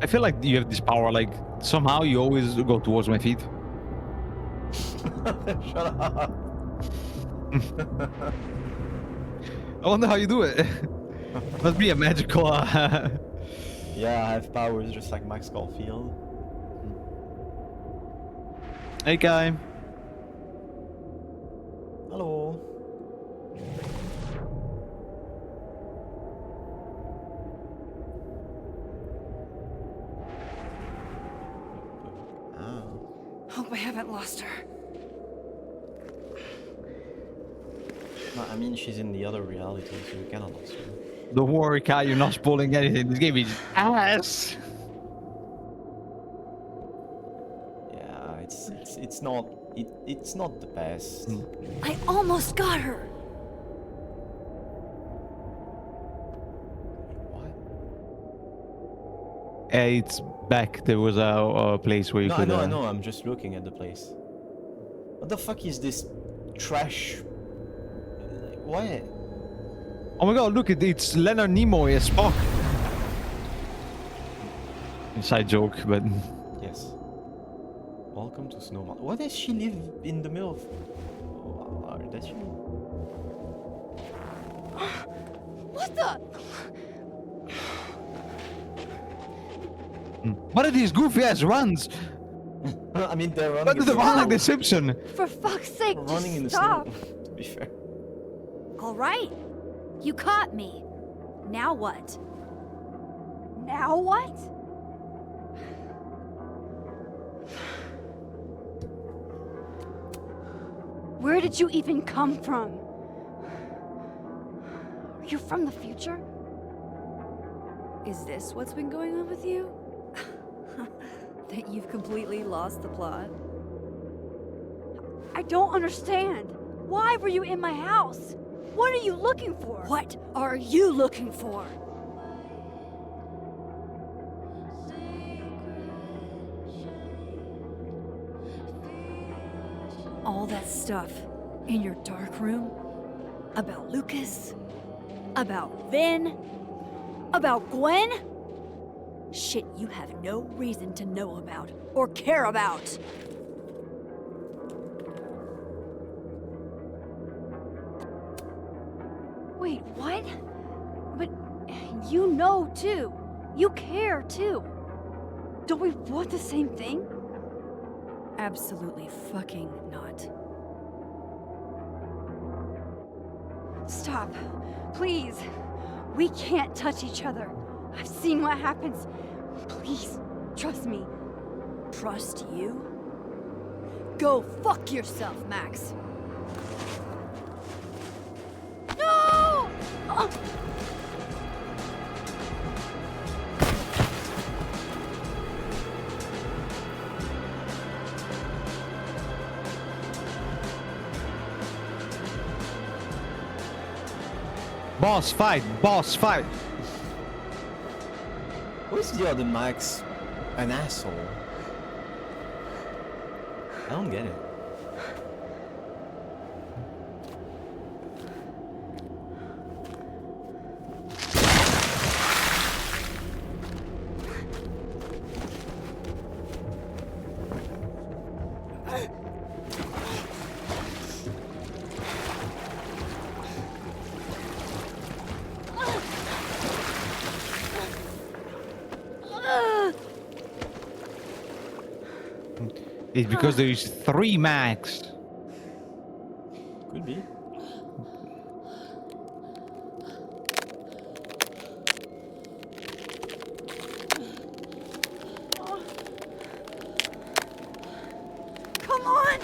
I feel like you have this power, like somehow you always go towards my feet. Shut up. I wonder how you do it. Must be a magical... Yeah, I have powers just like Max Caulfield. Hey, guy. Hello. Hope I haven't lost her. No, I mean, she's in the other reality, so you cannot lose her. Don't worry, Kai, you're not spoiling anything. This game is ass. Yeah, it's not the best. I almost got her. It's back. There was a place where you No, could... I know, I'm just looking at the place. What the fuck is this trash? What? Oh my god, look, it's Leonard Nimoy as Spock. Inside joke, but... Yes. Welcome to Snowman. Why does she live in the middle of... does she? What the? What are these goofy ass runs? I mean, they're running. What do they run like the Simpson? For fuck's sake, Running in the just stop. snow. To be fair. All right. You caught me. Now what? Now what? Where did you even come from? Are you from the future? Is this what's been going on with you? That you've completely lost the plot? I don't understand. Why were you in my house? What are you looking for? What are you looking for? All that stuff in your dark room? About Lucas? About Vin? About Gwen? Shit you have no reason to know about or care about. Wait, what? But you know too. You care too. Don't we want the same thing? Absolutely fucking not. Stop. Please. We can't touch each other. I've seen what happens. Please, trust me. Trust you? Go fuck yourself, Max. No! Boss fight! Boss fight! Who's the other Max? An asshole. I don't get it. It's because there is 3 Max. Could be. Come on!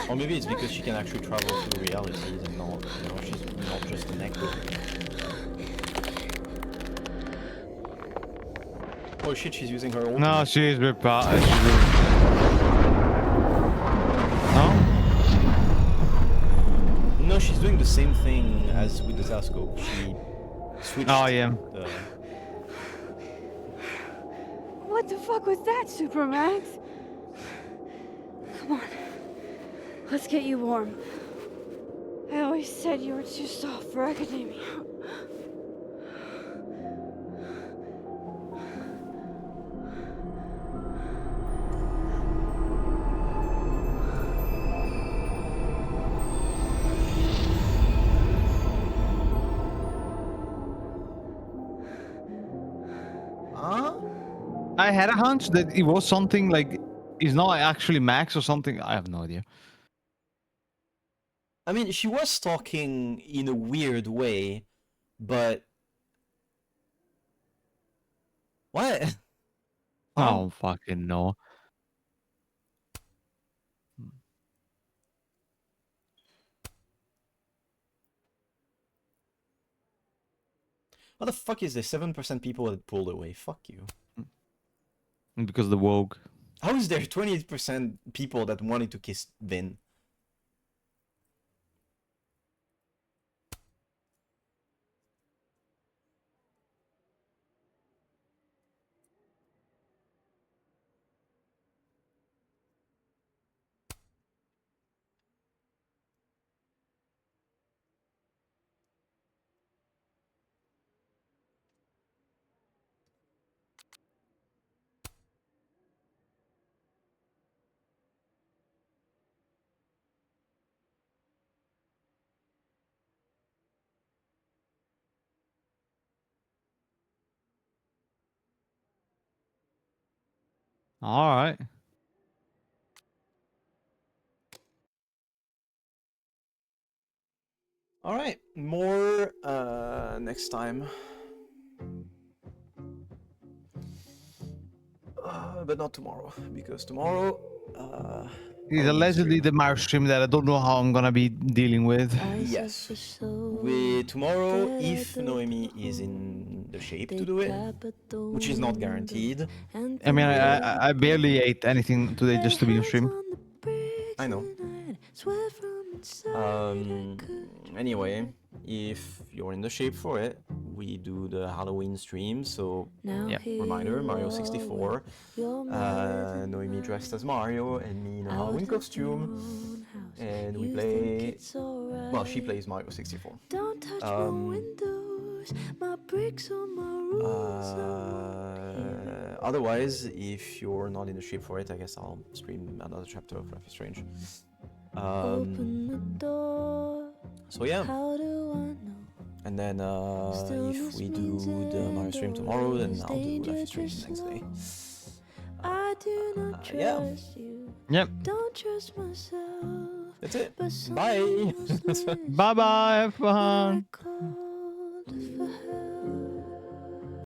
Or maybe it's because she can actually travel through realities and not, she's not just an echo. Oh shit, she's using her own. No, she is with No? No, she's doing the same thing as with the Zascope. She switched. Oh, yeah. What the fuck was that, Supermax? Come on. Let's get you warm. I always said you were too soft for academia. I had a hunch that it was something like it's not actually Max or something. I have no idea. I mean, she was talking in a weird way, but what? I don't fucking know. What the fuck is this? 7% people that pulled away. Fuck you. Because of the woke. How is there 28% people that wanted to kiss Vin? All right. All right, more next time. But not tomorrow, because tomorrow It's allegedly the Mars stream that I don't know how I'm gonna be dealing with. yes. Tomorrow, if Noemi is in the shape to do it, which is not guaranteed. I mean, I barely ate anything today just to be on stream. I know. Anyway, if you're in the shape for it, we do the Halloween stream, so yeah, reminder, Mario 64, Noemi dressed as Mario, and me in a Halloween costume, and we play, well, she plays Mario 64. Otherwise, if you're not in the shape for it, I guess I'll stream another chapter of Life is Strange. So yeah, and then if we do the Mario stream tomorrow, then I'll do Life is Strange the next day. Yeah. Yep. That's it. Bye. Bye bye. Have fun.